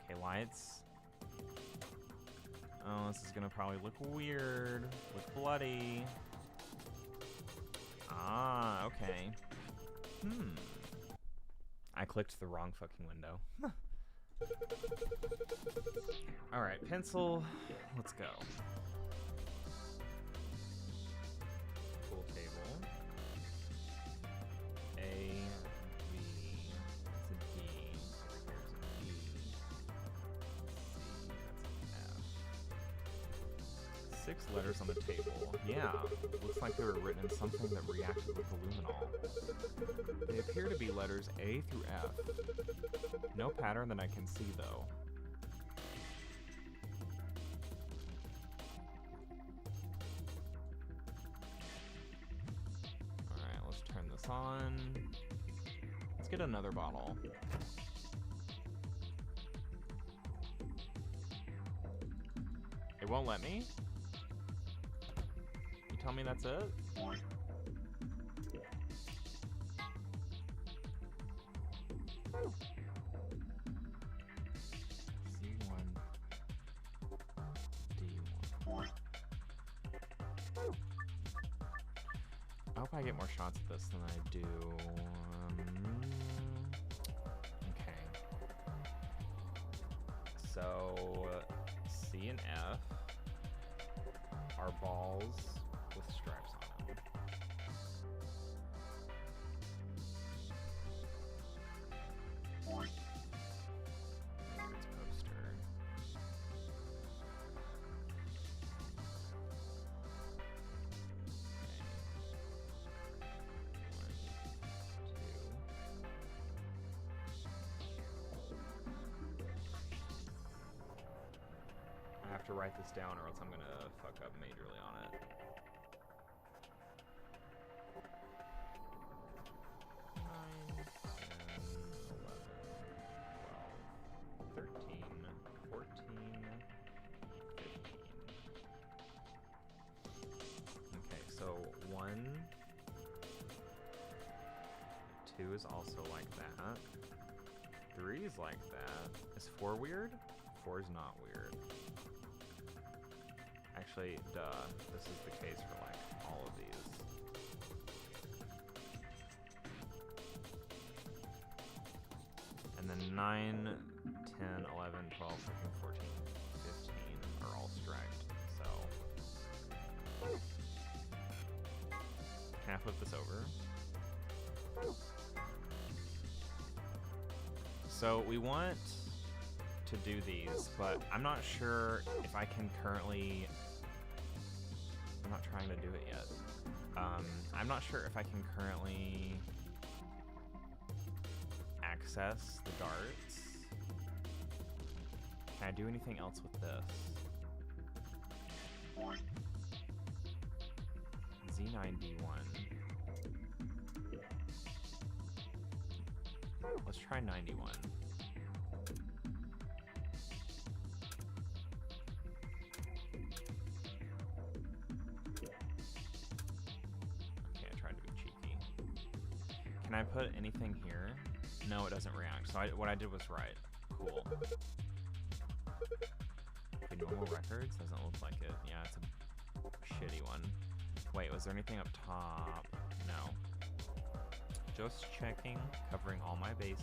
Okay, lights. Oh, this is gonna probably look weird. Look bloody. Ah, okay. I clicked the wrong fucking window. Alright, pencil. Let's go. Pool table. A, V, that's a D. There's a E. C, that's an F. 6 letters on the table. Yeah, looks like they were written in something that reacted with the luminol. They appear to be letters A through F. No pattern that I can see, though. Alright, let's turn this on. Let's get another bottle. It won't let me? You tell me that's it? C1, D1. I hope I get more shots at this than I do. Okay. So, C and F are balls with stripes on them. It's poster. I have to write this down or else I'm gonna fuck up majorly on it. 9, 10, 11, 12, 13, 14, 15. Okay, so 1, 2 is also like that. 3 is like that. Is 4 weird? 4 is not weird. Actually, duh. This is the case for like all of these. And then 9, 10, 11, 12, 13, 14, 15 are all striped. So, can I flip this over? So we want to do these, but I'm not sure if I can currently. I'm not trying to do it yet. I'm not sure if I can currently access the darts. Can I do anything else with this? Z9D1. Let's try 91. Can I put anything here? No, it doesn't react. So what I did was right. Cool. Okay, normal records? Doesn't look like it. Yeah, it's a shitty one. Wait, was there anything up top? No. Just checking, covering all my bases.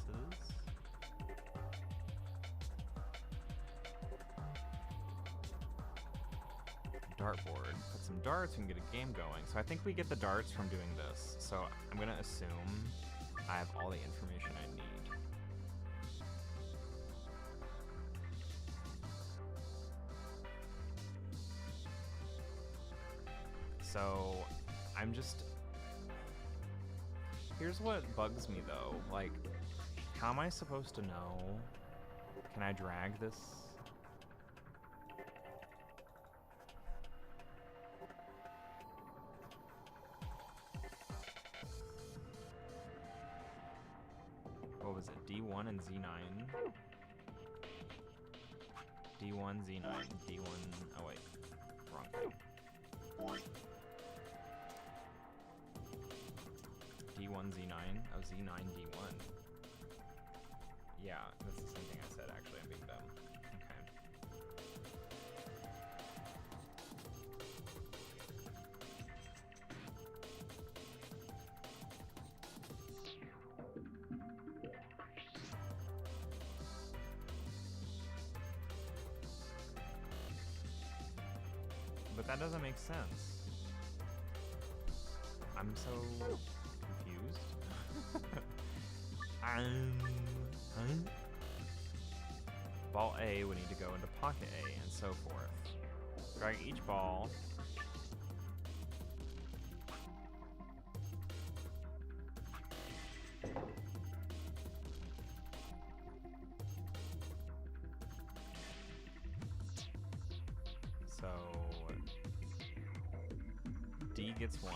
Dartboard. Put some darts, we can get a game going. So I think we get the darts from doing this. So I'm gonna assume I have all the information I need. So I'm just... Here's what bugs me though. Like, how am I supposed to know? Can I drag this? What was it? D1 and Z9? D1, Z9, D1, oh wait, wrong thing. D1, Z9, oh Z9, D1. Yeah, that's the same thing I said actually, I'm being dumb. Okay. But that doesn't make sense. I'm so confused. Ball A would need to go into pocket A and so forth. Drag each ball. So D gets 1.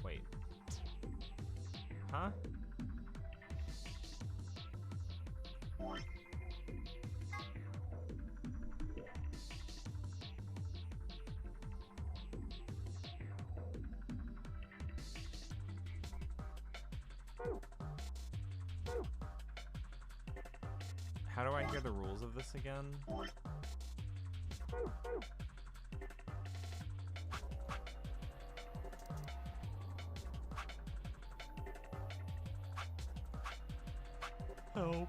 Wait. Huh? How do I hear the rules of this again? Help.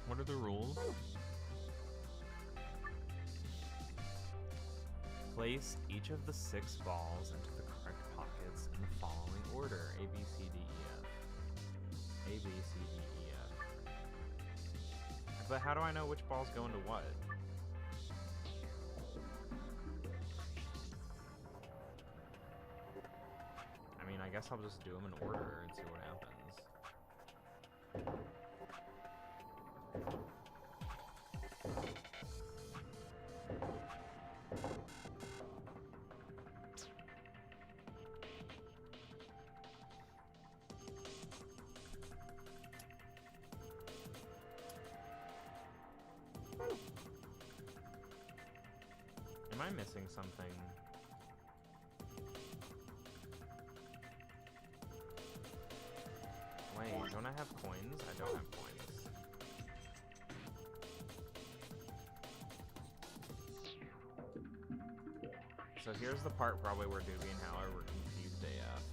What are the rules? Place each of the 6 balls into the correct pockets in the following order: A, B, C, D, E, F. A, B, C, D, E, F. But how do I know which balls go into what? I mean, I guess I'll just do them in order and see what happens. Am I missing something? Wait, don't I have coins? I don't have coins. So here's the part probably where Doobie and Howler were confused AF.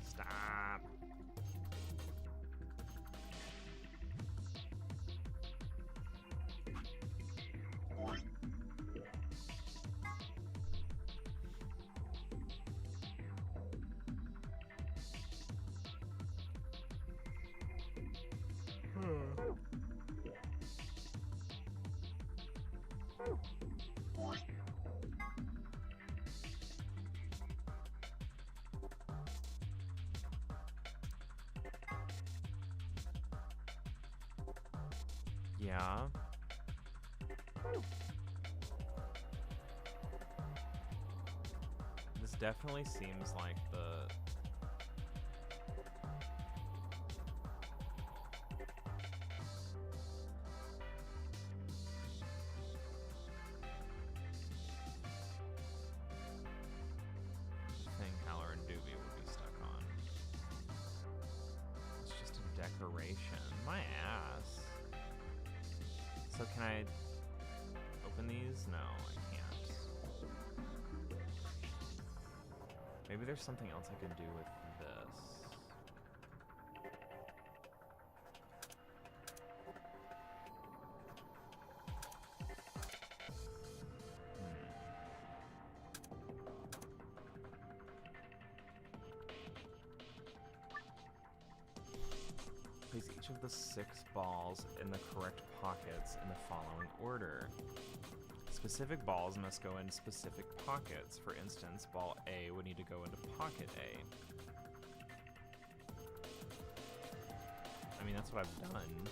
Stop. Yeah. This definitely seems like the thing Howler and Doobie would be stuck on. It's just a decoration. My ass. So can I open these? No, I can't. Maybe there's something else I can do with this. Place each of the 6 balls in the correct pockets in the following order. Specific balls must go in specific pockets. For instance, ball A would need to go into pocket A. I mean, that's what I've done.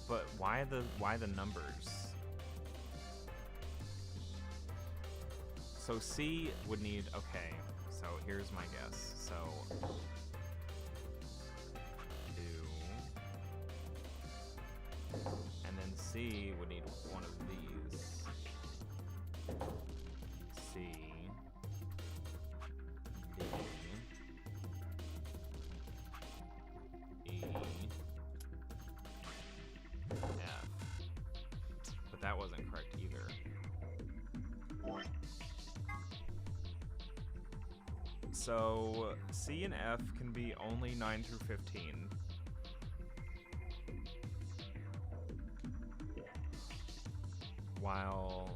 But why the numbers? So C would need, okay, so here's my guess. So 2, and then C would need one of these. C, D, E, F. But that wasn't correct either. So C and F can be only 9 through 15. While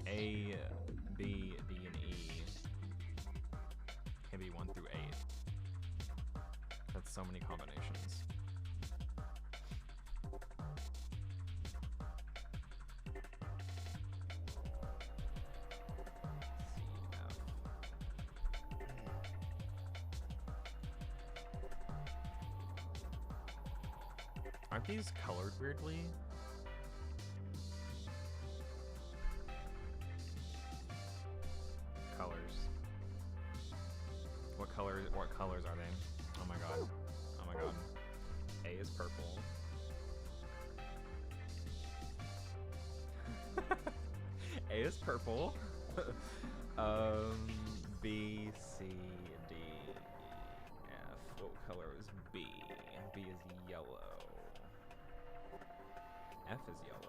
A, B, D, and E can be 1 through 8. That's so many combinations. Aren't these colored weirdly? colors are they? Oh my god. Oh my god. A is purple. A is purple. B, C, D, F. What color is B? B is yellow. F is yellow.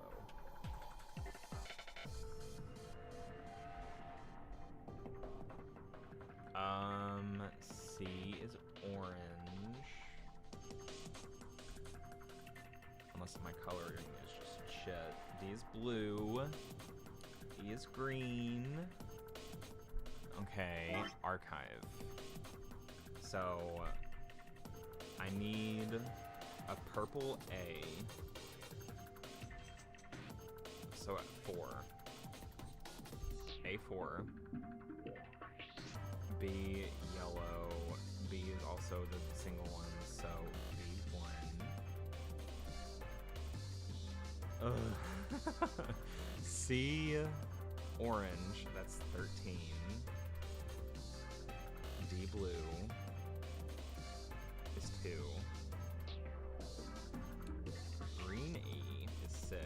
C is orange. Unless my coloring is just shit. D is blue. E is green. Okay, archive. So I need a purple A. So at 4. A4. B yellow. B is also the single one, so B1. Ugh. C orange, that's 13. D blue is 2. Green E is 6.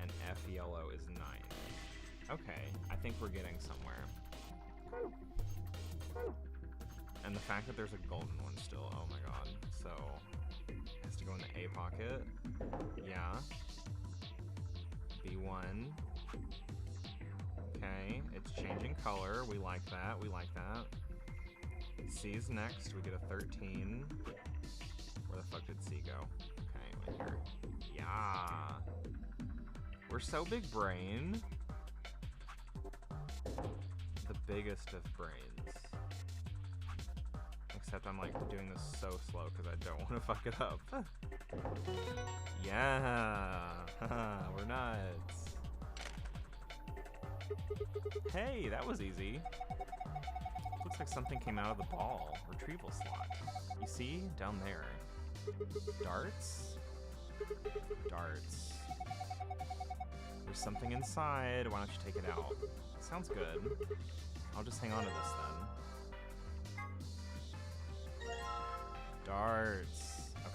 And F yellow is 9. Okay, I think we're getting somewhere. And the fact that there's a golden one still, oh my god. So, it has to go in the A pocket. Yeah. B1. Okay, it's changing color. We like that, we like that. C's next, we get a 13. Where the fuck did C go? Okay, right here. Yeah. We're so big brain. The biggest of brains. Except I'm like doing this so slow because I don't want to fuck it up. Yeah, we're nuts. Hey, that was easy. Looks like something came out of the ball. Retrieval slot. You see? Down there. Darts? Darts. There's something inside. Why don't you take it out? Sounds good. I'll just hang on to this then. Darts.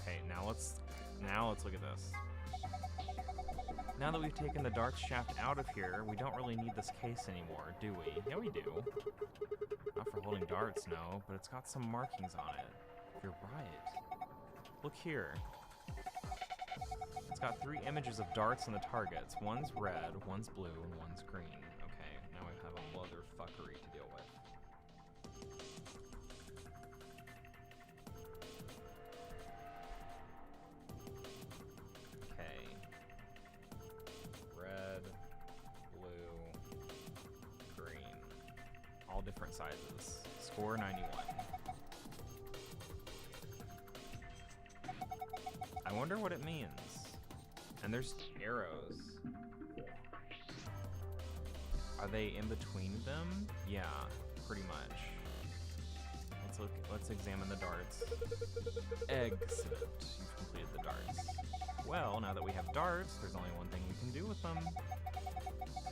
Okay, now let's look at this. Now that we've taken the darts shaft out of here, we don't really need this case anymore, do we? Yeah, we do. Not for holding darts, no, but it's got some markings on it. You're right. Look here. It's got 3 images of darts on the targets. One's red, one's blue, and one's green. Okay, now we have a motherfuckery to deal with. Okay. Red, blue, green. All different sizes. Score 91. I wonder what it means. And there's arrows. Are they in between them? Yeah, pretty much. Let's examine the darts. Excellent. You've completed the darts. Well, now that we have darts, there's only one thing we can do with them.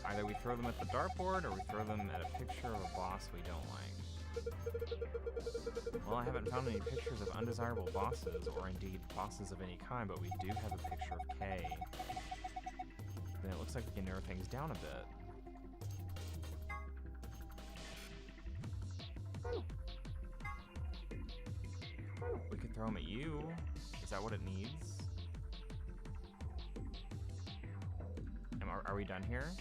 Either we throw them at the dartboard or we throw them at a picture of a boss we don't like. Well, I haven't found any pictures of undesirable bosses, or indeed bosses of any kind, but we do have a picture of Kay. Then it looks like we can narrow things down a bit. We could throw them at you. Is that what it needs? Are we done here?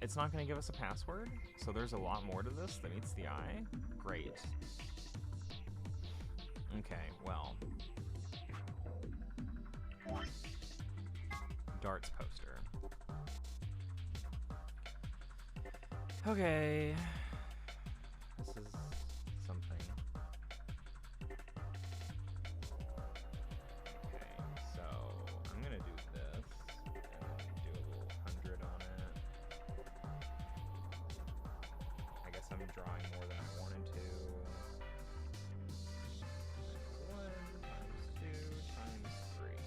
It's not going to give us a password, so there's a lot more to this that meets the eye. Great. Okay, well. Darts poster. Okay. This is something. Okay, so I'm gonna do this and do a little 100 on it. I guess I'm drawing more than I wanted to. Times 1 times 2 times 3.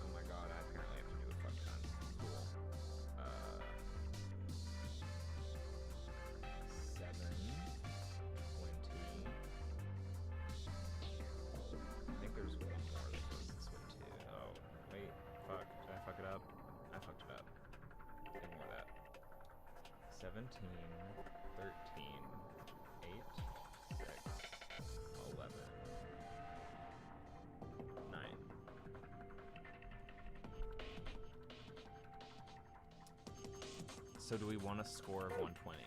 Oh my god, I apparently have to do a fuck ton. Cool. 17, 13, 8, 6, 11, 9. So do we want a score of 120?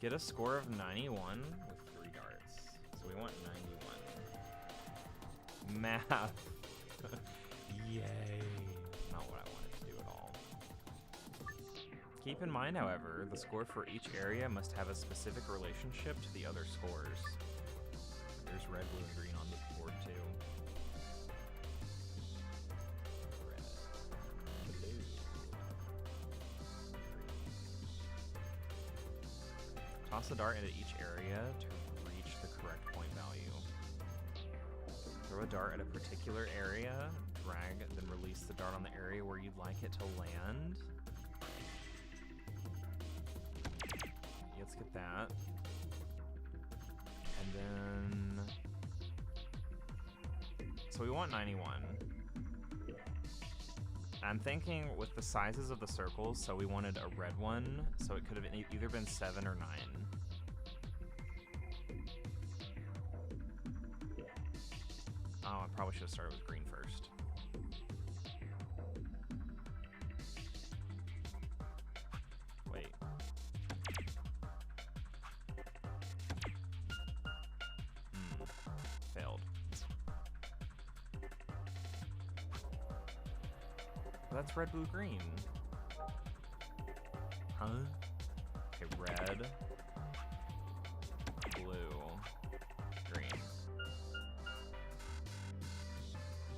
Get a score of 91 with 3 darts. So we want 91. Math. Yay. Not what I wanted to do at all. Keep in mind, however, the score for each area must have a specific relationship to the other scores. There's red, blue, and green on the board too. Red, blue, green. Toss a dart into each area to reach the correct point value. Throw a dart at a particular area, drag, then release the dart on the area where you'd like it to land. Let's get that. And then... So we want 91. I'm thinking with the sizes of the circles, so we wanted a red one, so it could have either been 7 or 9. Oh, I probably should have started with green first. Wait. Failed. That's red, blue, green. Huh? Okay, red, blue, green.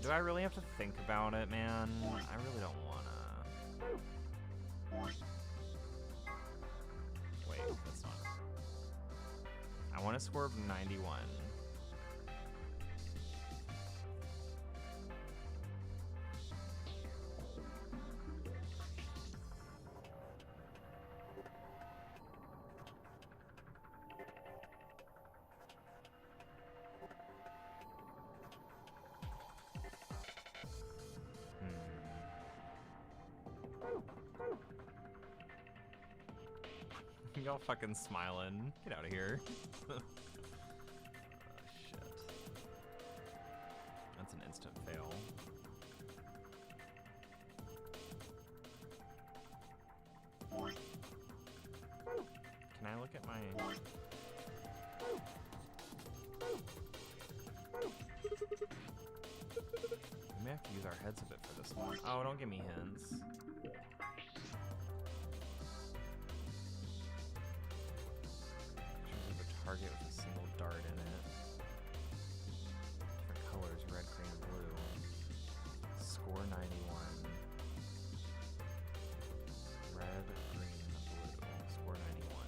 Do I really have to think about it, man? I really don't wanna. Wait, that's not. I want a score of 91. Y'all fucking smiling. Get out of here. Oh, shit. That's an instant fail. Can I look at my... We may have to use our heads a bit for this one. Oh, don't give me hints. Target with a single dart in it. Different colors, red, green, and blue. Score 91. Red, green, blue. Score 91.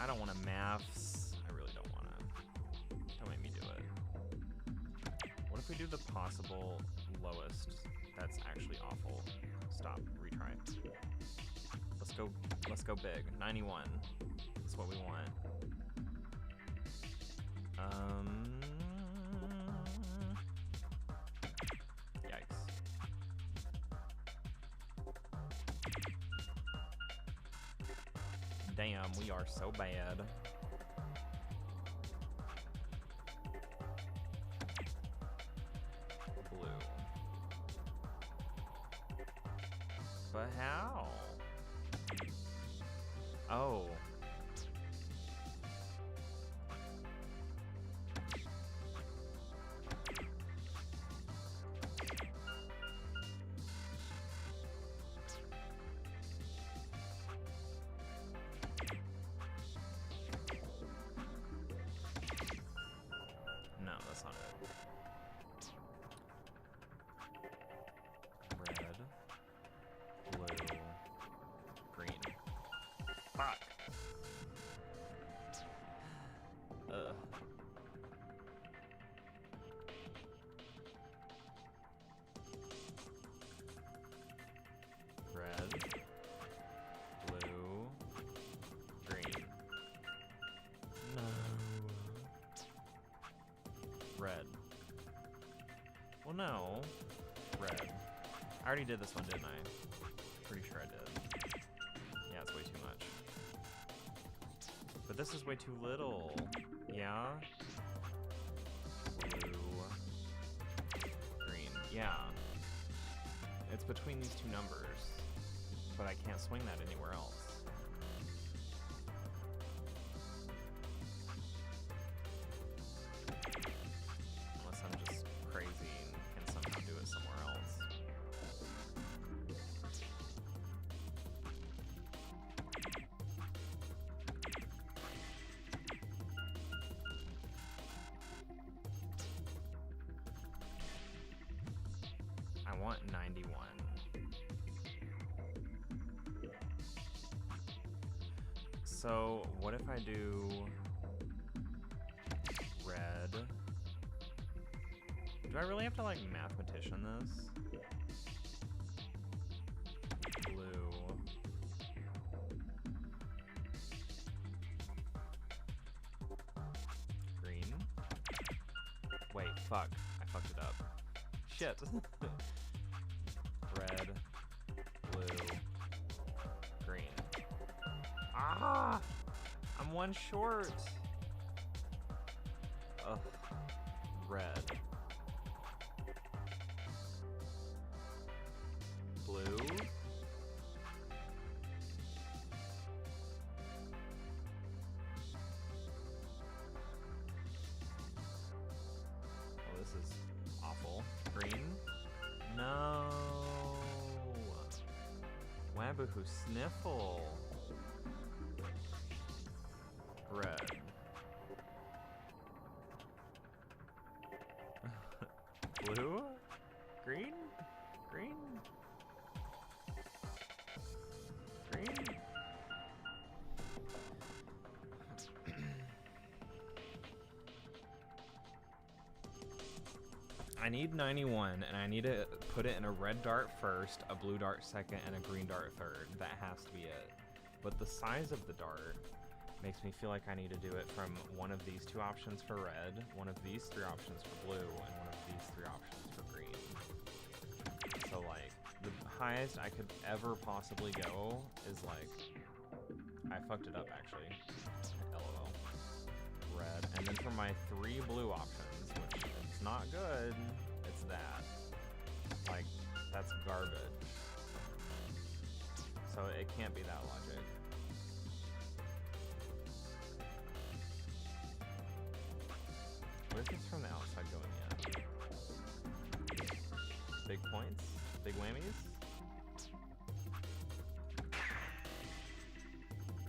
I don't want to maths. I really don't want to. Don't make me do it. What if we do the possible lowest? That's actually awful. Stop. Retry. Let's go big. 91. That's what we want. Yikes. Damn, we are so bad. Blue. But how? Oh. No, that's not it. Red, blue, green. Fuck. Red. Well, no. Red. I already did this one, didn't I? Pretty sure I did. Yeah, it's way too much. But this is way too little. Yeah? Blue. Green. Yeah. It's between these two numbers. But I can't swing that anywhere else. Unless I'm just crazy and can somehow do it somewhere else. I want 91. So, what if I do red? Do I really have to, like, mathematician this? Blue. Green. Wait, fuck. I fucked it up. Shit. Red. Blue. Green. Ah! I'm one short. Ugh. Red. Blue. Oh, this is awful. Green. No. Wabahoo Sniffle. Red. Blue? Green? Green? Green? I need 91, and I need to put it in a red dart first, a blue dart second, and a green dart third. That has to be it. But the size of the dart makes me feel like I need to do it from one of these two options for red, one of these three options for blue, and one of these three options for green. So like, the highest I could ever possibly go is like, I fucked it up actually, LOL. Red, and then for my three blue options, which is not good, it's that. Like, that's garbage. So it can't be that logic. What if it's from the outside going in? Big points? Big whammies?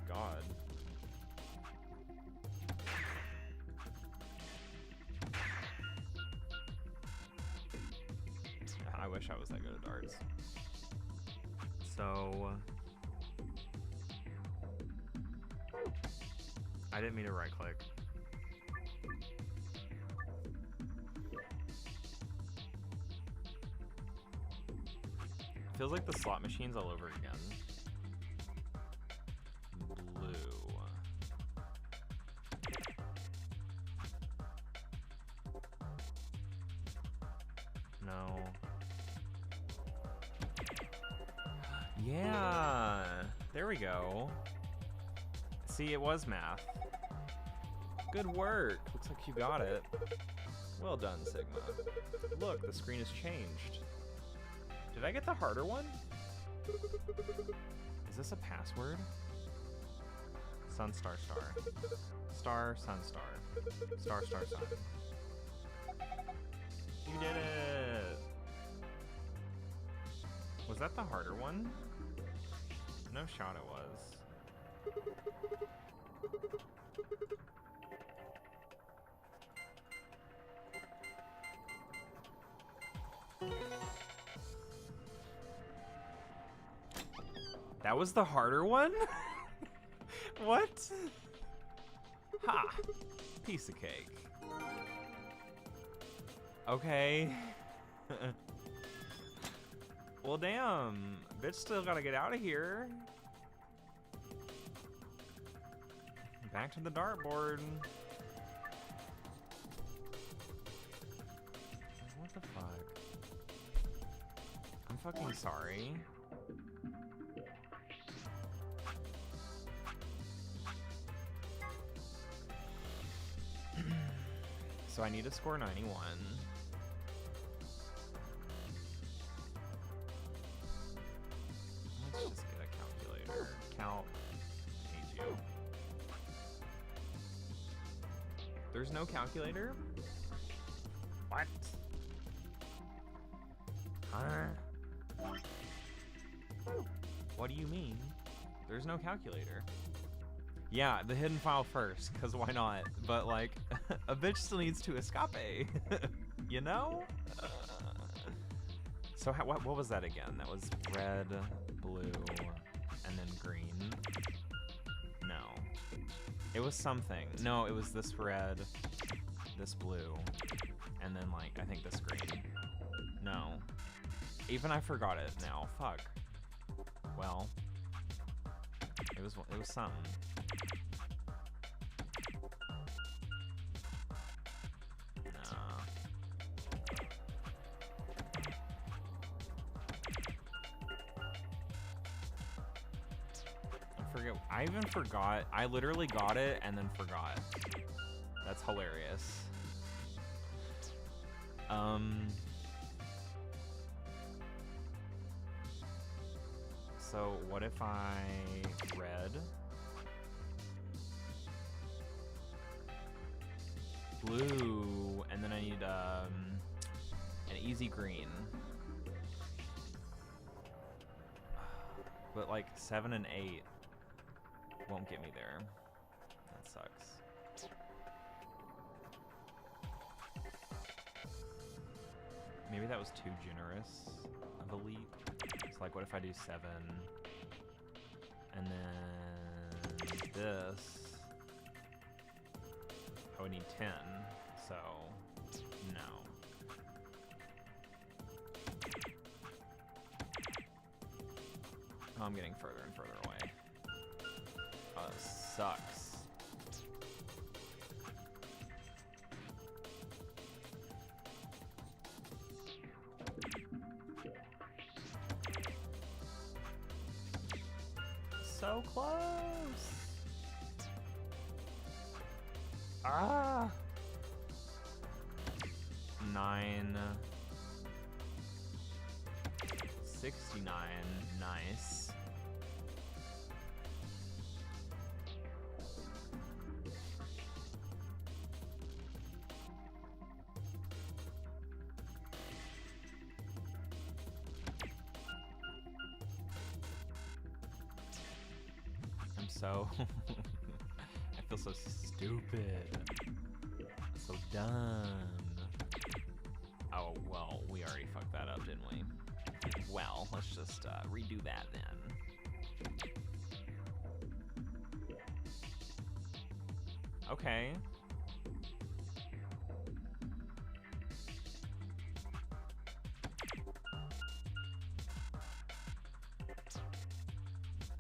God. I wish I was that good at darts. So... I didn't mean to right click. Feels like the slot machine's all over again. Blue. No. Yeah. There we go. See, it was math. Good work. Looks like you got it. Well done, Sigma. Look, the screen has changed. Did I get the harder one? Is this a password? Sun, star, star. Star, sun, star. Star, star, sun. You did it! Was that the harder one? No shot it was. That was the harder one? What? Ha! Piece of cake. Okay. Well, damn. Bitch still gotta get out of here. Back to the dartboard. fucking sorry. So I need to score 91. Let's just get a calculator. Count. I hate you. There's no calculator? What? Huh? What do you mean? There's no calculator. Yeah, the hidden file first, because why not? But, like, a bitch still needs to escape, you know? So what was that again? That was red, blue, and then green? No. It was something. No, it was this red, this blue, and then, like, I think this green. No. Even I forgot it now. Fuck. Well, it was something. I even forgot. I literally got it and then forgot. That's hilarious. So what if I red, blue, and then I need an easy green. But like 7 and 8 won't get me there. That sucks. Maybe that was too generous of a leap. So like what if I do 7 and then this? I would need 10, so no. Oh, I'm getting further and further away. Oh, that sucks. So close. Ah. 9. 69. Nice. So I feel so stupid, so dumb. Oh well, we already fucked that up, didn't we? Well, let's just redo that then. Okay.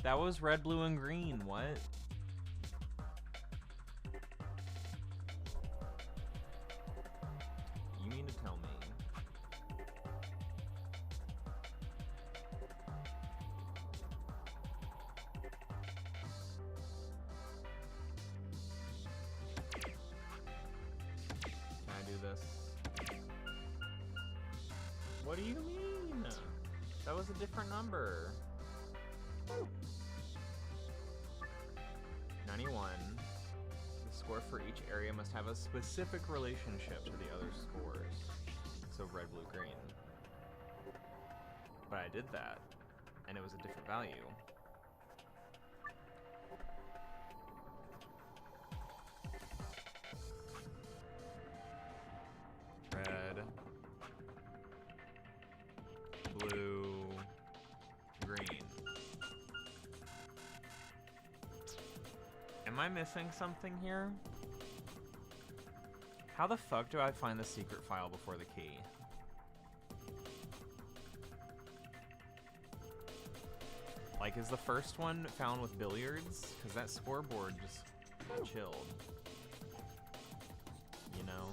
That was red, blue, and green. What? You mean to tell me? Can I do this? What do you mean? That was a different number. 91. The score for each area must have a specific relationship to the other scores. So red, blue, green. But I did that, and it was a different value. Red, blue, green. Am I missing something here? How the fuck do I find the secret file before the key? Like, is the first one found with billiards? Because that scoreboard just chilled. You know?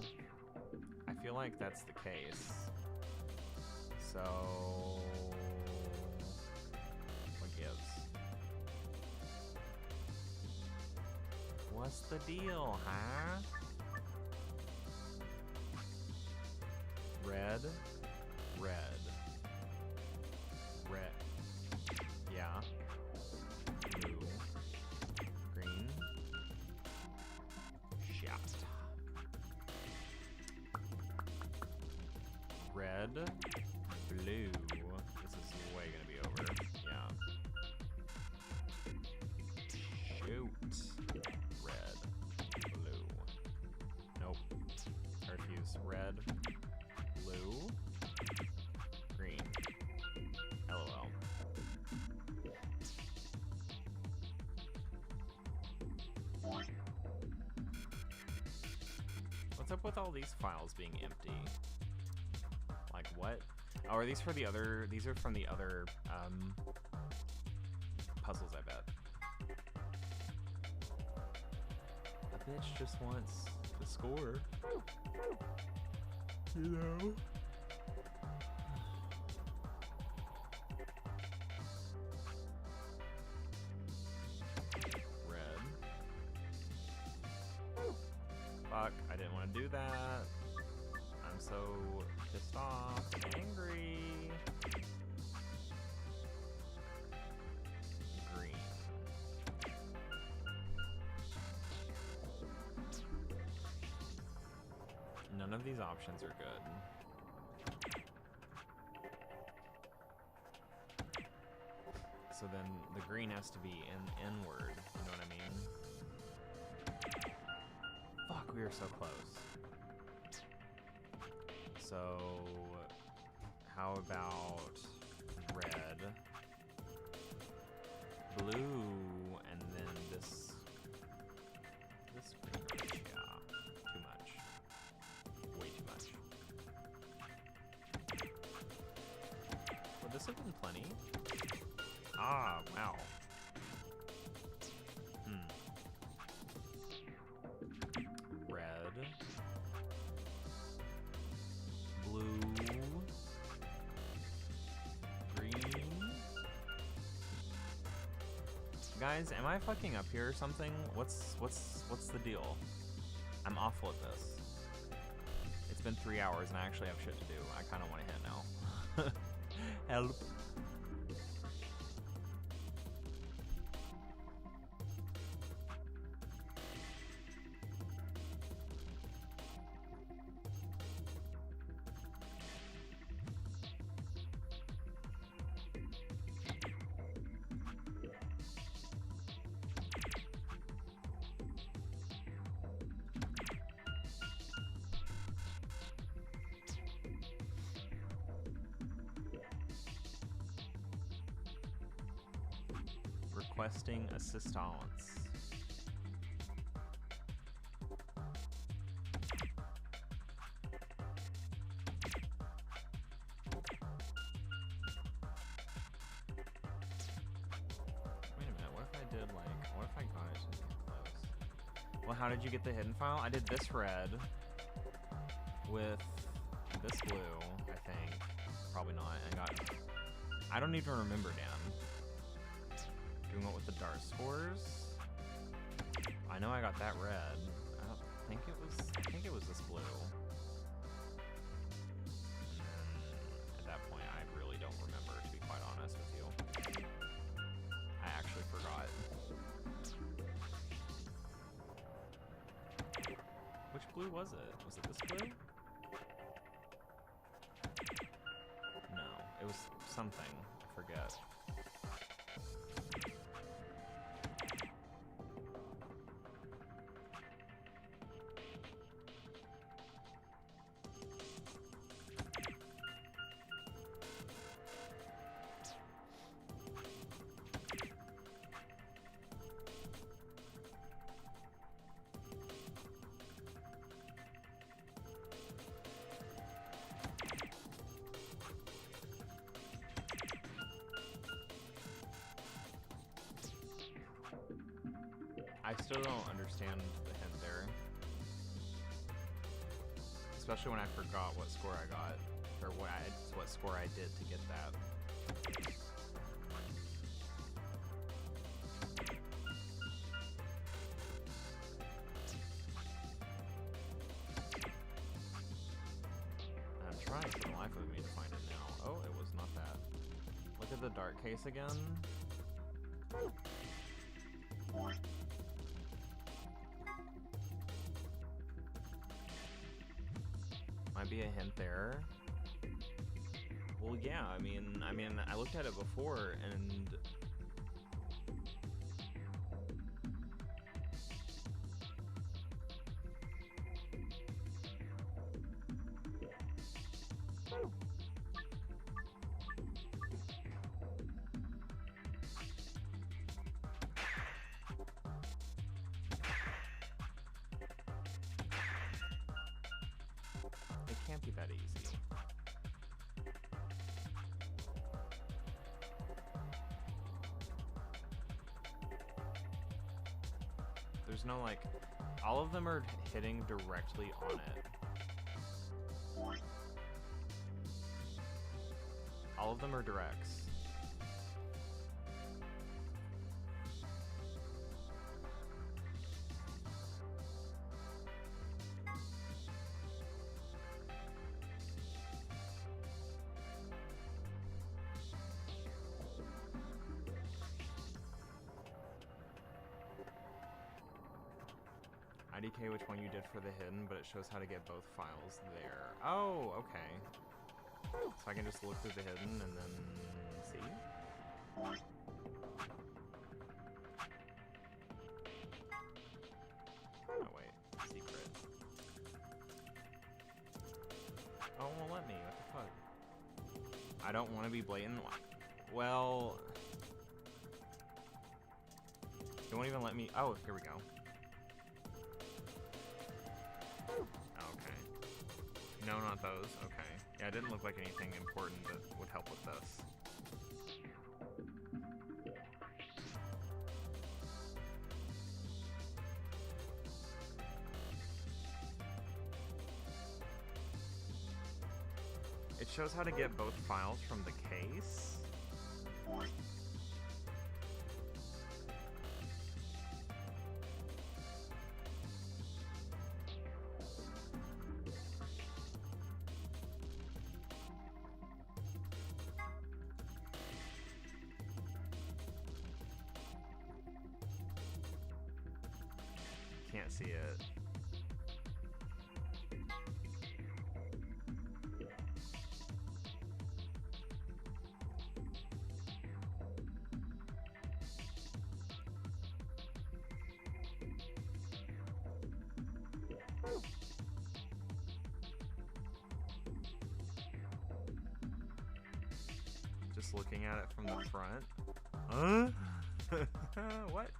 I feel like that's the case. So... What's the deal, huh? Red. Red. Red. Yeah. Blue. Green. Shit. Red. Blue. This is way gonna be over. Yeah. Shoot. Red. Blue. Nope. I refuse. Red. Blue. Green. LOL. What's up with all these files being empty? Like what? Oh, are these for the other? These are from the other puzzles, I bet. A bitch just wants to score. You know? Red. Fuck, I didn't want to do that. I'm so pissed off and angry. Green. None of these options are good. So then the green has to be inward, you know what I mean? Fuck, we are so close. So, how about red, blue, and then this green, yeah, too much, way too much. Would this have been plenty? Ah, wow. Red. Blue. Green. Guys, am I fucking up here or something? What's the deal? I'm awful at this. It's been 3 hours and I actually have shit to do. I kind of want to hit now. Help. Requesting assistance. Wait a minute, what if I did what if I got it close? Well, how did you get the hidden file? I did this red with this blue, I think. Probably not. I don't even remember, Dan. Doing what with the dart scores? I know I got that red. I think it was this blue. And then at that point I really don't remember, to be quite honest with you. I actually forgot. Which blue was it? Was it this blue? No, it was something. I forget. I still don't understand the hint there. Especially when I forgot what score I got. Or what score I did to get that. trying for the life of me to find it now. Oh, it was not that. Look at the dark case again. Might be a hint there. Well, yeah, I mean, I looked at it before, and it can't be that easy. There's no, like, all of them are hitting directly on it. All of them are directs. IDK which one you did for the hidden, but it shows how to get both files there. Oh, okay. So I can just look through the hidden and then see? Oh wait, secret. Oh, it won't let me, what the fuck? I don't want to be blatant. Well, it won't even let me. Oh, here we go. Okay. No, not those. Okay. Yeah, it didn't look like anything important that would help with this. It shows how to get both files from the case. Can't see it. Just looking at it from the front. Huh? What?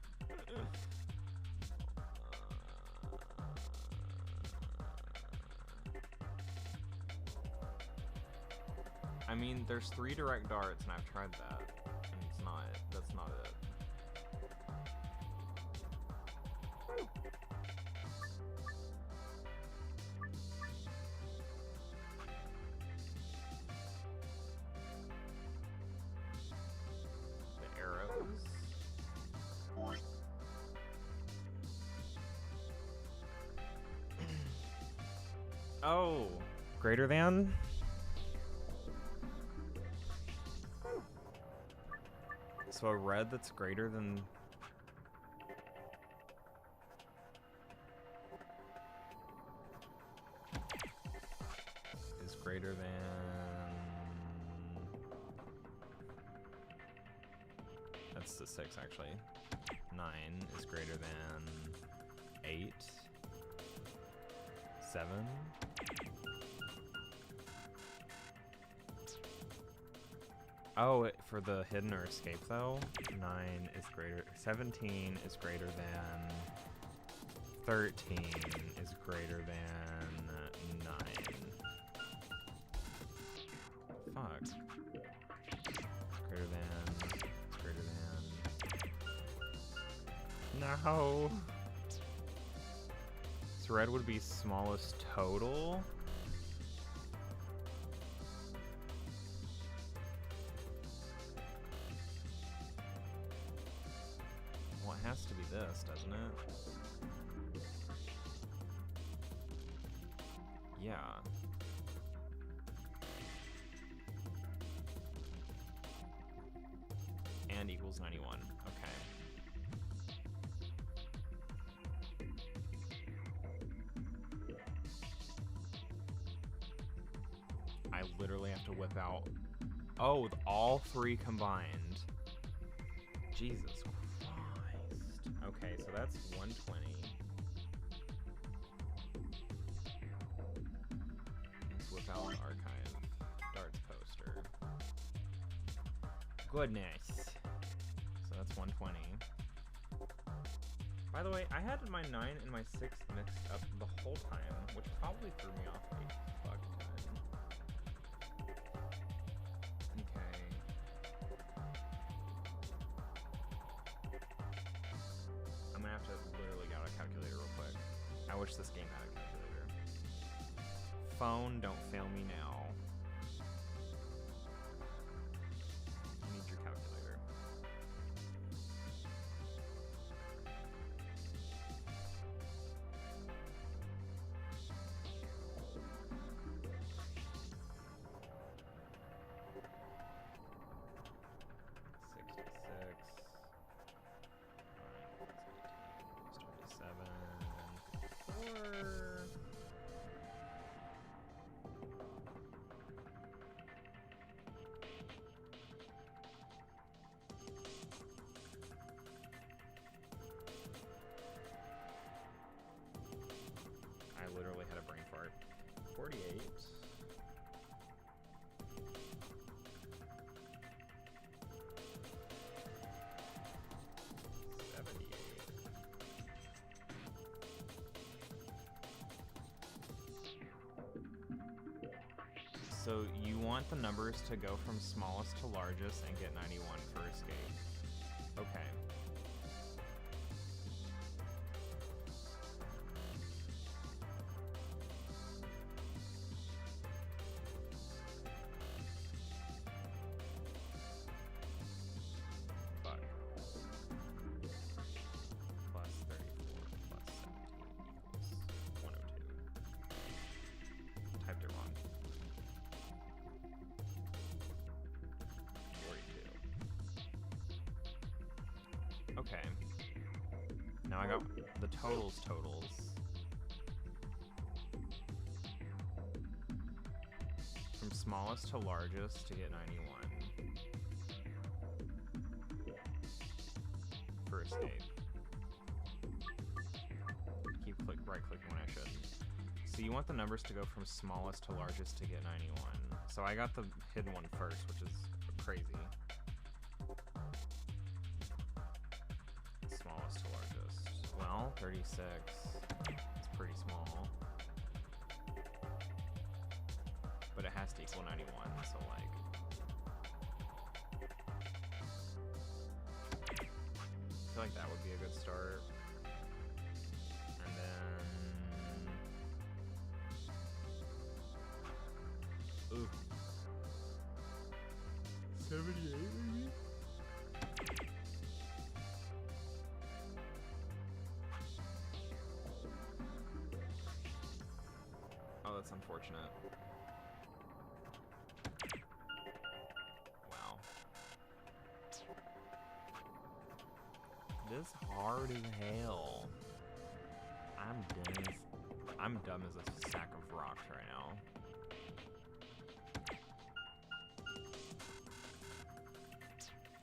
I mean, there's 3 direct darts, and I've tried that, and it's not. That's not it. The arrows. Oh, greater than? So a red that's greater than... is greater than... That's the 6, actually. 9 is greater than 8. 7. Oh, for the hidden or escape though, 9 is greater, 17 is greater than 13 is greater than 9. Fuck. Greater than. No. So red would be smallest total. Has to be this, doesn't it? Yeah. and equals 91. Okay. I literally have to whip out... Oh, with all three combined. Jesus Christ. Okay, so that's 120. Let's whip out an archive darts poster. Goodness. So that's 120. By the way, I had my 9 and my 6 mixed up the whole time, which probably threw me off a fuck ton. Okay. I'm gonna have to literally get out a calculator real quick. I wish this game had a calculator. Phone, don't fail me now. I need your calculator. I literally had a brain fart. 48. 78. So you want the numbers to go from smallest to largest and get 91 for escape. Okay. Fuck. Plus 34 plus 17 equals 102. Typed it wrong. 42. Okay. Now I got the totals. From smallest to largest to get 91. For escape. Keep right clicking when I shouldn't. So you want the numbers to go from smallest to largest to get 91. So I got the hidden one first, which is crazy. Smallest to largest. Well, 36. It's pretty small. But it has to equal 91, so like... I feel like that would be a good start. And then... Ooh. 78 maybe? Oh, that's unfortunate. Wow. This hard as hell. I'm dumb as a sack of rocks right now.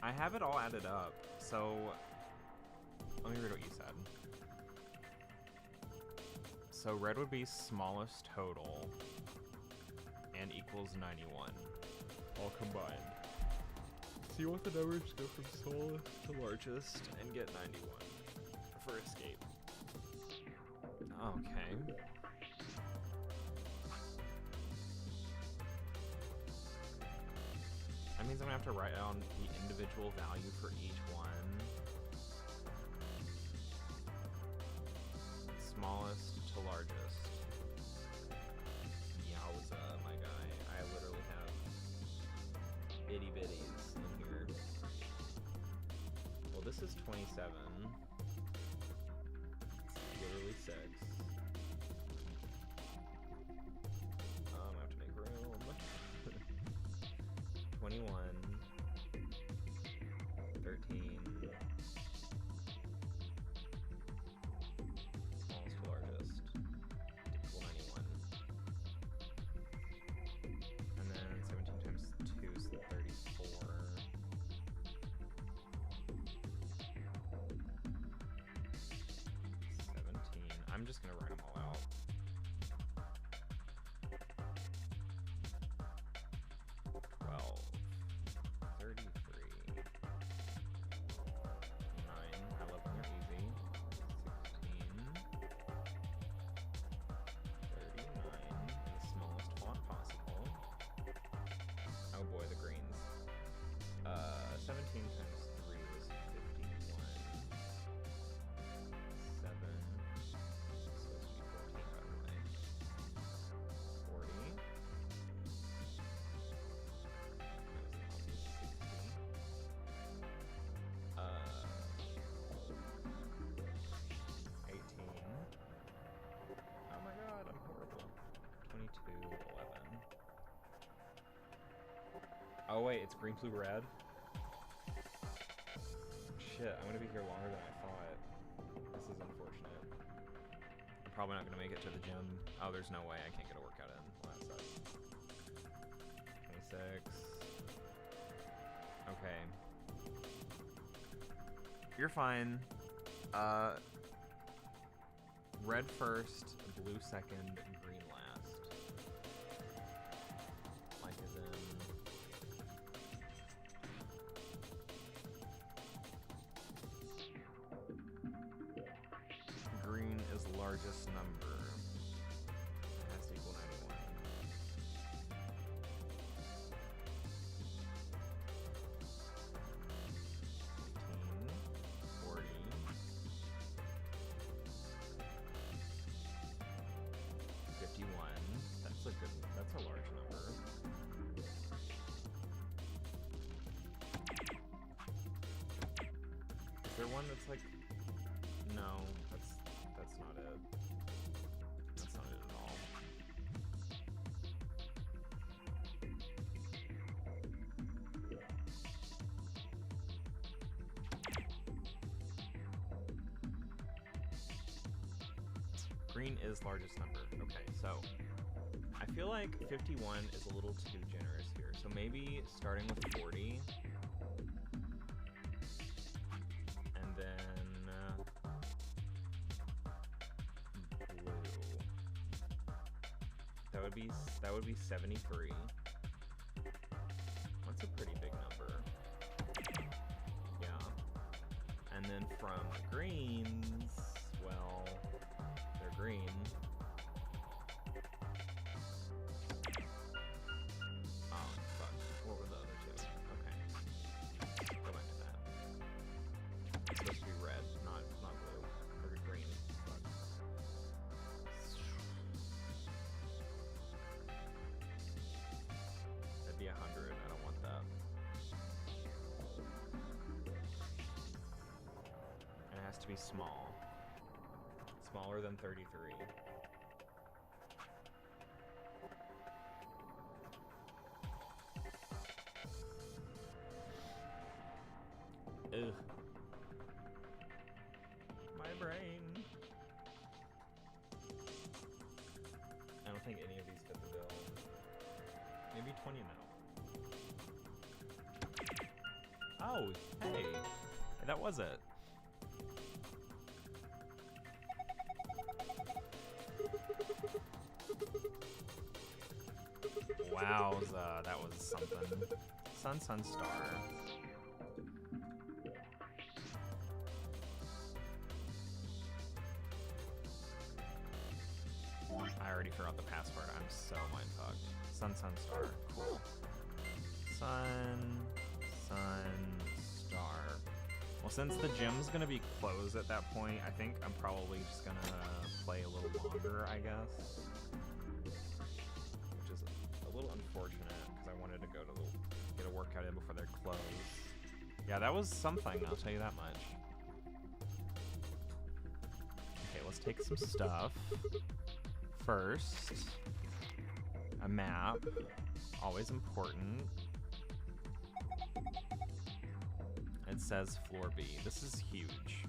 I have it all added up, so let me read what you said. So red would be smallest total and equals 91, all combined. So you want the numbers to go from smallest to largest and get 91 for escape. Okay. That means I'm gonna have to write down the individual value for each one. Smallest to largest. Yowza, my guy. I literally have itty bitties in here. Well, this is 27. Literally 6. I'm gonna have to make room. 21. 36. I'm just gonna write them all out. 12, 33, 9, I love when they're easy, 16, 39, in the smallest font possible. Oh boy, the greens. 17 times 3 was 51. 7. It's supposed to be 14, by the way. 40. That was 60. 18. Oh my god, I'm horrible. 22, 11. Oh wait, it's green, blue, red? Shit, I'm gonna be here longer than I thought. This is unfortunate. I'm probably not gonna make it to the gym. Oh, there's no way I can't get a workout in. Well, that sucks. 26. Okay. You're fine. Red first, blue second, green last. Like as in... Green is largest number. It has to equal 91. 18, 40. 51. That's a large number. Is there one that's like, no, that's not it. That's not it at all. Green is largest number. Okay, so I feel like 51 is a little too generous here. So maybe starting with 40. And then blue. That would be 73. That's a pretty big number. Yeah. And then from greens, well, they're green. Oh, fuck. What were the other two? Okay. Go back to that. It's supposed to be red, not blue. Or green. Fuck. That'd be 100. I don't want that. And it has to be small. Smaller than 33. Ugh. My brain. I don't think any of these fit the bill. Maybe 20 now. Oh, hey. That was it. Wowza, that was something. Sun, star. I already forgot the password. I'm so mindfucked. Sun, star. Cool. Sun, star. Well, since the gym's gonna be closed at that point, I think I'm probably just gonna play a little longer, I guess. Which is a little unfortunate, because I wanted to go to get a workout in before they're closed. Yeah, that was something, I'll tell you that much. Okay, let's take some stuff. First, a map. Always important. It says floor B. This is huge.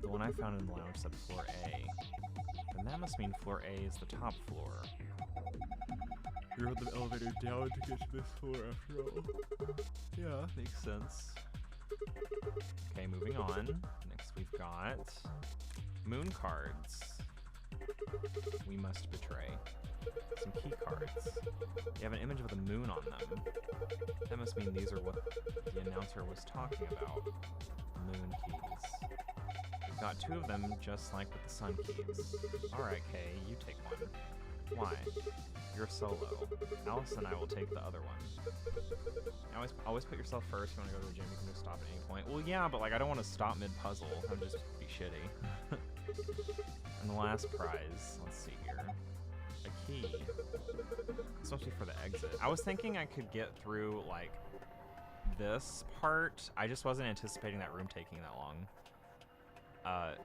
The one I found in the lounge said floor A. Then that must mean floor A is the top floor. You rode the elevator down to get to this floor after all. Yeah, makes sense. Okay, moving on. Next we've got moon cards. We must betray. Some key cards. They have an image of the moon on them. That must mean these are what the announcer was talking about. Moon keys. We've got 2 of them just like with the sun keys. Alright, Kay, you take one. Why? You're solo. Alice and I will take the other one. Always put yourself first. If you want to go to the gym, you can just stop at any point. Well, yeah, but like I don't want to stop mid-puzzle. That would just be shitty. And the last prize, let's see here. A key. It's supposed to be for the exit. I was thinking I could get through like this part. I just wasn't anticipating that room taking that long.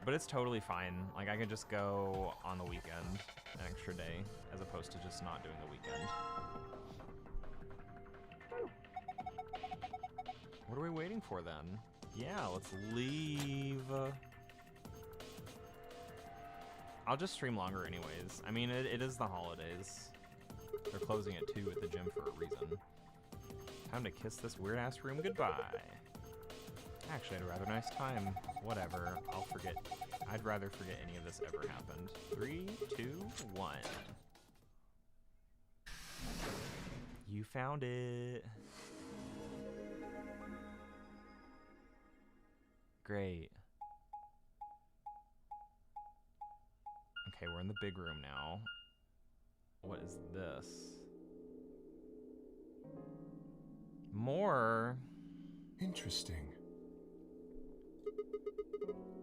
But it's totally fine. Like I could just go on the weekend, an extra day, as opposed to just not doing the weekend. What are we waiting for then? Yeah, let's leave. I'll just stream longer anyways. I mean, it is the holidays. They're closing at 2 at the gym for a reason. Time to kiss this weird-ass room goodbye. Actually, I had a rather nice time. Whatever, I'll forget. I'd rather forget any of this ever happened. 3, 2, 1. You found it. Great. Okay, we're in the big room now. What is this? More? Interesting.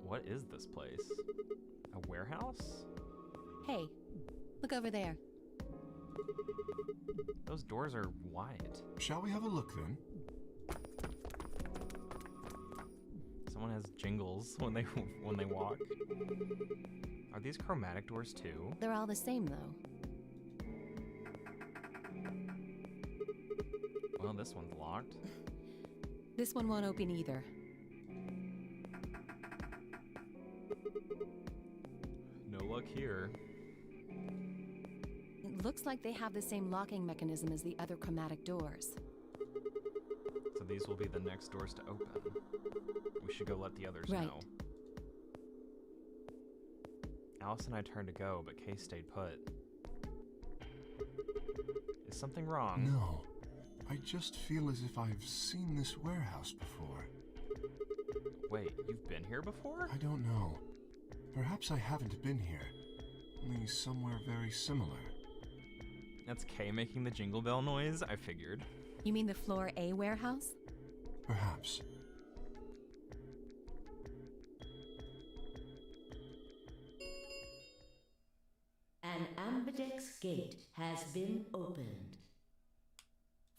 What is this place? A warehouse? Hey, look over there. Those doors are wide. Shall we have a look then? Someone has jingles when they walk. Are these chromatic doors too? They're all the same, though. Well, this one's locked. This one won't open either. No luck here. It looks like they have the same locking mechanism as the other chromatic doors. So these will be the next doors to open. We should go let the others know. Alice and I turned to go, but Kay stayed put. Is something wrong? No. I just feel as if I've seen this warehouse before. Wait, you've been here before? I don't know. Perhaps I haven't been here. Only somewhere very similar. That's Kay making the jingle bell noise, I figured. You mean the Floor A warehouse? Perhaps. An ambidex gate has been opened.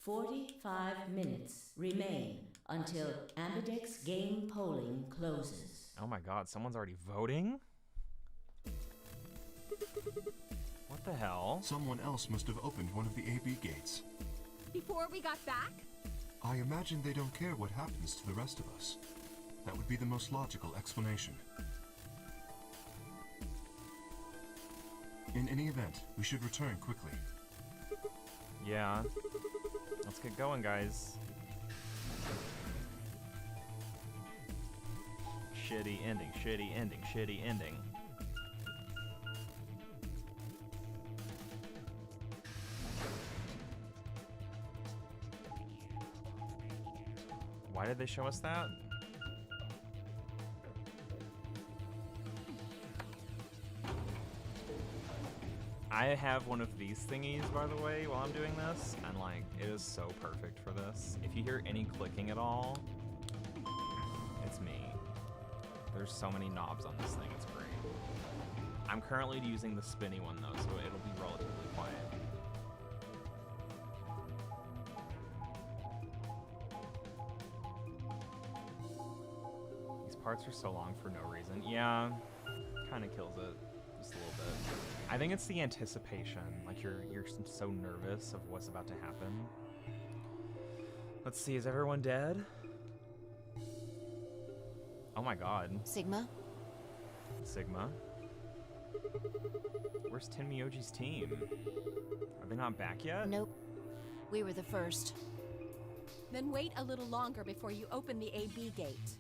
45 minutes remain until ambidex game polling closes. Oh my god, someone's already voting? What the hell? Someone else must have opened one of the AB gates. Before we got back? I imagine they don't care what happens to the rest of us. That would be the most logical explanation. In any event, we should return quickly. Yeah. Let's get going, guys. Shitty ending, shitty ending, shitty ending. Why did they show us that? I have one of these thingies, by the way, while I'm doing this, and like, it is so perfect for this. If you hear any clicking at all, it's me. There's so many knobs on this thing, it's great. I'm currently using the spinny one though, so it'll be relatively quiet. These parts are so long for no reason. Yeah, kind of kills it. Just a little bit. I think it's the anticipation. Like you're so nervous of what's about to happen. Let's see, is everyone dead? Oh my god. Sigma? Sigma? Where's Tenmyoji's team? Are they not back yet? Nope. We were the first. Then wait a little longer before you open the AB gate.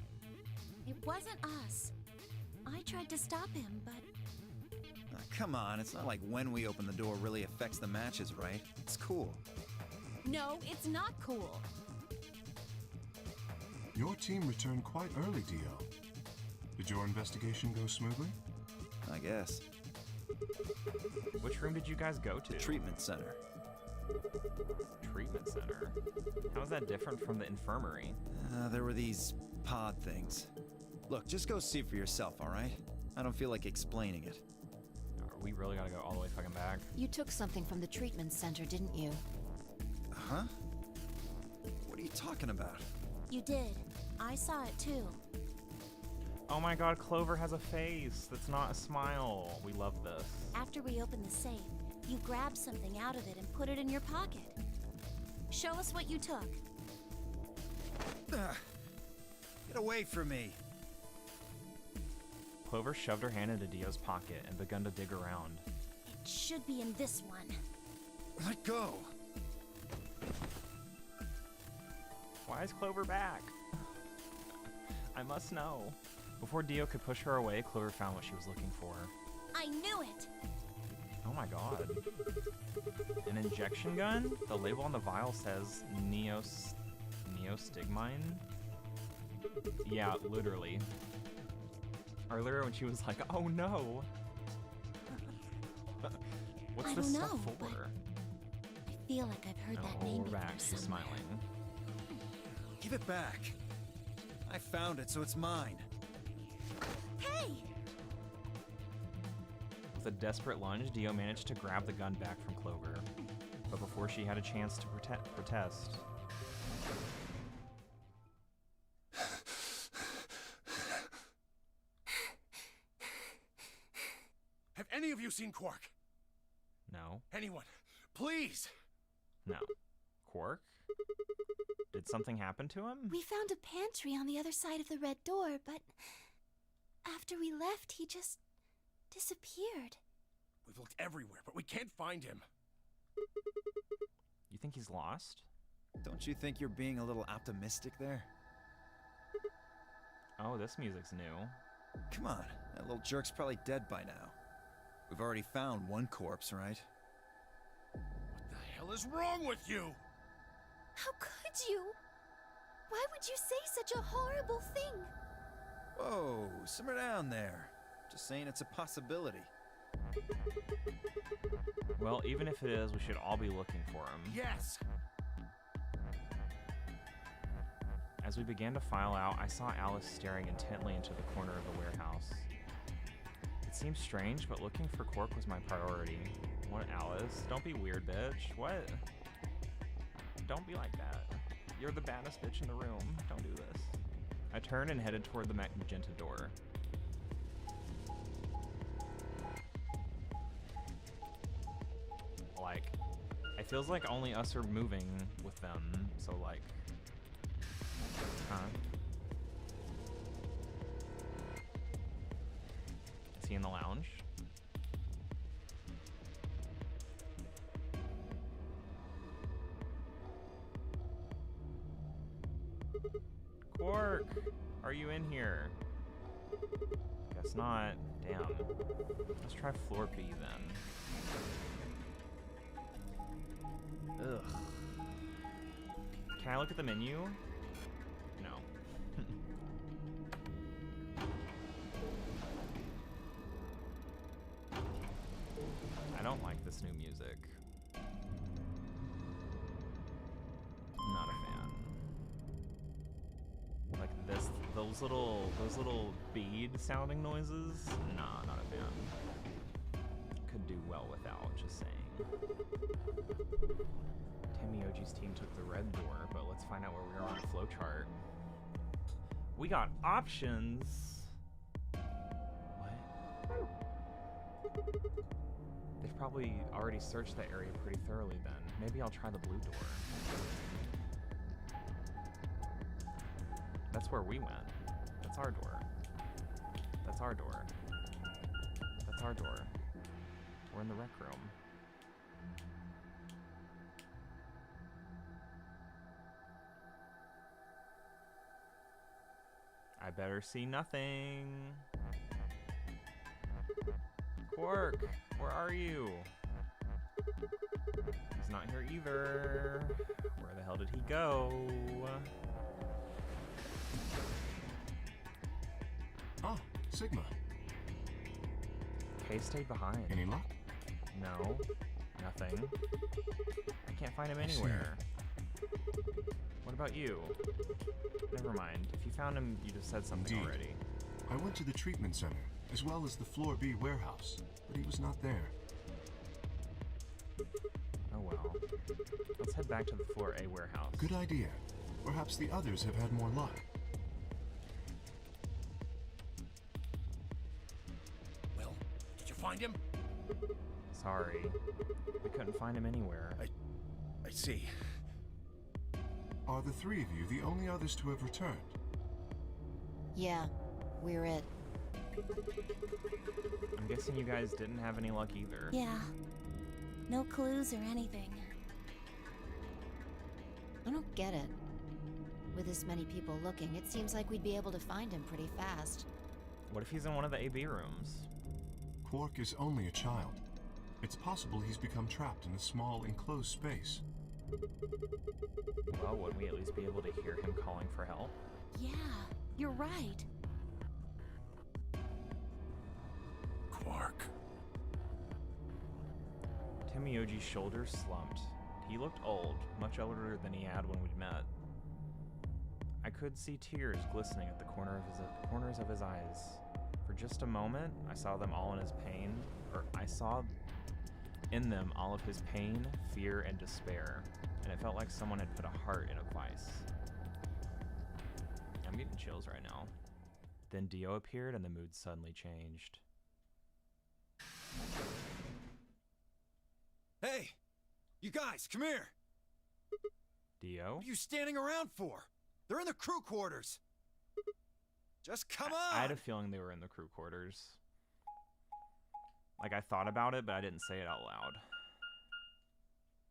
It wasn't us. I tried to stop him, but Come on, it's not like when we open the door really affects the matches, right? It's cool. No, it's not cool. Your team returned quite early, Dio. Did your investigation go smoothly? I guess. Which room did you guys go to? Treatment center. Treatment center? How's that different from the infirmary? There were these pod things. Look, just go see for yourself, alright? I don't feel like explaining it. We really gotta go all the way fucking back. You took something from the treatment center, didn't you? Huh? What are you talking about? you did. I saw it too. Oh my god, Clover has a face that's not a smile. We love this. After we opened the safe, you grabbed something out of it and put it in your pocket. Show us what you took. Get away from me. Clover shoved her hand into Dio's pocket and begun to dig around. It should be in this one. Let go. Why is Clover back? I must know. Before Dio could push her away, Clover found what she was looking for. I knew it! Oh my god. An injection gun? The label on the vial says neostigmine? Yeah, literally. Earlier when she was like, oh no! What's I this don't stuff know, for? I feel like I've heard that name we're before back. She's somewhere. smiling. Give it back. I found it, so it's mine. Hey! With a desperate lunge, Dio managed to grab the gun back from Clover. But before she had a chance to protest... Have any of you seen Quark? No. Anyone? Please! No. Quark? Did something happen to him? We found a pantry on the other side of the red door, but after we left, he just disappeared. We've looked everywhere, but we can't find him. You think he's lost? Don't you think you're being a little optimistic there? Oh, this music's new. Come on, that little jerk's probably dead by now. We've already found one corpse, right? What the hell is wrong with you? How could you? Why would you say such a horrible thing? Whoa, simmer down there. Just saying it's a possibility. Well, even if it is, we should all be looking for him. Yes! As we began to file out, I saw Alice staring intently into the corner of the warehouse. It seemed strange, but looking for Quark was my priority. What, Alice? Don't be weird, bitch. What? Don't be like that. You're the baddest bitch in the room. Don't do this. I turned and headed toward the magenta door. Like, it feels like only us are moving with them, so like... Huh? Is he in the lounge? Quark! Are you in here? Guess not. Damn. Let's try floor B then. Ugh. Can I look at the menu? No. I don't like this new music. Not a fan. Like this, those little bead sounding noises? Nah, not a fan. Could do well without, just saying. Tamioji's team took the red door, but let's find out where we are on the flowchart. We got options! What? They've probably already searched that area pretty thoroughly then. Maybe I'll try the blue door. That's where we went. That's our door. That's our door. That's our door. We're in the rec room. I better see nothing. Quark, where are you? He's not here either. Where the hell did he go? Ah, Sigma. Kay stayed behind. Any luck? No, nothing. I can't find him anywhere. What about you? Never mind. If you found him, you just said something Indeed. already. I went to the treatment center, as well as the Floor B warehouse, but he was not there. Oh well. Let's head back to the Floor A warehouse. Good idea. Perhaps the others have had more luck. Well, did you find him? Sorry. We couldn't find him anywhere. I see. Are the three of you the only others to have returned? Yeah, we're it. I'm guessing you guys didn't have any luck either. Yeah. No clues or anything. I don't get it. With this many people looking, it seems like we'd be able to find him pretty fast. What if he's in one of the AB rooms? Quark is only a child. It's possible he's become trapped in a small, enclosed space. Well, wouldn't we at least be able to hear him calling for help? Yeah, you're right. Quark. Timioji's shoulders slumped. He looked old, much older than he had when we'd met. I could see tears glistening at the corners of his eyes. For just a moment, I saw them all in his pain, or I saw in them all of his pain, fear, and despair, and it felt like someone had put a heart in a vice. I'm getting chills right now. Then Dio appeared and the mood suddenly changed. Hey! You guys, come here! Dio? What are you standing around for? They're in the crew quarters! Just come on! I had a feeling they were in the crew quarters. Like, I thought about it, but I didn't say it out loud.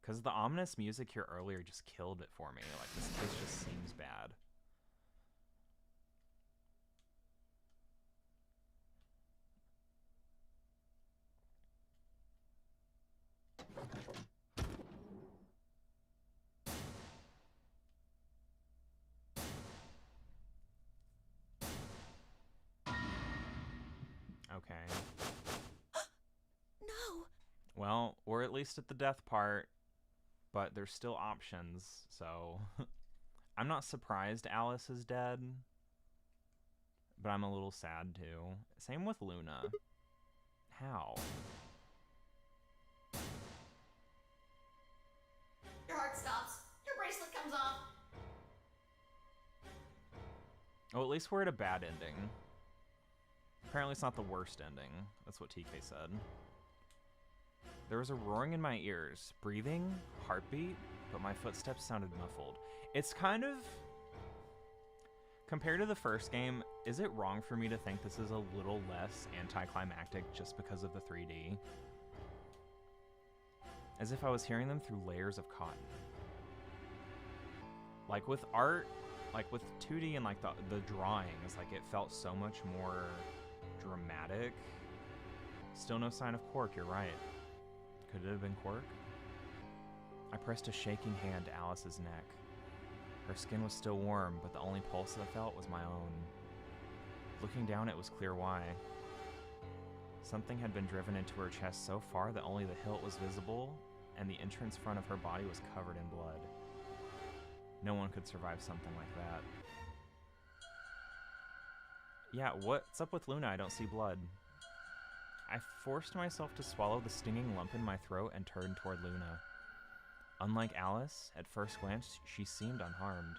Because the ominous music here earlier just killed it for me. Like, this place just seems bad. Okay. No! Well, we're at least at the death part, but there's still options, so... I'm not surprised Alice is dead, but I'm a little sad too. Same with Luna. How? Your heart stops. Your bracelet comes off. Oh, at least we're at a bad ending. Apparently it's not the worst ending. That's what TK said. There was a roaring in my ears. Breathing, heartbeat, but my footsteps sounded muffled. It's kind of... Compared to the first game, is it wrong for me to think this is a little less anticlimactic just because of the 3D? As if I was hearing them through layers of cotton. Like with art, like with 2D and like the drawings, like it felt so much more dramatic. Still no sign of Quark, you're right. Could it have been Quark? I pressed a shaking hand to Alice's neck. Her skin was still warm, but the only pulse I felt was my own. Looking down, it was clear why. Something had been driven into her chest so far that only the hilt was visible, and the entrance front of her body was covered in blood. No one could survive something like that. Yeah, what's up with Luna? I don't see blood. I forced myself to swallow the stinging lump in my throat and turned toward Luna. Unlike Alice, at first glance, she seemed unharmed.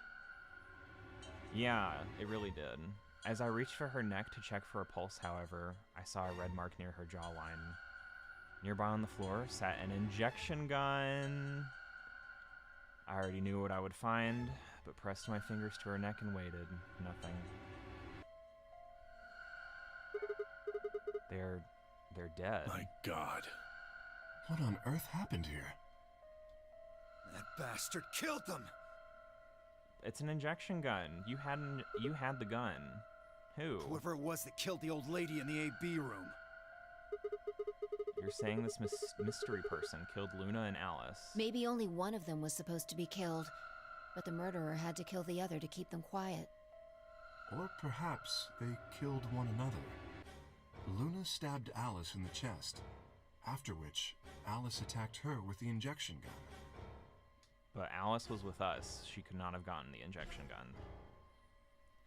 Yeah, it really did. As I reached for her neck to check for a pulse, however, I saw a red mark near her jawline. Nearby on the floor sat an injection gun. I already knew what I would find, but pressed my fingers to her neck and waited. Nothing. They're dead. My God. What on earth happened here? That bastard killed them! It's an injection gun. You had the gun. Who? Whoever it was that killed the old lady in the AB room. You're saying this mystery person killed Luna and Alice. Maybe only one of them was supposed to be killed, but the murderer had to kill the other to keep them quiet. Or perhaps they killed one another. Luna stabbed Alice in the chest, after which Alice attacked her with the injection gun. But Alice was with us. She could not have gotten the injection gun.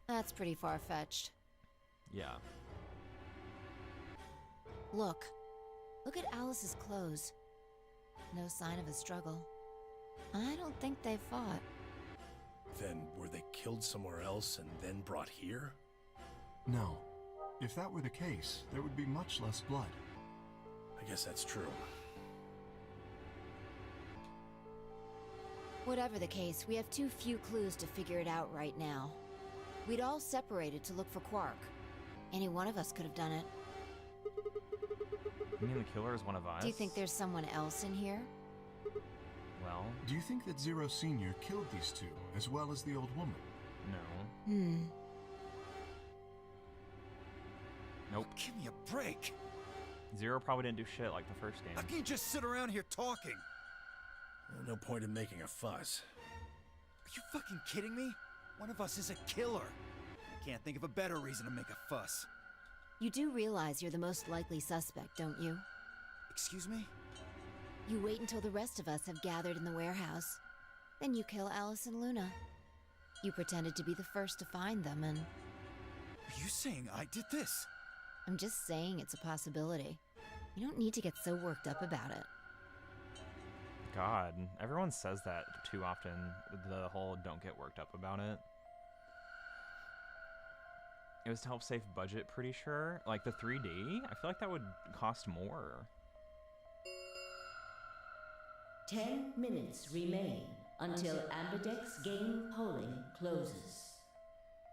That's pretty far-fetched. Yeah. Look at Alice's clothes. No sign of a struggle. I don't think they fought. Then were they killed somewhere else and then brought here? No. If that were the case, there would be much less blood. I guess that's true. Whatever the case, we have too few clues to figure it out right now. We'd all separated to look for Quark. Any one of us could have done it. You mean the killer is one of us? Do you think there's someone else in here? Well... Do you think that Zero Sr. killed these two, as well as the old woman? No. Nope. Give me a break. Zero probably didn't do shit like the first game. How can you just sit around here talking? No point in making a fuss. Are you fucking kidding me? One of us is a killer. I can't think of a better reason to make a fuss. You do realize you're the most likely suspect, don't you? Excuse me? You wait until the rest of us have gathered in the warehouse. Then you kill Alice and Luna. You pretended to be the first to find them, and... Are you saying I did this? I'm just saying it's a possibility. You don't need to get so worked up about it. God, everyone says that too often. The whole don't get worked up about it. It was to help save budget, pretty sure. Like the 3D, I feel like that would cost more. 10 minutes remain until Ambidex game polling closes.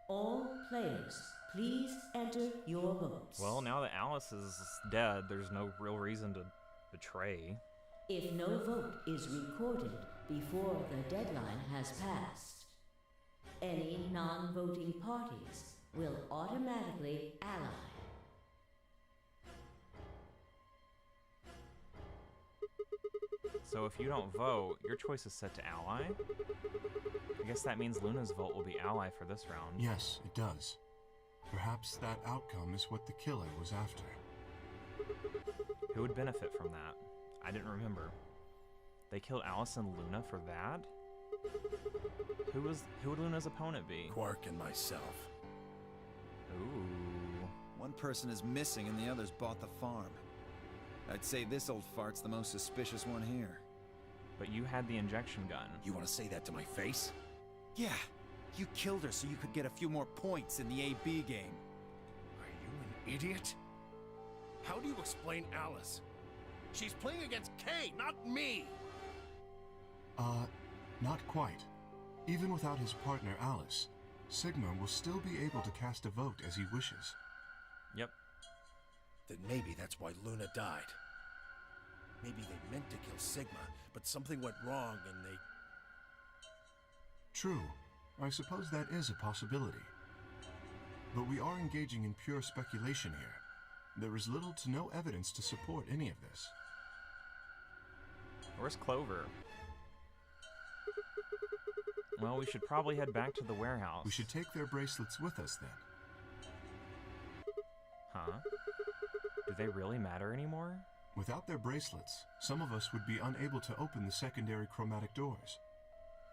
All players, please enter your votes. Well, now that Alice is dead, there's no real reason to betray. If no vote is recorded before the deadline has passed, any non-voting parties will automatically ally. So if you don't vote, your choice is set to ally? I guess that means Luna's vote will be ally for this round. Yes, it does. Perhaps that outcome is what the killer was after. Who would benefit from that? I didn't remember. They killed Alice and Luna for that? Who would Luna's opponent be? Quark and myself. Ooh. One person is missing and the others bought the farm. I'd say this old fart's the most suspicious one here. But you had the injection gun. You want to say that to my face? Yeah, you killed her so you could get a few more points in the AB game. Are you an idiot? How do you explain Alice? She's playing against Kay, not me! Not quite. Even without his partner Alice, Sigma will still be able to cast a vote as he wishes. Yep. Then maybe that's why Luna died. Maybe they meant to kill Sigma, but something went wrong and they... True. I suppose that is a possibility. But we are engaging in pure speculation here. There is little to no evidence to support any of this. Where's Clover? Well, we should probably head back to the warehouse. We should take their bracelets with us then. Huh? Do they really matter anymore? Without their bracelets, some of us would be unable to open the secondary chromatic doors.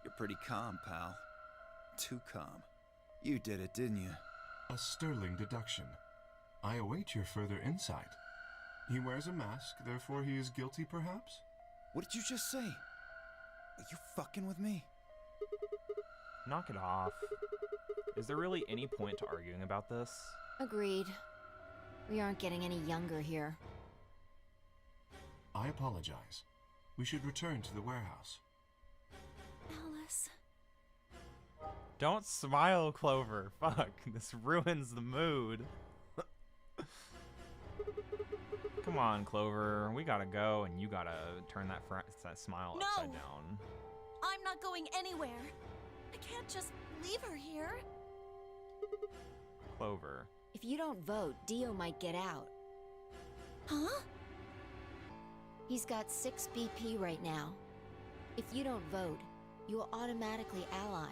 You're pretty calm, pal. Too calm. You did it, didn't you? A sterling deduction. I await your further insight. He wears a mask, therefore he is guilty, perhaps? What did you just say? Are you fucking with me? Knock it off. Is there really any point to arguing about this? Agreed. We aren't getting any younger here. I apologize. We should return to the warehouse. Alice. Don't smile, Clover. Fuck, this ruins the mood. Come on, Clover. We gotta go, and you gotta turn that smile upside down. I'm not going anywhere. I can't just leave her here. Clover. If you don't vote, Dio might get out. Huh? He's got 6 BP right now. If you don't vote, you'll automatically ally.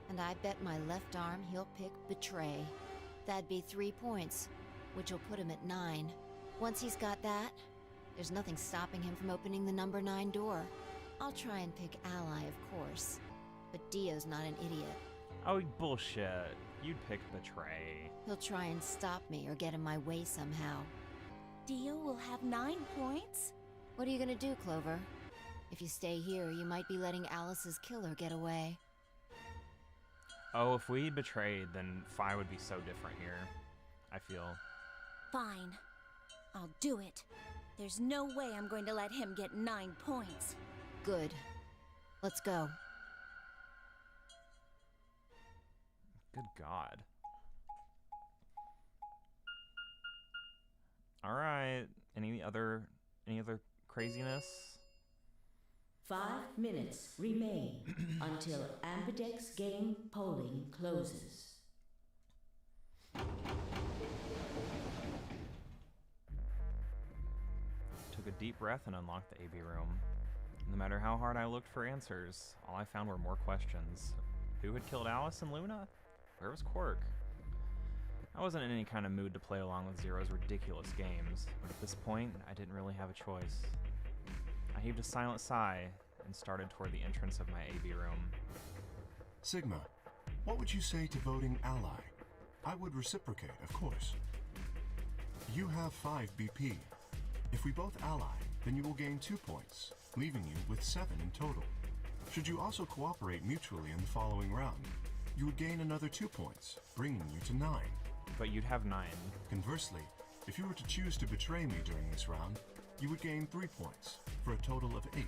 And I bet my left arm he'll pick Betray. That'd be 3 points, which will put him at 9. Once he's got that, there's nothing stopping him from opening the number 9 door. I'll try and pick ally, of course. But Dio's not an idiot. Oh, bullshit. You'd pick Betray. He'll try and stop me or get in my way somehow. Dio will have 9 points? What are you gonna do, Clover? If you stay here, you might be letting Alice's killer get away. Oh, if we betrayed, then Fi would be so different here. I feel. Fine. I'll do it. There's no way I'm going to let him get 9 points. Good. Let's go. Good God. All right. Any other craziness? 5 minutes remain until Ambidex game polling closes. Took a deep breath and unlocked the AB room. No matter how hard I looked for answers, all I found were more questions. Who had killed Alice and Luna? Where was Quirk? I wasn't in any kind of mood to play along with Zero's ridiculous games, but at this point, I didn't really have a choice. I heaved a silent sigh and started toward the entrance of my AB room. Sigma, what would you say to voting ally? I would reciprocate, of course. You have 5 BP. If we both ally, then you will gain 2 points, leaving you with 7 in total. Should you also cooperate mutually in the following round, you would gain another 2 points, bringing you to 9. But you'd have 9. Conversely, if you were to choose to betray me during this round, you would gain 3 points, for a total of 8.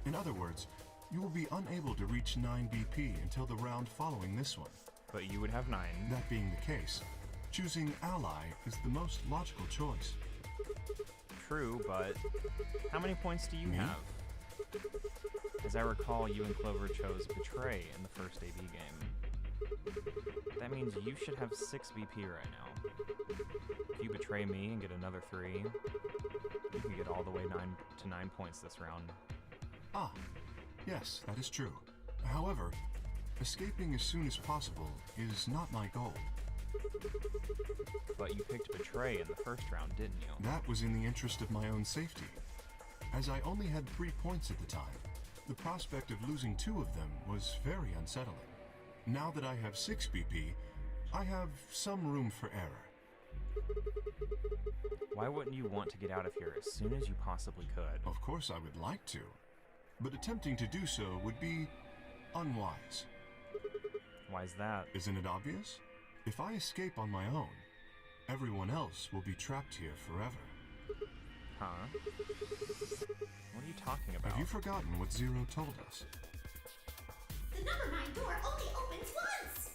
In other words, you will be unable to reach 9 BP until the round following this one. But you would have 9. That being the case, choosing ally is the most logical choice. True, but how many points do you Me? have? As I recall, you and Clover chose Betray in the first AB game. That means you should have 6 BP right now. If you betray me and get another 3, you can get all the way 9 points this round. Ah, yes, that is true. However, escaping as soon as possible is not my goal. But you picked Betray in the first round, didn't you? That was in the interest of my own safety. As I only had 3 points at the time, the prospect of losing 2 of them was very unsettling. Now that I have 6 BP, I have some room for error. Why wouldn't you want to get out of here as soon as you possibly could? Of course I would like to, but attempting to do so would be unwise. Why's that? Isn't it obvious? If I escape on my own, everyone else will be trapped here forever. Huh? What are you talking about? Have you forgotten what Zero told us? The number 9 door only opens once!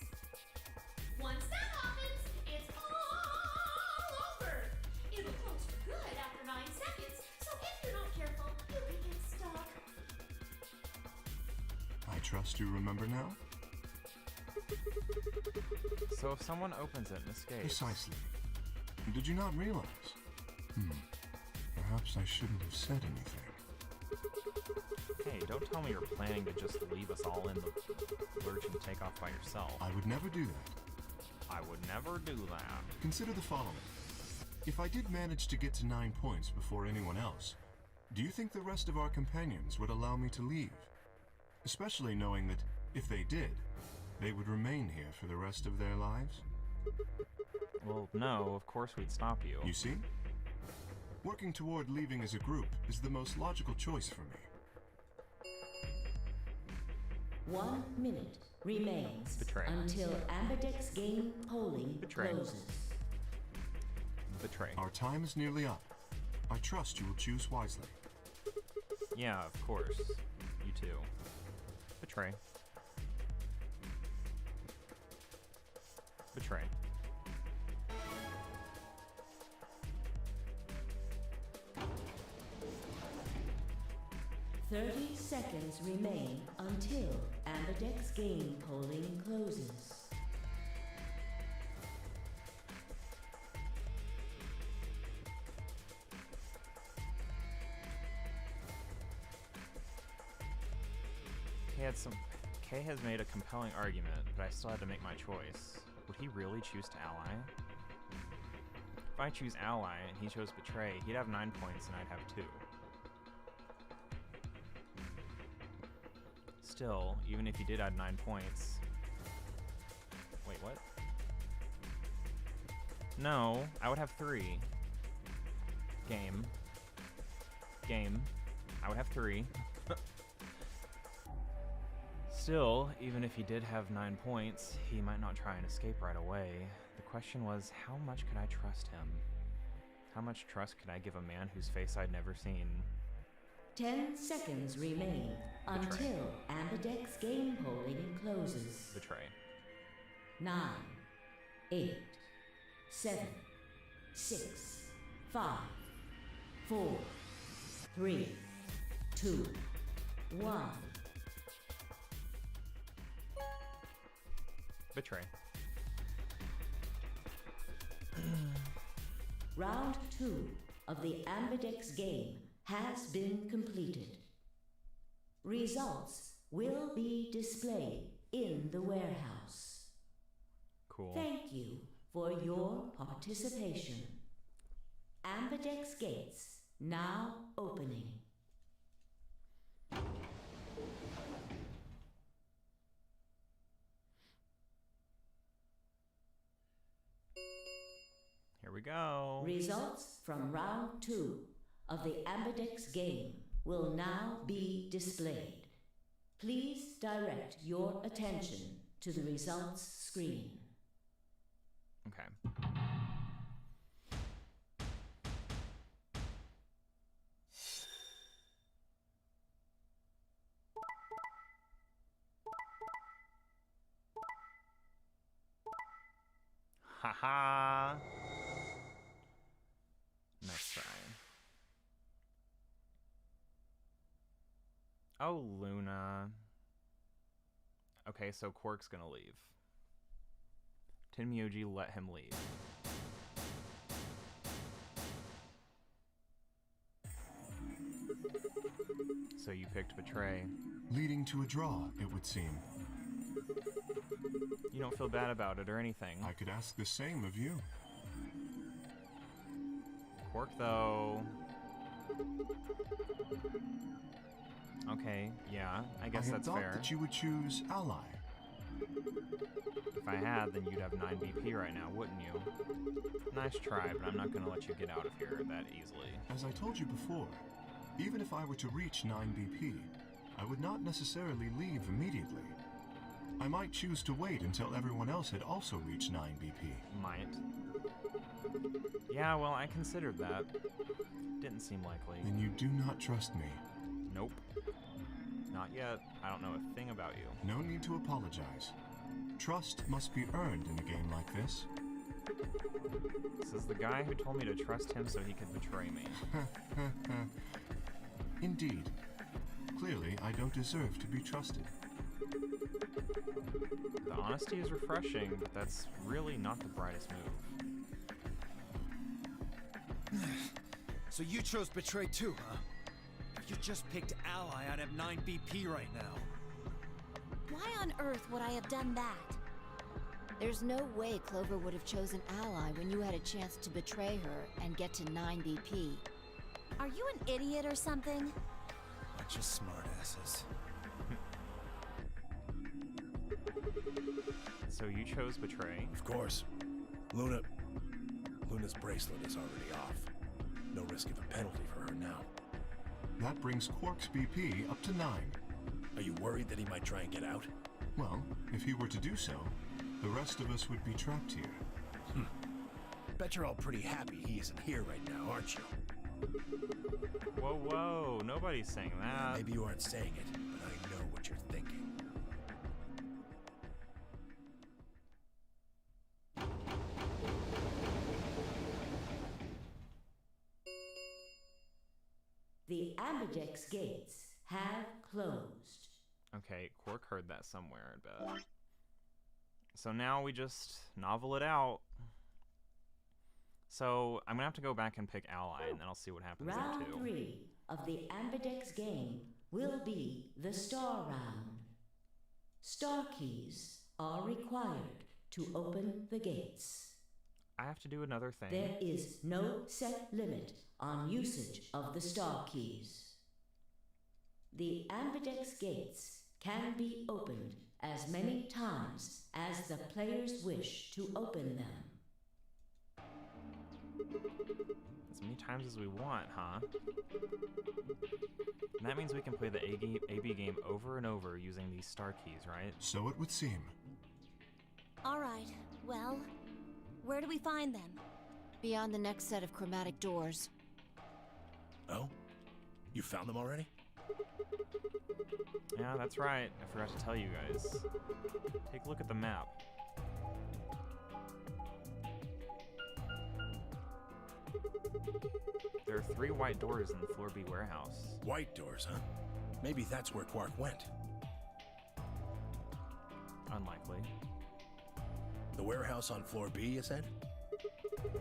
Once that happens, it's all over! It'll close for good after 9 seconds, so if you're not careful, you can get stuck. I trust you remember now? So if someone opens it and escapes... Precisely. Did you not realize? Perhaps I shouldn't have said anything. Hey, don't tell me you're planning to just leave us all in the lurch and take off by yourself. I would never do that. I would never do that. Consider the following. If I did manage to get to 9 points before anyone else, do you think the rest of our companions would allow me to leave? Especially knowing that, if they did, they would remain here for the rest of their lives? Well, no, of course we'd stop you. You see? Working toward leaving as a group is the most logical choice for me. 1 minute remains Betray. until Ambidex game polling Betray. closes. Betray. Our time is nearly up. I trust you will choose wisely. Yeah, of course. You too. Betray. Betray. "30 seconds remain until Ambidex game polling closes. Kay has made a compelling argument, but I still had to make my choice. Would he really choose to ally? If I choose ally and he chose betray, he'd have 9 points and I'd have 2. Still, even if he did add 9 points... Wait, what? No, I would have 3. Game. I would have 3. Still, even if he did have 9 points, he might not try and escape right away. The question was, how much could I trust him? How much trust could I give a man whose face I'd never seen? 10 seconds remain until Ambidex game polling closes. Betray. 9, 8, 7, 6, 5, 4, 3, 2, 1. Betray. Round 2 of the Ambidex game has been completed. Results will be displayed in the warehouse. Cool. Thank you for your participation. Ambidex gates now opening. Here we go. Results from round 2 of the Ambidex game will now be displayed. Please direct your attention to the results screen. Okay. Haha. Nice try. Oh, Luna. Okay, so Quark's gonna leave. Tenmyoji let him leave. So you picked Betray. Leading to a draw, it would seem. You don't feel bad about it or anything. I could ask the same of you. Quark, though. Okay, yeah, I guess that's fair. I thought that you would choose ally. If I had, then you'd have 9 BP right now, wouldn't you? Nice try, but I'm not gonna let you get out of here that easily. As I told you before, even if I were to reach 9 BP, I would not necessarily leave immediately. I might choose to wait until everyone else had also reached 9 BP. Might. Yeah, well, I considered that. Didn't seem likely. Then you do not trust me. Nope. Not yet. I don't know a thing about you. No need to apologize. Trust must be earned in a game like this. This is the guy who told me to trust him so he could betray me. Indeed. Clearly, I don't deserve to be trusted. The honesty is refreshing, but that's really not the brightest move. So you chose Betray too, huh? If you just picked Ally, I'd have 9 BP right now. Why on earth would I have done that? There's no way Clover would have chosen Ally when you had a chance to betray her and get to 9 BP. Are you an idiot or something? Bunch of smartasses. So you chose Betray? Of course. Luna's bracelet is already off. No risk of a penalty for her now. That brings Quark's BP up to 9. Are you worried that he might try and get out? Well, if he were to do so, the rest of us would be trapped here. Bet you're all pretty happy he isn't here right now, aren't you? Whoa, whoa, nobody's saying that. Maybe you aren't saying it, but I know what you're thinking. The Ambidex gates have closed. Okay, Quark heard that somewhere, I bet. So now we just novel it out. So I'm gonna have to go back and pick Ally, and then I'll see what happens Round there too. 3 of the Ambidex game will be the Star Round. Star keys are required to open the gates. I have to do another thing. There is no set limit on usage of the star keys. The Ambidex gates can be opened as many times as the players wish to open them. As many times as we want, huh? And that means we can play the AB game over and over using these star keys, right? So it would seem. Alright, well, where do we find them? Beyond the next set of chromatic doors. Oh? You found them already? Yeah, that's right. I forgot to tell you guys. Take a look at the map. There are 3 white doors in the Floor B warehouse. White doors, huh? Maybe that's where Quark went. Unlikely. The warehouse on Floor B, you said?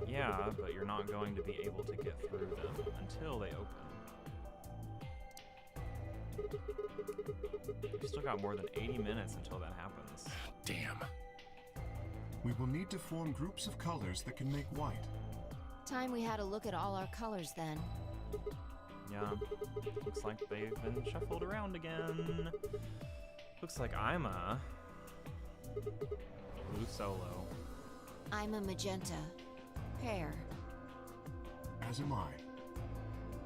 Yeah, but you're not going to be able to get through them until they open. We've still got more than 80 minutes until that happens. Damn. We will need to form groups of colors that can make white. Time we had a look at all our colors then. Yeah, looks like they've been shuffled around again. Looks like I'm a blue solo. I'm a magenta. Pear. As am I.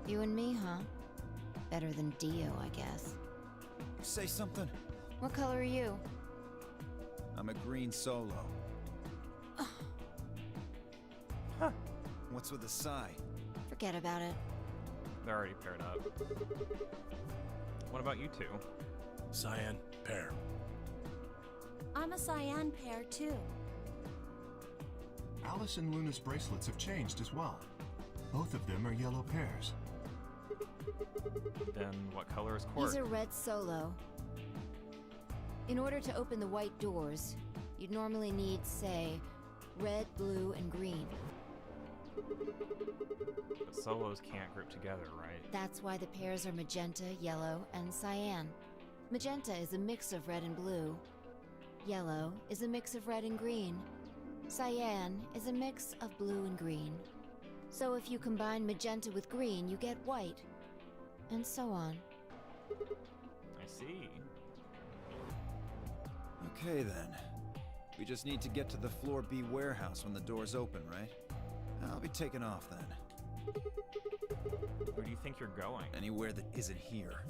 You and me, huh? Better than Dio, I guess. Say something. What color are you? I'm a green solo. Huh. What's with the sigh? Forget about it. They're already paired up. What about you two? Cyan, pear. I'm a cyan pear, too. Alice and Luna's bracelets have changed as well. Both of them are yellow pairs. Then what color is Quark? He's a red solo. In order to open the white doors, you'd normally need, say, red, blue, and green. But solos can't group together, right? That's why the pairs are magenta, yellow, and cyan. Magenta is a mix of red and blue. Yellow is a mix of red and green. Cyan is a mix of blue and green. So if you combine magenta with green, you get white. And so on. I see. Okay then. We just need to get to the Floor B warehouse when the doors open, right? I'll be taking off then. Where do you think you're going? Anywhere that isn't here.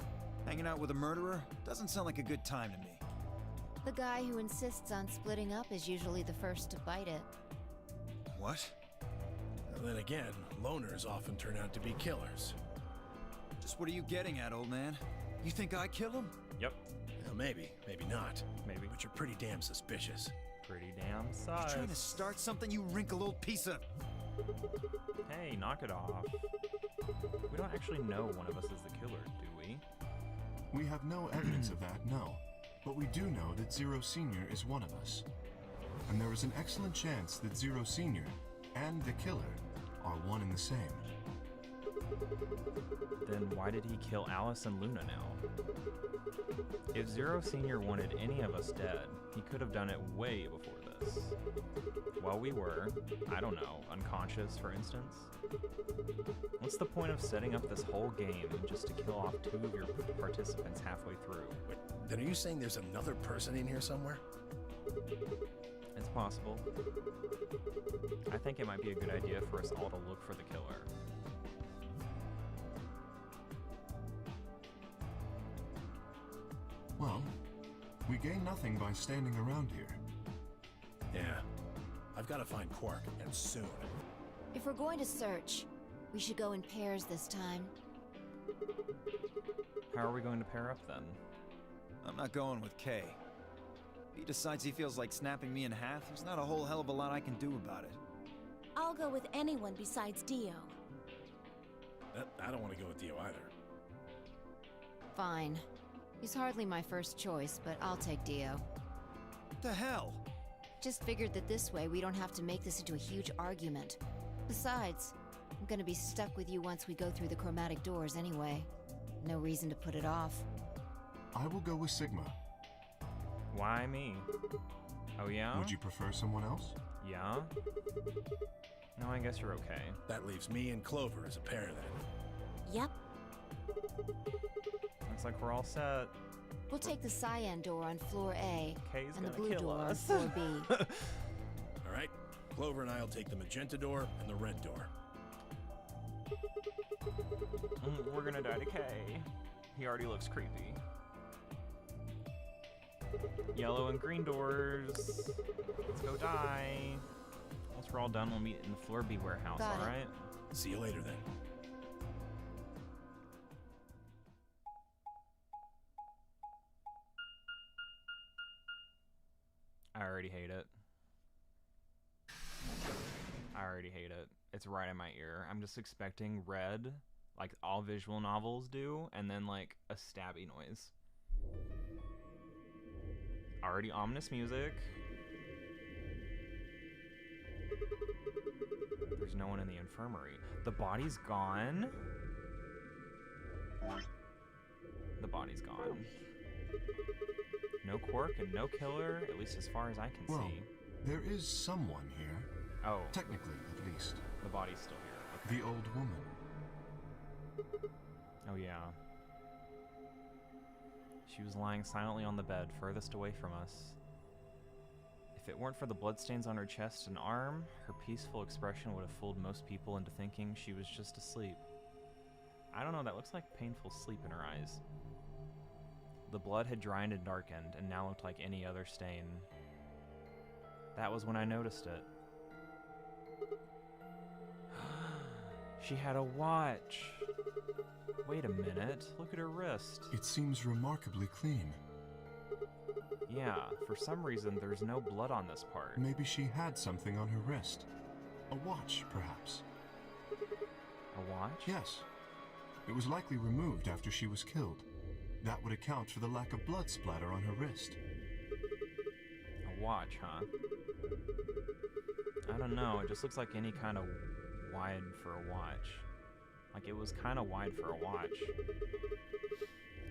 Hanging out with a murderer doesn't sound like a good time to me. The guy who insists on splitting up is usually the first to bite it. What? And then again, loners often turn out to be killers. Just what are you getting at, old man? You think I kill him? Yep. Well, maybe, maybe not. Maybe. But you're pretty damn suspicious. Pretty damn sus. You trying to start something, you wrinkle old piece of... Hey, knock it off. We don't actually know one of us is the killer, do we? We have no evidence of that, no. But we do know that Zero Senior is one of us. And there is an excellent chance that Zero Senior and the killer are one and the same. Then why did he kill Alice and Luna now? If Zero Senior wanted any of us dead, he could have done it way before this. While we were, I don't know, unconscious, for instance. What's the point of setting up this whole game just to kill off 2 of your participants halfway through? Wait, then are you saying there's another person in here somewhere? It's possible. I think it might be a good idea for us all to look for the killer. Well, we gain nothing by standing around here. Yeah. I've got to find Quark, and soon. If we're going to search, we should go in pairs this time. How are we going to pair up then? I'm not going with Kay. If he decides he feels like snapping me in half, there's not a whole hell of a lot I can do about it. I'll go with anyone besides Dio. I don't want to go with Dio either. Fine. He's hardly my first choice, but I'll take Dio. What the hell? Just figured that this way we don't have to make this into a huge argument. Besides, I'm gonna be stuck with you once we go through the chromatic doors anyway. No reason to put it off. I will go with Sigma. Why me? Oh yeah? Would you prefer someone else? Yeah? No, I guess you're okay. That leaves me and Clover as a pair then. Yep. Looks like we're all set. We'll take the cyan door on floor A Kay's and the gonna blue kill door us. on floor B. All right, Clover and I'll take the magenta door and the red door. We're gonna die to Kay. He already looks creepy. Yellow and green doors. Let's go die. Once we're all done, we'll meet in the floor B warehouse, Got it. alright? See you later then. I already hate it. I already hate it. It's right in my ear. I'm just expecting red, like all visual novels do, and then like a stabby noise. Already ominous music. There's no one in the infirmary. The body's gone. The body's gone. No quirk and no killer, at least as far as I can see. There is someone here. Oh. Technically, at least. The body's still here. Okay. The old woman. Oh yeah. She was lying silently on the bed, furthest away from us. If it weren't for the bloodstains on her chest and arm, her peaceful expression would have fooled most people into thinking she was just asleep. I don't know, that looks like painful sleep in her eyes. The blood had dried and darkened, and now looked like any other stain. That was when I noticed it. She had a watch! Wait a minute, look at her wrist. It seems remarkably clean. Yeah, for some reason there's no blood on this part. Maybe she had something on her wrist. A watch, perhaps. A watch? Yes. It was likely removed after she was killed. That would account for the lack of blood splatter on her wrist. A watch, huh? I don't know, it just looks like any kind of wide for a watch. Like it was kind of wide for a watch.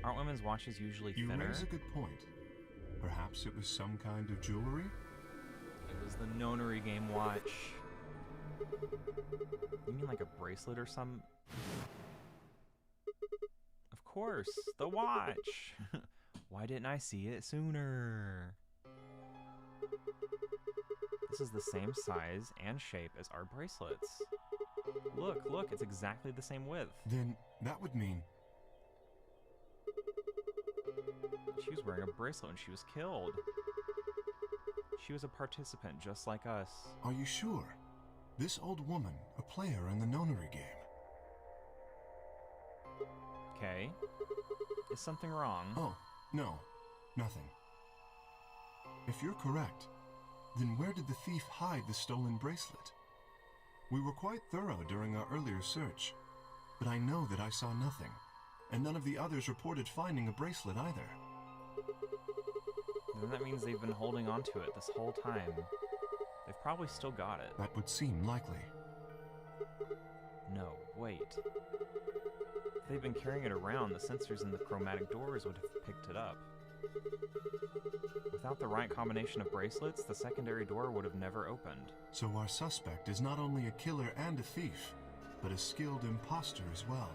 Aren't women's watches usually You thinner? raise a good point. Perhaps it was some kind of jewelry? It was the nonary game watch. You mean like a bracelet or some? Of course, the watch! Why didn't I see it sooner? This is the same size and shape as our bracelets. Look, it's exactly the same width. Then that would mean... She was wearing a bracelet when she was killed. She was a participant just like us. Are you sure? This old woman, a player in the nonary game. Okay. Is something wrong? Oh, no. Nothing. If you're correct, then where did the thief hide the stolen bracelet? We were quite thorough during our earlier search, but I know that I saw nothing, and none of the others reported finding a bracelet either. Then that means they've been holding on to it this whole time. They've probably still got it. That would seem likely. No, wait. If they've been carrying it around, the sensors in the chromatic doors would have picked it up. Without the right combination of bracelets, the secondary door would have never opened. So our suspect is not only a killer and a thief, but a skilled imposter as well.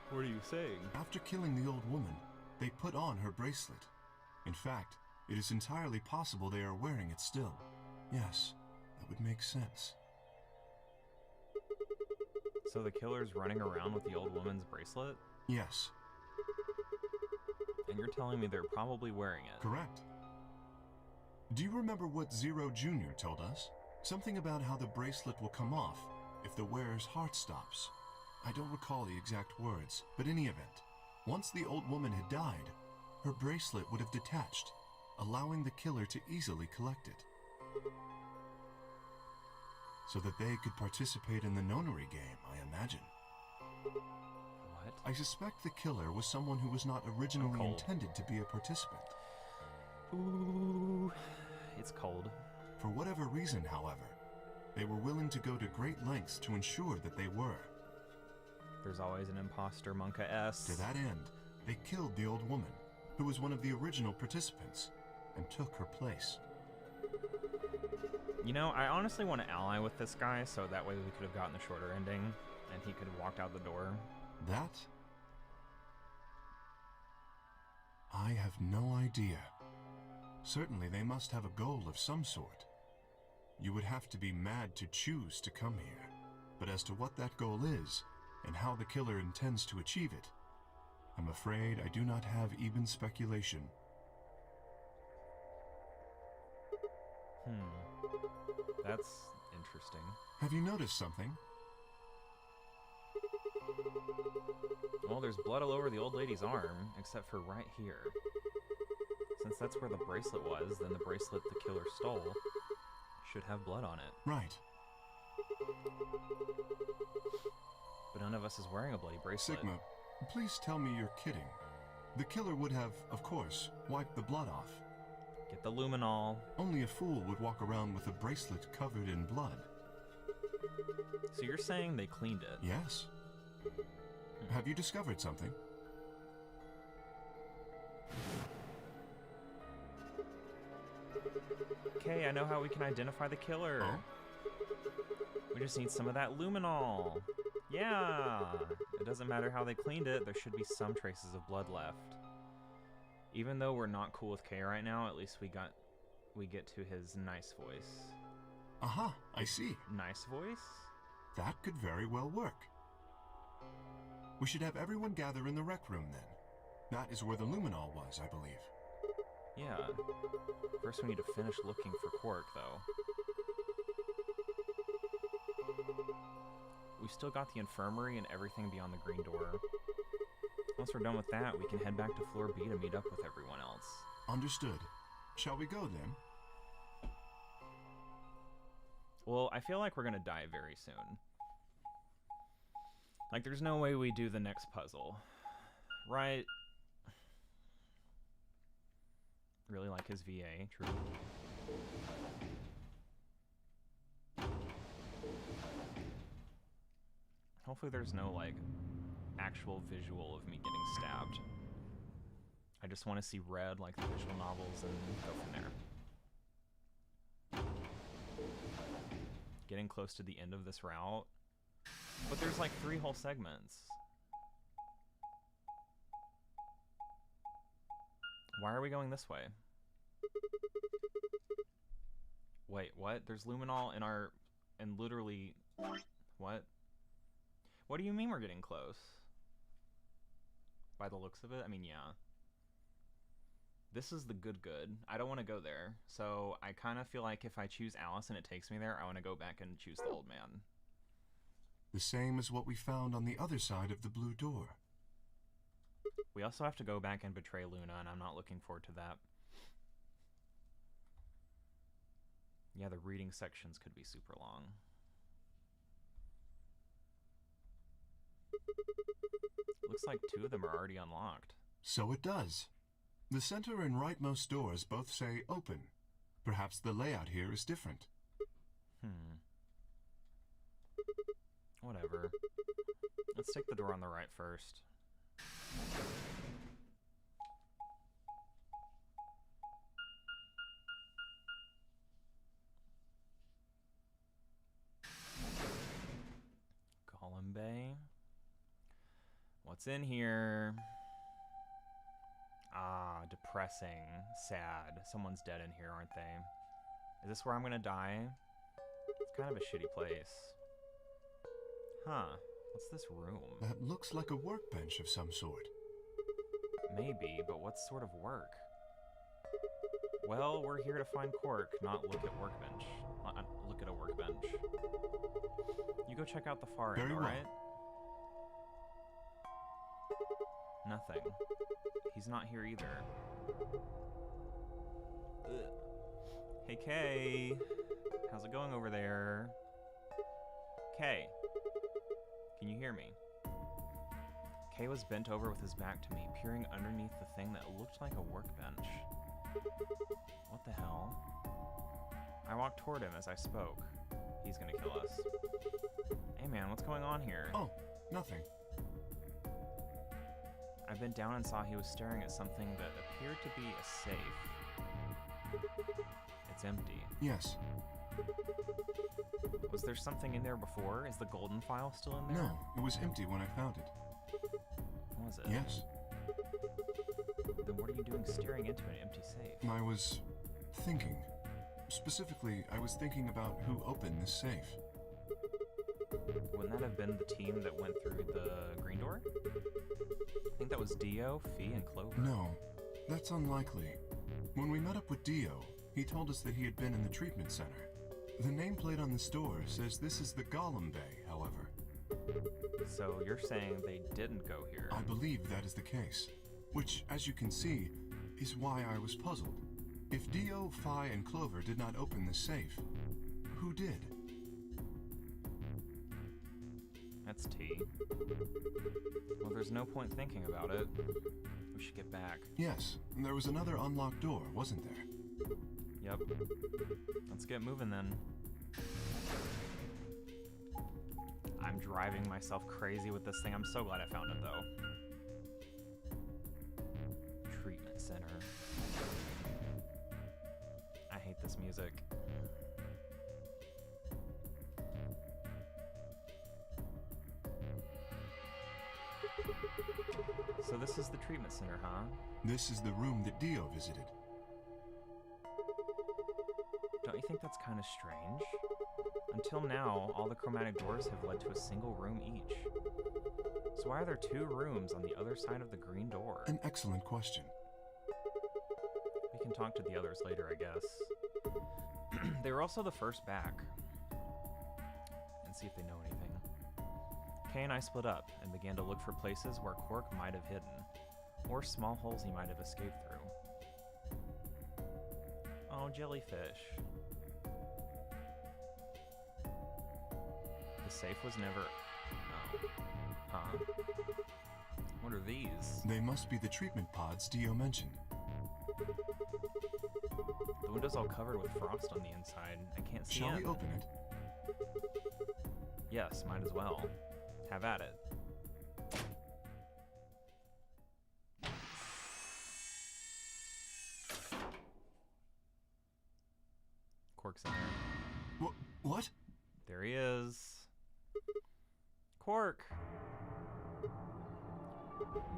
What are you saying? After killing the old woman, they put on her bracelet. In fact, it is entirely possible they are wearing it still. Yes, that would make sense. So the killer's running around with the old woman's bracelet? Yes. And you're telling me they're probably wearing it? Correct. Do you remember what Zero Jr. told us? Something about how the bracelet will come off if the wearer's heart stops. I don't recall the exact words, but in any event, once the old woman had died, her bracelet would have detached, allowing the killer to easily collect it. So that they could participate in the nonary game, I imagine. What? I suspect the killer was someone who was not originally intended to be a participant. Ooh, it's cold. For whatever reason, however, they were willing to go to great lengths to ensure that they were. There's always an imposter, Monka S. To that end, they killed the old woman, who was one of the original participants and took her place. You know, I honestly want to ally with this guy, so that way we could have gotten the shorter ending, and he could have walked out the door. That? I have no idea. Certainly they must have a goal of some sort. You would have to be mad to choose to come here. But as to what that goal is, and how the killer intends to achieve it, I'm afraid I do not have even speculation. That's interesting. Have you noticed something? Well, there's blood all over the old lady's arm, except for right here. Since that's where the bracelet was, then the bracelet the killer stole should have blood on it. Right. But none of us is wearing a bloody bracelet. Sigma, please tell me you're kidding. The killer would have, of course, wiped the blood off. Get the luminol. Only a fool would walk around with a bracelet covered in blood. So you're saying they cleaned it? Yes. Have you discovered something? Okay, I know how we can identify the killer. Oh? We just need some of that luminol. Yeah! It doesn't matter how they cleaned it, there should be some traces of blood left. Even though we're not cool with Kay right now, at least we get to his nice voice. Aha, I see. Nice voice? That could very well work. We should have everyone gather in the rec room then. That is where the luminol was, I believe. Yeah. First we need to finish looking for Quark, though. We've still got the infirmary and everything beyond the green door. Once we're done with that, we can head back to floor B to meet up with everyone else. Understood. Shall we go then? Well, I feel like we're gonna die very soon. Like, there's no way we do the next puzzle. Right? Really like his VA, true. Hopefully there's no, like, actual visual of me getting stabbed. I just want to see red like the visual novels and go from there. Getting close to the end of this route. But there's like 3 whole segments. Why are we going this way? Wait, what? There's luminol in our... and literally... What? What do you mean we're getting close? By the looks of it? I mean, yeah. This is the good. I don't want to go there. So I kind of feel like if I choose Alice and it takes me there, I want to go back and choose the old man. The same as what we found on the other side of the blue door. We also have to go back and betray Luna, and I'm not looking forward to that. Yeah, the reading sections could be super long. Looks like 2 of them are already unlocked. So it does. The center and rightmost doors both say open. Perhaps the layout here is different. Whatever. Let's take the door on the right first. Golem Bay. What's in here? Ah, depressing. Sad. Someone's dead in here, aren't they? Is this where I'm gonna die? It's kind of a shitty place. Huh. What's this room? That looks like a workbench of some sort. Maybe, but what sort of work? Well, we're here to find Quark, not look at workbench. Look at a workbench. You go check out the far end, alright? Nothing. He's not here either. Ugh. Hey, Kay. How's it going over there? Kay. Can you hear me? Kay was bent over with his back to me, peering underneath the thing that looked like a workbench. What the hell? I walked toward him as I spoke. He's gonna kill us. Hey man, what's going on here? Oh, nothing. I bent down and saw he was staring at something that appeared to be a safe. It's empty. Yes. Was there something in there before? Is the golden file still in there? No, it was empty when I found it. Was it? Yes. Then what are you doing staring into an empty safe? I was thinking. Specifically, I was thinking about who opened this safe. Wouldn't that have been the team that went through the green door? I think that was Dio, Fee, and Clover. No, that's unlikely. When we met up with Dio, he told us that he had been in the treatment center. The nameplate on the store says this is the Golem Bay, however. So you're saying they didn't go here? I believe that is the case. Which, as you can see, is why I was puzzled. If Dio, Fi, and Clover did not open the safe, who did? That's T. Well, there's no point thinking about it. We should get back. Yes, there was another unlocked door, wasn't there? Yep. Let's get moving then. I'm driving myself crazy with this thing. I'm so glad I found it, though. Treatment center. I hate this music. So this is the treatment center, huh? This is the room that Dio visited. Don't you think that's kind of strange? Until now, all the chromatic doors have led to a single room each. So why are there two rooms on the other side of the green door? An excellent question. We can talk to the others later, I guess. They were also the first back. And see if they know anything. Kay and I split up and began to look for places where Quark might have hidden, or small holes he might have escaped through. Oh, jellyfish. The safe was never... Oh. Huh? What are these? They must be the treatment pods Dio mentioned. The window's all covered with frost on the inside. I can't see Shall in. we open it? Yes, might as well. Have at it. Quark's in there. What? There he is. Quark!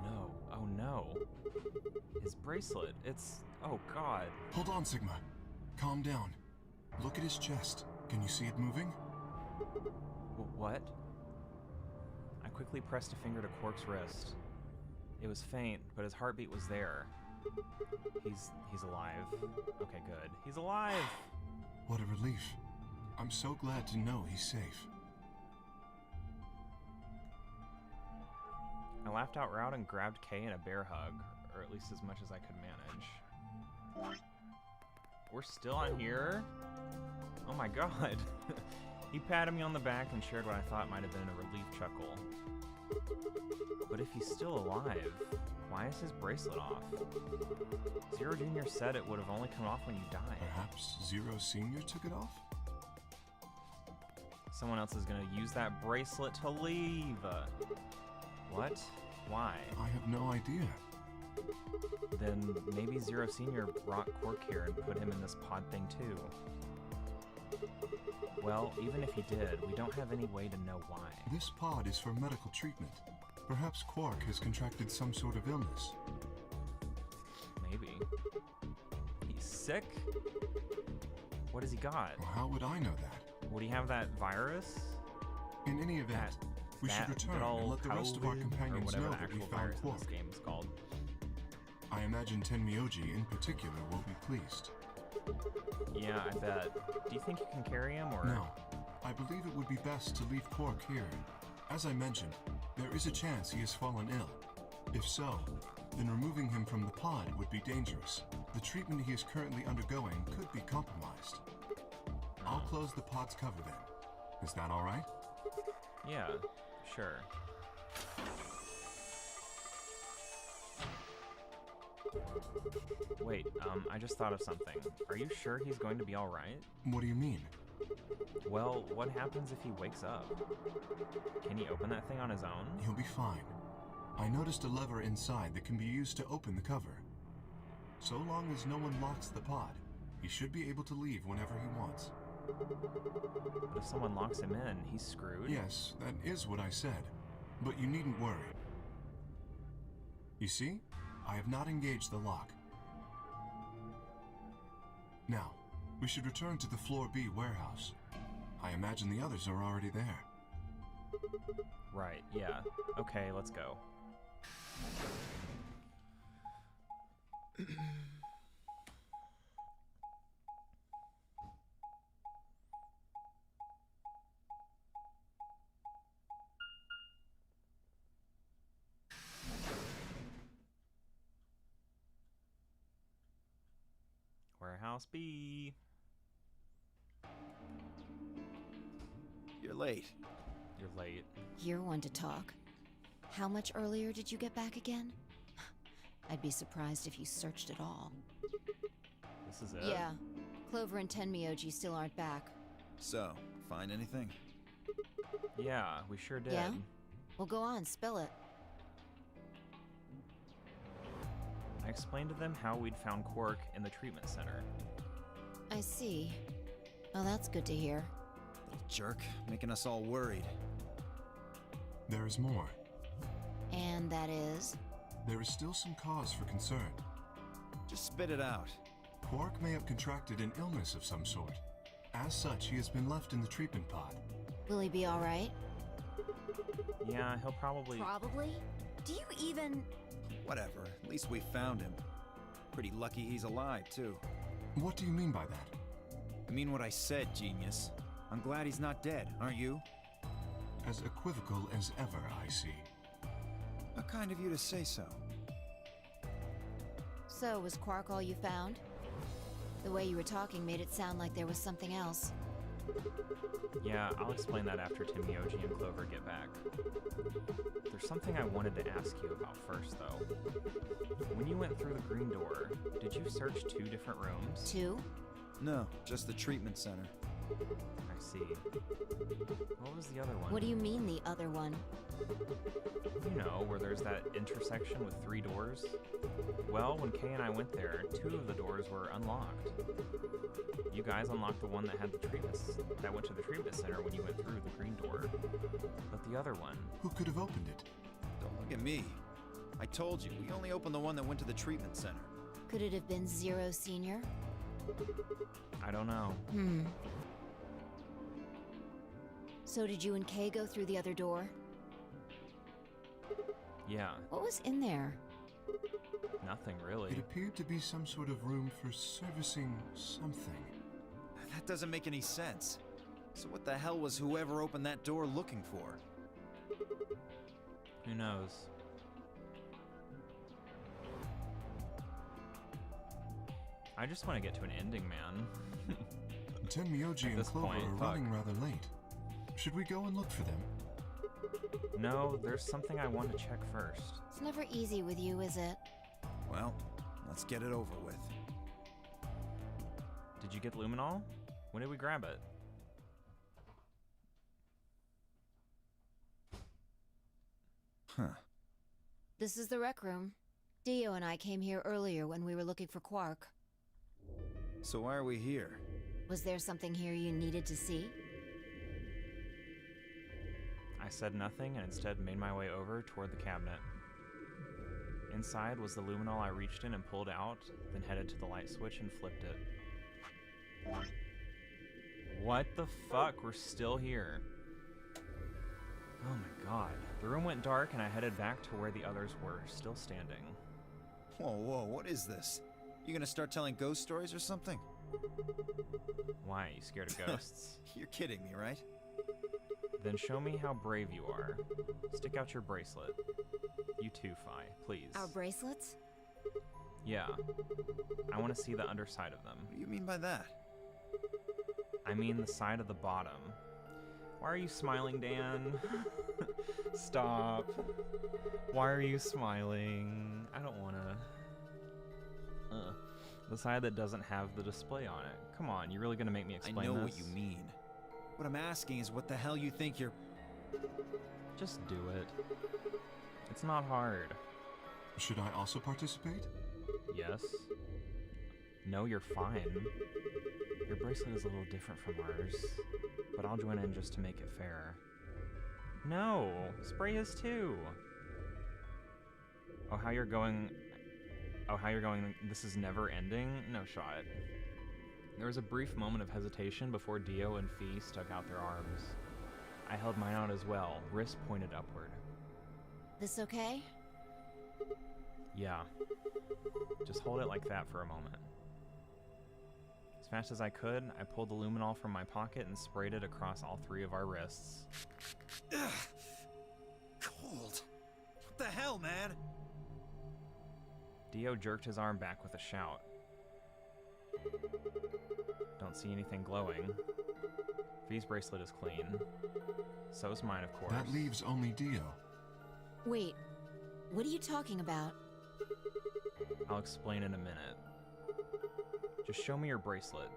No. Oh no. His bracelet. It's... Oh god. Hold on, Sigma. Calm down. Look at his chest. Can you see it moving? What? I quickly pressed a finger to Quark's wrist. It was faint, but his heartbeat was there. He's alive. Okay, good. He's alive! What a relief. I'm so glad to know he's safe. I laughed out loud and grabbed Kay in a bear hug, or at least as much as I could manage. We're still on here? Oh my god. He patted me on the back and shared what I thought might have been a relief chuckle. But if he's still alive, why is his bracelet off? Zero Jr. said it would have only come off when you died. Perhaps Zero Sr. took it off? Someone else is gonna use that bracelet to leave. What? Why? I have no idea. Then maybe Zero Sr. brought Quark here and put him in this pod thing too. Well, even if he did, we don't have any way to know why. This pod is for medical treatment. Perhaps Quark has contracted some sort of illness. Maybe. He's sick? What has he got? Well, how would I know that? Would he have that virus? In any event, we should return and let the rest of our companions know that we found Quark. This game is called. I imagine Tenmyoji in particular will be pleased. Yeah, I bet. Do you think you can carry him, or...? No. I believe it would be best to leave Quark here. As I mentioned, there is a chance he has fallen ill. If so, then removing him from the pod would be dangerous. The treatment he is currently undergoing could be compromised. I'll close the pod's cover then. Is that all right? Yeah, sure. Wait, I just thought of something. Are you sure he's going to be alright? What do you mean? Well, what happens if he wakes up? Can he open that thing on his own? He'll be fine. I noticed a lever inside that can be used to open the cover. So long as no one locks the pod, he should be able to leave whenever he wants. But if someone locks him in, he's screwed. Yes, that is what I said. But you needn't worry. You see? I have not engaged the lock. Now, we should return to the Floor B warehouse. I imagine the others are already there. Right, yeah. Okay, let's go. Warehouse B. You're late. You're late. You're one to talk. How much earlier did you get back again? I'd be surprised if you searched at all. This is it? Yeah. Clover and Tenmyoji still aren't back. So, find anything? Yeah, we sure did. Yeah? Well, go on, spill it. I explained to them how we'd found Quark in the treatment center. I see. Well, that's good to hear. Little jerk, making us all worried. There is more. And that is? There is still some cause for concern. Just spit it out. Quark may have contracted an illness of some sort. As such, he has been left in the treatment pod. Will he be alright? Yeah, he'll probably... Probably? Do you even... Whatever, at least we found him. Pretty lucky he's alive, too. What do you mean by that? I mean what I said, genius. I'm glad he's not dead, aren't you? As equivocal as ever, I see. How kind of you to say so. So, was Quark all you found? The way you were talking made it sound like there was something else. Yeah, I'll explain that after Tenmyoji and Clover get back. There's something I wanted to ask you about first, though. When you went through the green door, did you search 2 different rooms? 2? No, just the treatment center. I see. What was the other one? What do you mean, the other one? You know, where there's that intersection with 3 doors? Well, when Kay and I went there, 2 of the doors were unlocked. You guys unlocked the one that had the treatment that went to the treatment center when you went through the green door. But the other one... Who could have opened it? Don't look at me. I told you, we only opened the one that went to the treatment center. Could it have been Zero Senior? I don't know. So did you and Kay go through the other door? Yeah. What was in there? Nothing, really. It appeared to be some sort of room for servicing something. That doesn't make any sense. So what the hell was whoever opened that door looking for? Who knows? I just want to get to an ending, man. Tenmyoji and Clover are running rather late. Should we go and look for them? No, there's something I want to check first. It's never easy with you, is it? Well, let's get it over with. Did you get luminol? When did we grab it? Huh. This is the rec room. Dio and I came here earlier when we were looking for Quark. So why are we here? Was there something here you needed to see? I said nothing and instead made my way over toward the cabinet. Inside was the luminol I reached in and pulled out, then headed to the light switch and flipped it. What the fuck? We're still here. Oh my god. The room went dark and I headed back to where the others were, still standing. Whoa, what is this? You gonna start telling ghost stories or something? Why? You scared of ghosts? You're kidding me, right? Then show me how brave you are. Stick out your bracelet. You too, Phi, please. Our bracelets? Yeah. I want to see the underside of them. What do you mean by that? I mean the side of the bottom. Why are you smiling, Dan? Stop. Why are you smiling? I don't want to... The side that doesn't have the display on it. Come on, you really gonna make me explain this? I know what you mean. What I'm asking is what the hell you think you're... Just do it. It's not hard. Should I also participate? Yes. No, you're fine. Your bracelet is a little different from ours, but I'll join in just to make it fair. No, Spray is too. Oh, how you're going... This is never ending? No shot. There was a brief moment of hesitation before Dio and Fee stuck out their arms. I held mine out as well, wrist pointed upward. This okay? Yeah. Just hold it like that for a moment. As fast as I could, I pulled the luminol from my pocket and sprayed it across all 3 of our wrists. Ugh. Cold. What the hell, man? Dio jerked his arm back with a shout. Don't see anything glowing. Fee's bracelet is clean. So's mine, of course. That leaves only Dio. Wait, what are you talking about? I'll explain in a minute. Just show me your bracelet.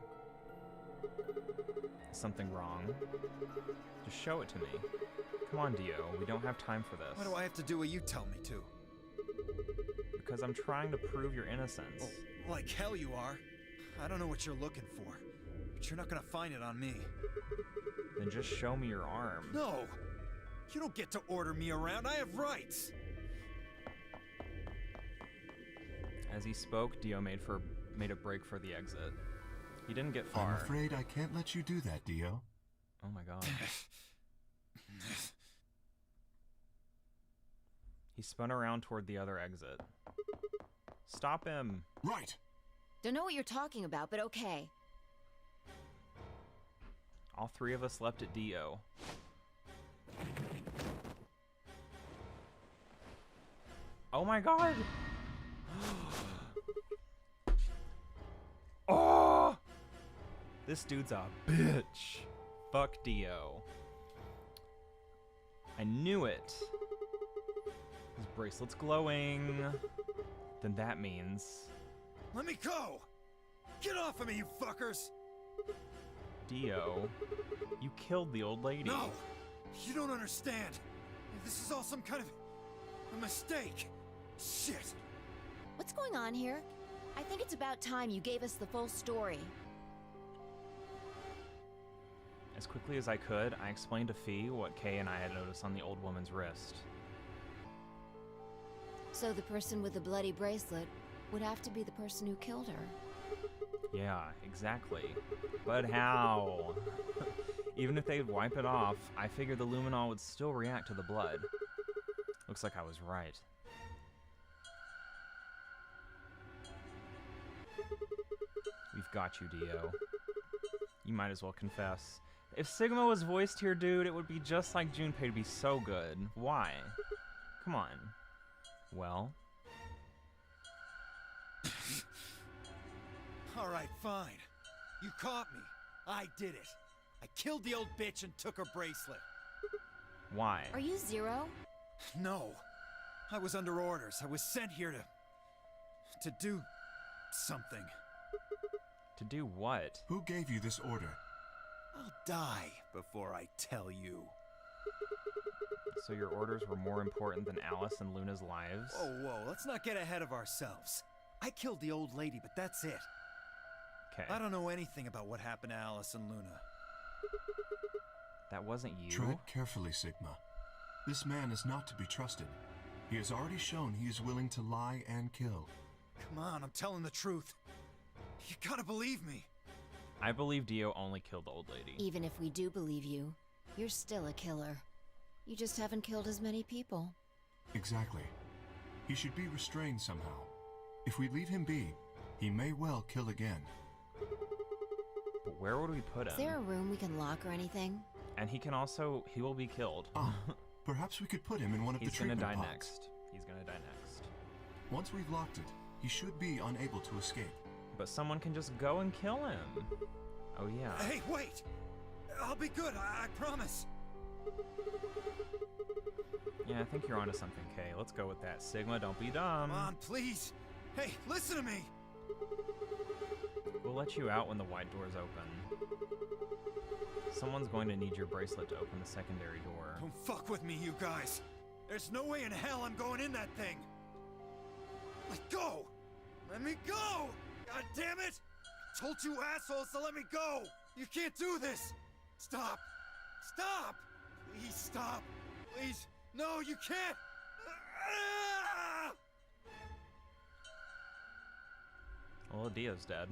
Is something wrong? Just show it to me. Come on, Dio. We don't have time for this. Why do I have to do what you tell me to? Because I'm trying to prove your innocence. Oh, like hell you are. I don't know what you're looking for, but you're not gonna find it on me. Then just show me your arm. No! You don't get to order me around. I have rights! As he spoke, Dio made a break for the exit. He didn't get far. I'm afraid I can't let you do that, Dio. Oh my god. He spun around toward the other exit. Stop him! Right! Don't know what you're talking about, but okay. All 3 of us leapt at Dio. Oh my god! Oh! This dude's a bitch. Fuck Dio. I knew it. His bracelet's glowing. Then that means... Let me go! Get off of me, you fuckers! Dio, you killed the old lady. No! You don't understand. This is all some kind of a mistake. Shit. What's going on here? I think it's about time you gave us the full story. As quickly as I could, I explained to Fee what Kay and I had noticed on the old woman's wrist. So the person with the bloody bracelet would have to be the person who killed her. Yeah, exactly. But how? Even if they'd wipe it off, I figured the luminol would still react to the blood. Looks like I was right. We've got you, Dio. You might as well confess. If Sigma was voiced here, dude, it would be just like Junpei to be so good. Why? Come on. Well? Alright, fine. You caught me. I did it. I killed the old bitch and took her bracelet. Why? Are you Zero? No. I was under orders. I was sent here to do something. To do what? Who gave you this order? I'll die before I tell you. So your orders were more important than Alice and Luna's lives? Oh, whoa, let's not get ahead of ourselves. I killed the old lady, but that's it. Okay. I don't know anything about what happened to Alice and Luna. That wasn't you? Tread carefully, Sigma. This man is not to be trusted. He has already shown he is willing to lie and kill. Come on, I'm telling the truth. You gotta believe me. I believe Dio only killed the old lady. Even if we do believe you, you're still a killer. You just haven't killed as many people. Exactly. He should be restrained somehow. If we leave him be, he may well kill again. But where would we put him? Is there a room we can lock or anything? And he will be killed. Perhaps we could put him in one of the He's gonna treatment die pods. next. He's gonna die next. Once we've locked it, he should be unable to escape. But someone can just go and kill him. Oh yeah. Hey, wait! I'll be good, I promise. Yeah, I think you're onto something, Kay. Let's go with that. Sigma, don't be dumb. Come on, please. Hey, listen to me. We'll let you out when the white door's open. Someone's going to need your bracelet to open the secondary door. Don't fuck with me, you guys. There's no way in hell I'm going in that thing! Let go! Let me go! God damn it! Told you assholes to let me go! You can't do this! Stop! Stop! Please stop! Please! No, you can't! Ah! Well, Dio's dead.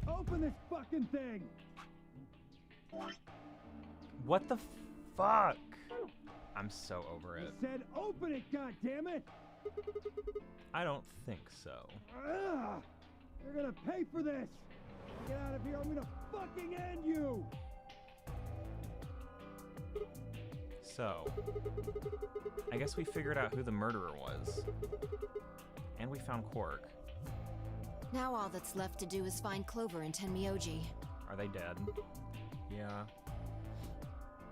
Open this fucking thing! What the fuck? I'm so over it. I said open it, goddammit! I don't think so. Ugh! You're gonna pay for this! Get out of here, I'm gonna fucking end you! So, I guess we figured out who the murderer was. And we found Quark. Now all that's left to do is find Clover and Tenmyoji. Are they dead? Yeah.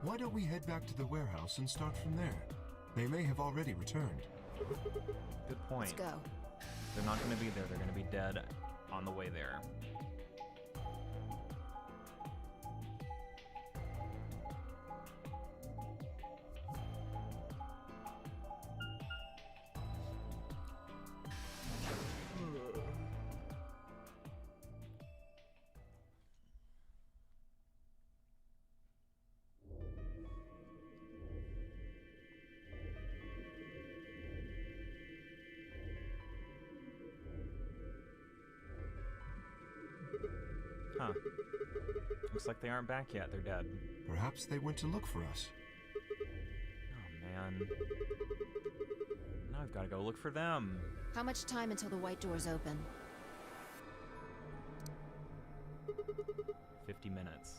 Why don't we head back to the warehouse and start from there? They may have already returned. Good point. Let's go. They're not going to be there. They're going to be dead on the way there. Huh. Looks like they aren't back yet. They're dead. Perhaps they went to look for us. Oh, man. Now I've got to go look for them. How much time until the white doors open? 50 minutes.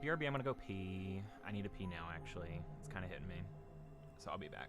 BRB, I'm going to go pee. I need to pee now, actually. It's kind of hitting me. So I'll be back.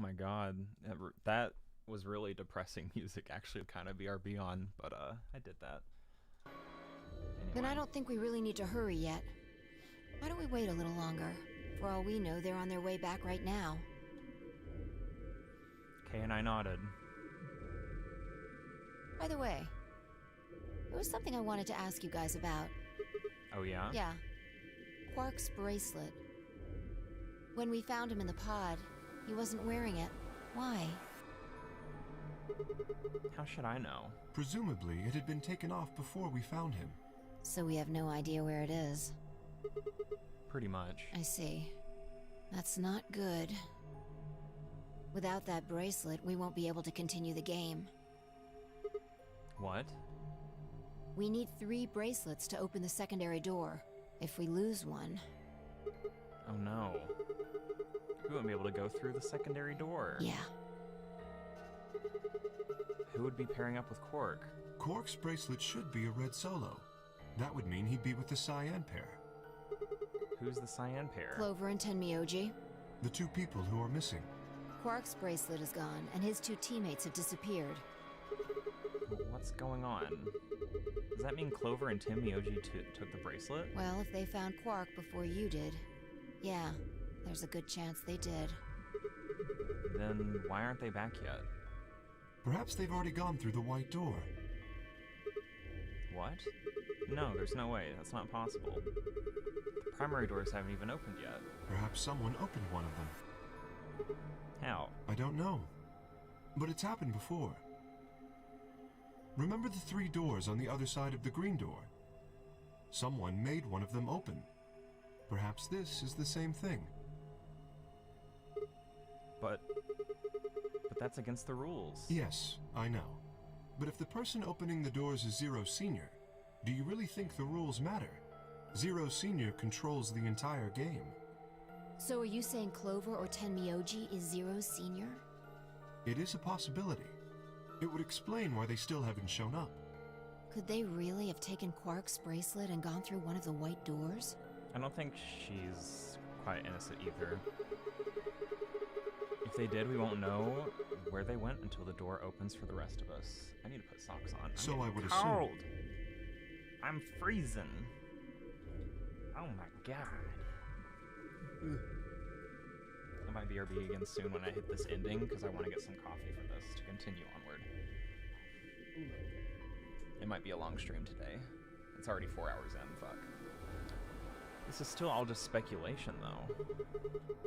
my god. That was really depressing music, actually, kind of BRB on, but I did that. Then I don't think we really need to hurry yet. Why don't we wait a little longer? For all we know, they're on their way back right now. Kay and I nodded. By the way, there was something I wanted to ask you guys about. Oh, yeah? Yeah. Quark's bracelet. When we found him in the pod, he wasn't wearing it. Why? How should I know? Presumably, it had been taken off before we found him. So we have no idea where it is. Pretty much. I see. That's not good. Without that bracelet, we won't be able to continue the game. What? We need 3 bracelets to open the secondary door. If we lose one... Oh no. We won't be able to go through the secondary door. Yeah. Who would be pairing up with Quark? Quark's bracelet should be a red solo. That would mean he'd be with the Cyan pair. Who's the Cyan pair? Clover and Tenmyoji. The 2 people who are missing. Quark's bracelet is gone, and his 2 teammates have disappeared. What's going on? Does that mean Clover and Tenmyoji took the bracelet? Well, if they found Quark before you did, yeah, there's a good chance they did. Then why aren't they back yet? Perhaps they've already gone through the white door. What? No, there's no way. That's not possible. The primary doors haven't even opened yet. Perhaps someone opened one of them. How? I don't know. But it's happened before. Remember the 3 doors on the other side of the green door? Someone made one of them open. Perhaps this is the same thing. But that's against the rules. Yes, I know. But if the person opening the doors is Zero Senior, do you really think the rules matter? Zero Senior controls the entire game. So are you saying Clover or Tenmyoji is Zero Senior? It is a possibility. It would explain why they still haven't shown up. Could they really have taken Quark's bracelet and gone through one of the white doors? I don't think she's quite innocent either. If they did, we won't know where they went until the door opens for the rest of us. I need to put socks on. So I would cold. assume. I'm freezing. Oh my god. I might BRB again soon when I hit this ending, because I want to get some coffee for this to continue onward. It might be a long stream today. It's already 4 hours in, fuck. This is still all just speculation, though.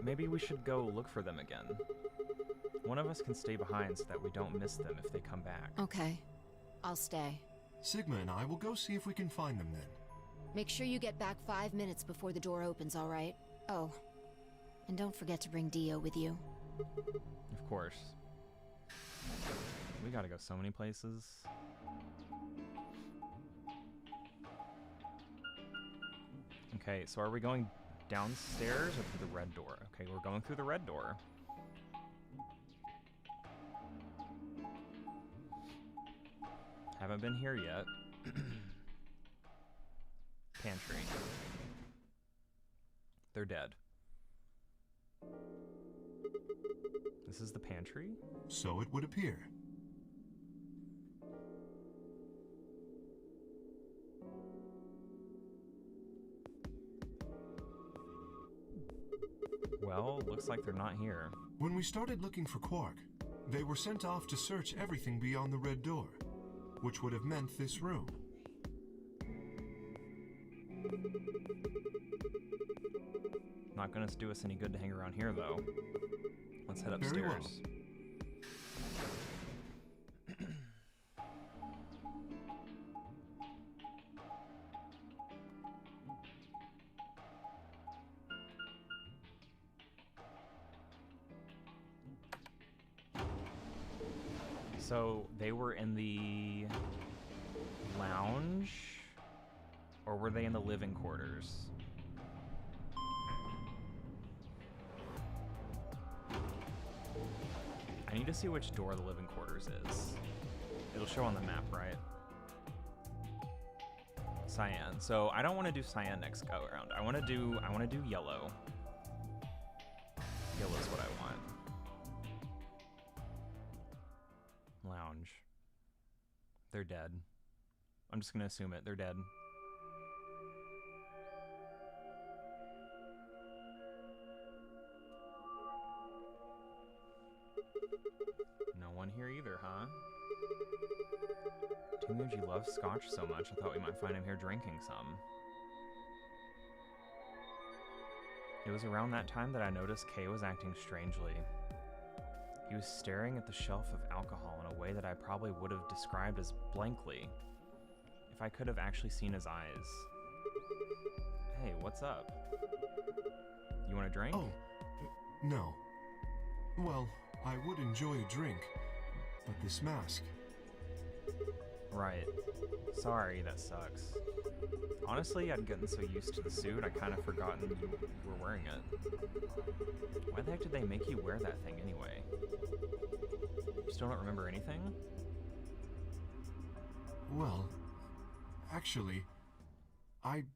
Maybe we should go look for them again. One of us can stay behind so that we don't miss them if they come back. Okay. I'll stay. Sigma and I will go see if we can find them then. Make sure you get back 5 minutes before the door opens, all right? Oh, and don't forget to bring Dio with you. Of course. We gotta go so many places. Okay, so are we going downstairs or through the red door? Okay, we're going through the red door. Haven't been here yet. Pantry. They're dead. This is the pantry? So it would appear. Well, looks like they're not here. When we started looking for Quark, they were sent off to search everything beyond the red door, which would have meant this room. Not gonna do us any good to hang around here, though. Let's head upstairs. Very well. So they were in the lounge, or were they in the living quarters? I need to see which door the living quarters is. It'll show on the map, right? Cyan. So I don't want to do cyan next go around. I want to do yellow. Yellow's what I want. They're dead. I'm just gonna assume it. They're dead. No one here either, huh? Temuji loves scotch so much, I thought we might find him here drinking some. It was around that time that I noticed Kay was acting strangely. He was staring at the shelf of alcohol in a way that I probably would have described as blankly, if I could have actually seen his eyes. Hey, what's up? You want a drink? Oh, no. Well, I would enjoy a drink, but this mask... Right. Sorry, that sucks. Honestly, I'd gotten so used to the suit, I kind of forgotten you were wearing it. Why the heck did they make you wear that thing anyway? You still don't remember anything? Well, actually, I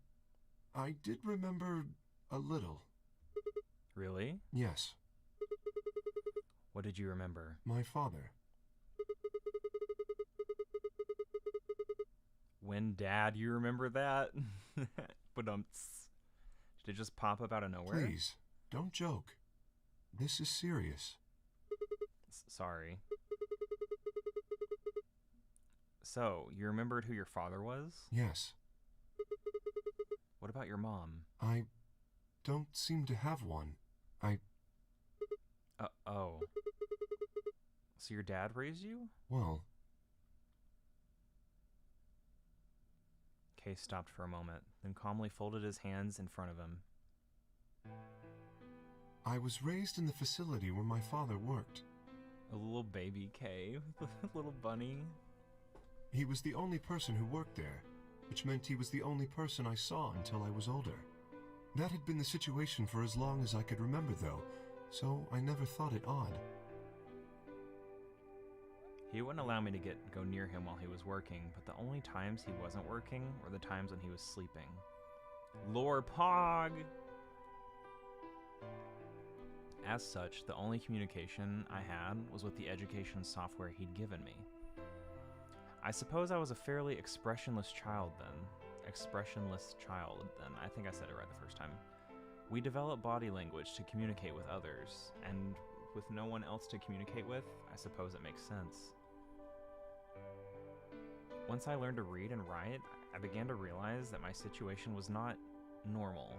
did remember a little. Really? Yes. What did you remember? My father. When, Dad? You remember that? But did it just pop up out of nowhere? Please, don't joke. This is serious. Sorry. So, you remembered who your father was? Yes. What about your mom? I don't seem to have one. Oh. So your dad raised you? Well... Kay stopped for a moment, then calmly folded his hands in front of him. I was raised in the facility where my father worked. A little baby Kay, little bunny. He was the only person who worked there, which meant he was the only person I saw until I was older. That had been the situation for as long as I could remember, though, so I never thought it odd. He wouldn't allow me to go near him while he was working, but the only times he wasn't working were the times when he was sleeping. Lore Pog! As such, the only communication I had was with the education software he'd given me. I suppose I was a fairly expressionless child then. I think I said it right the first time. We develop body language to communicate with others, and with no one else to communicate with, I suppose it makes sense. Once I learned to read and write, I began to realize that my situation was not normal.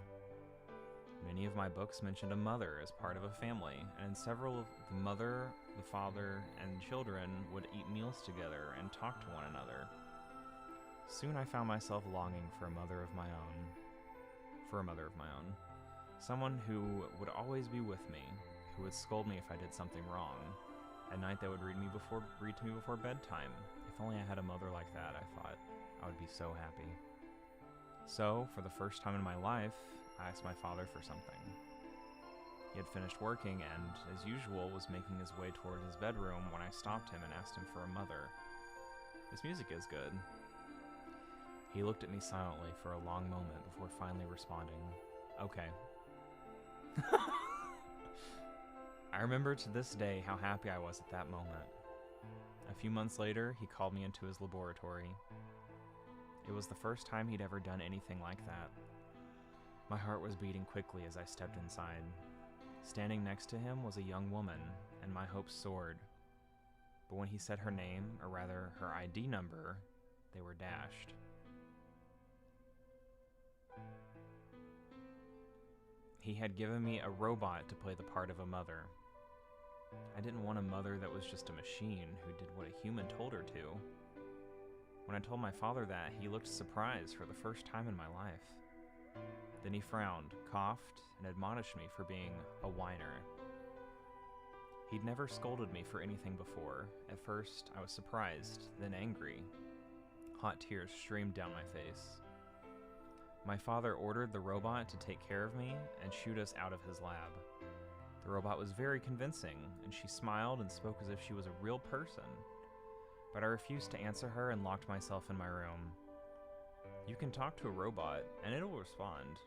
Many of my books mentioned a mother as part of a family, and in several, the mother, the father, and children would eat meals together and talk to one another. Soon I found myself longing for a mother of my own. Someone who would always be with me, who would scold me if I did something wrong. At night they would read to me before bedtime. If only I had a mother like that, I thought. I would be so happy. So, for the first time in my life, I asked my father for something. He had finished working and, as usual, was making his way toward his bedroom when I stopped him and asked him for a mother. This music is good. He looked at me silently for a long moment before finally responding, "Okay." I remember to this day how happy I was at that moment. A few months later, he called me into his laboratory. It was the first time he'd ever done anything like that. My heart was beating quickly as I stepped inside. Standing next to him was a young woman, and my hopes soared. But when he said her name, or rather her ID number, they were dashed. He had given me a robot to play the part of a mother. I didn't want a mother that was just a machine who did what a human told her to. When I told my father that, he looked surprised for the first time in my life. Then he frowned, coughed, and admonished me for being a whiner. He'd never scolded me for anything before. At first, I was surprised, then angry. Hot tears streamed down my face. My father ordered the robot to take care of me and shoot us out of his lab. The robot was very convincing, and she smiled and spoke as if she was a real person. But I refused to answer her and locked myself in my room. You can talk to a robot, and it'll respond.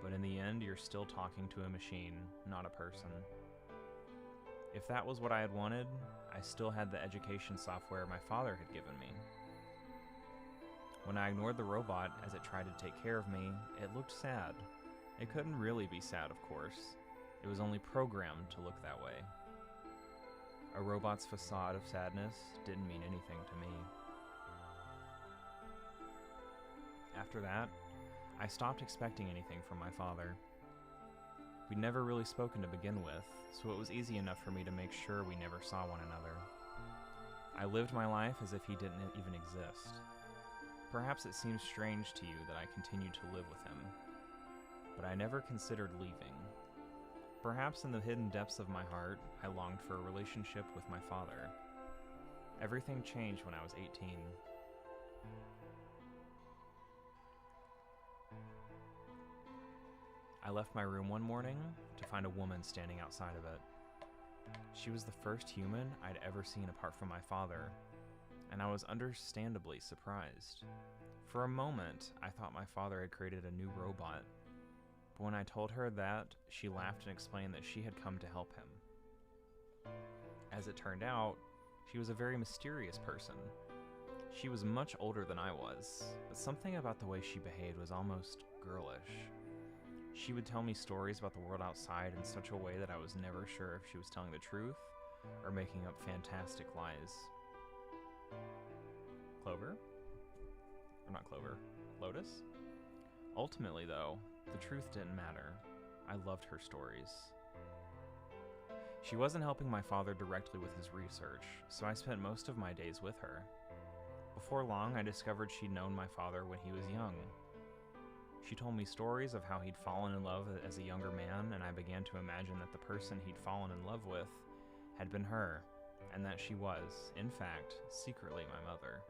But in the end, you're still talking to a machine, not a person. If that was what I had wanted, I still had the education software my father had given me. When I ignored the robot as it tried to take care of me, it looked sad. It couldn't really be sad, of course. It was only programmed to look that way. A robot's facade of sadness didn't mean anything to me. After that, I stopped expecting anything from my father. We'd never really spoken to begin with, so it was easy enough for me to make sure we never saw one another. I lived my life as if he didn't even exist. Perhaps it seems strange to you that I continued to live with him, but I never considered leaving. Perhaps in the hidden depths of my heart, I longed for a relationship with my father. Everything changed when I was 18. I left my room one morning to find a woman standing outside of it. She was the first human I'd ever seen apart from my father, and I was understandably surprised. For a moment, I thought my father had created a new robot, but when I told her that, she laughed and explained that she had come to help him. As it turned out, she was a very mysterious person. She was much older than I was, but something about the way she behaved was almost girlish. She would tell me stories about the world outside in such a way that I was never sure if she was telling the truth or making up fantastic lies. Clover? Or not Clover, Lotus? Ultimately, though, the truth didn't matter. I loved her stories. She wasn't helping my father directly with his research, so I spent most of my days with her. Before long, I discovered she'd known my father when he was young. She told me stories of how he'd fallen in love as a younger man, and I began to imagine that the person he'd fallen in love with had been her, and that she was, in fact, secretly my mother.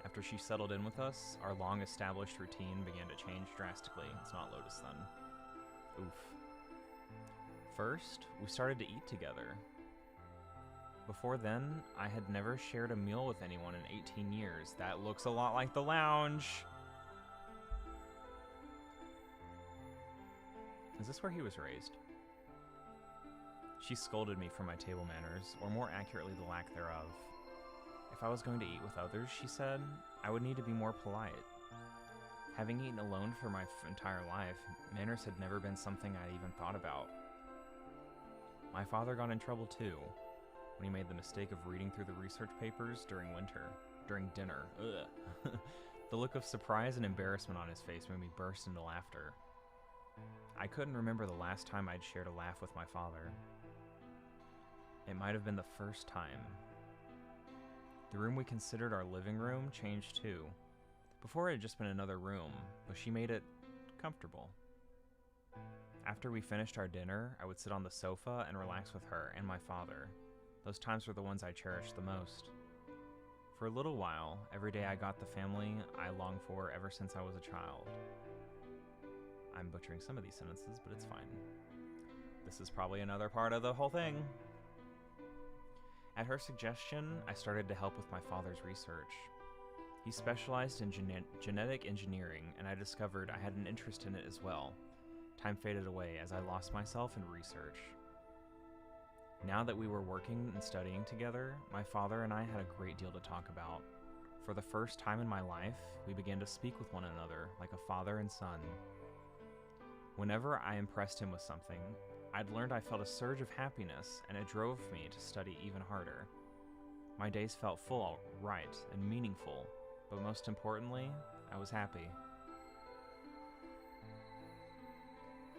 After she settled in with us, our long-established routine began to change drastically. It's not Lotus then. Oof. First, we started to eat together. Before then, I had never shared a meal with anyone in 18 years. That looks a lot like the lounge. Is this where he was raised? She scolded me for my table manners, or more accurately, the lack thereof. If I was going to eat with others, she said, I would need to be more polite. Having eaten alone for my entire life, manners had never been something I'd even thought about. My father got in trouble too, when he made the mistake of reading through the research papers during dinner. Ugh. The look of surprise and embarrassment on his face made me burst into laughter. I couldn't remember the last time I'd shared a laugh with my father. It might have been the first time. The room we considered our living room changed too. Before it had just been another room, but she made it comfortable. After we finished our dinner, I would sit on the sofa and relax with her and my father. Those times were the ones I cherished the most. For a little while, every day I got the family I longed for ever since I was a child. I'm butchering some of these sentences, but it's fine. This is probably another part of the whole thing. At her suggestion, I started to help with my father's research. He specialized in genetic engineering, and I discovered I had an interest in it as well. Time faded away as I lost myself in research. Now that we were working and studying together, my father and I had a great deal to talk about. For the first time in my life, we began to speak with one another like a father and son. Whenever I impressed him with something, I'd learned I felt a surge of happiness, and it drove me to study even harder. My days felt full, right, and meaningful, but most importantly, I was happy.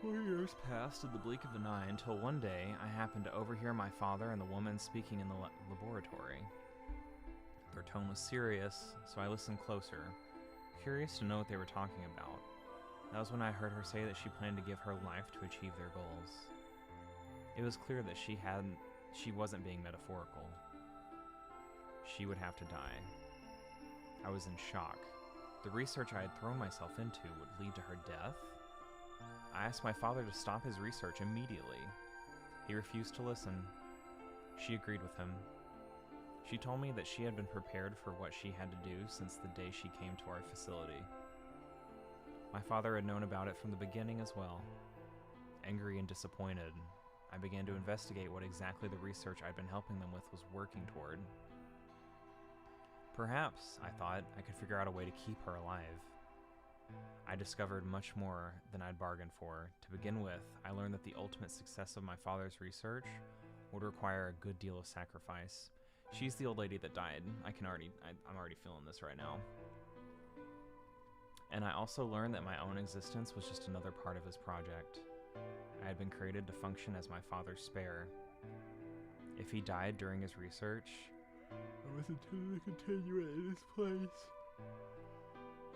4 years passed in the blink of an eye until one day I happened to overhear my father and the woman speaking in the laboratory. Their tone was serious, so I listened closer, curious to know what they were talking about. That was when I heard her say that she planned to give her life to achieve their goals. It was clear that she wasn't being metaphorical. She would have to die. I was in shock. The research I had thrown myself into would lead to her death? I asked my father to stop his research immediately. He refused to listen. She agreed with him. She told me that she had been prepared for what she had to do since the day she came to our facility. My father had known about it from the beginning as well. Angry and disappointed, I began to investigate what exactly the research I'd been helping them with was working toward. Perhaps, I thought, I could figure out a way to keep her alive. I discovered much more than I'd bargained for. To begin with, I learned that the ultimate success of my father's research would require a good deal of sacrifice. She's the old lady that died. I'm already feeling this right now. And I also learned that my own existence was just another part of his project. I had been created to function as my father's spare. If he died during his research, I was intended to continue it in his place.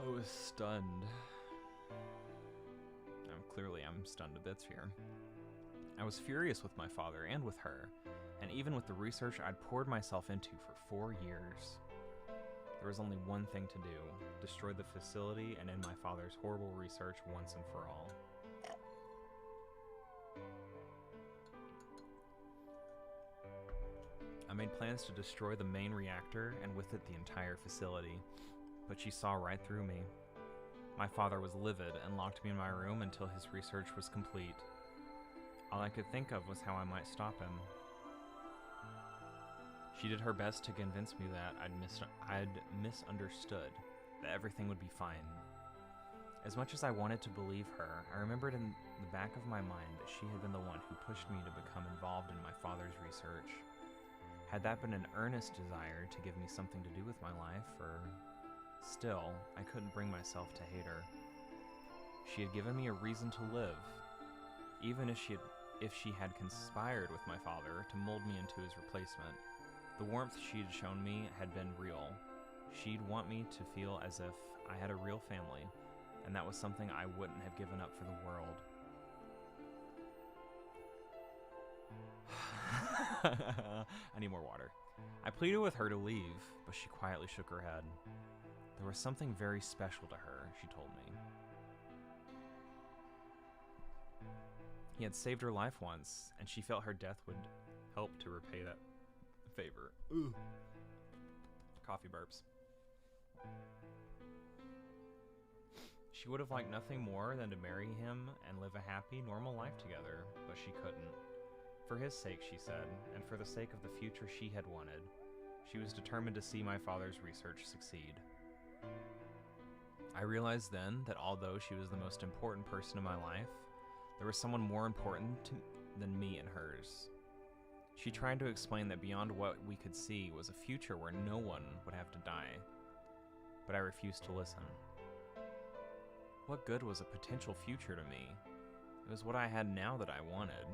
I was stunned. I'm stunned to bits here. I was furious with my father and with her, and even with the research I'd poured myself into for 4 years. There was only one thing to do: destroy the facility and end my father's horrible research once and for all. I made plans to destroy the main reactor and with it the entire facility, but she saw right through me. My father was livid and locked me in my room until his research was complete. All I could think of was how I might stop him. She did her best to convince me that I'd misunderstood, that everything would be fine. As much as I wanted to believe her, I remembered in the back of my mind that she had been the one who pushed me to become involved in my father's research. Had that been an earnest desire to give me something to do with my life, or... Still, I couldn't bring myself to hate her. She had given me a reason to live, even if she had conspired with my father to mold me into his replacement. The warmth she'd shown me had been real. She'd want me to feel as if I had a real family, and that was something I wouldn't have given up for the world. I need more water. I pleaded with her to leave, but she quietly shook her head. There was something very special to her, she told me. He had saved her life once, and she felt her death would help to repay that favor. Ooh. Coffee burps. She would have liked nothing more than to marry him and live a happy, normal life together, but she couldn't. For his sake, she said, and for the sake of the future she had wanted, she was determined to see my father's research succeed. I realized then that although she was the most important person in my life, there was someone more important than me in hers. She tried to explain that beyond what we could see was a future where no one would have to die, but I refused to listen. What good was a potential future to me? It was what I had now that I wanted.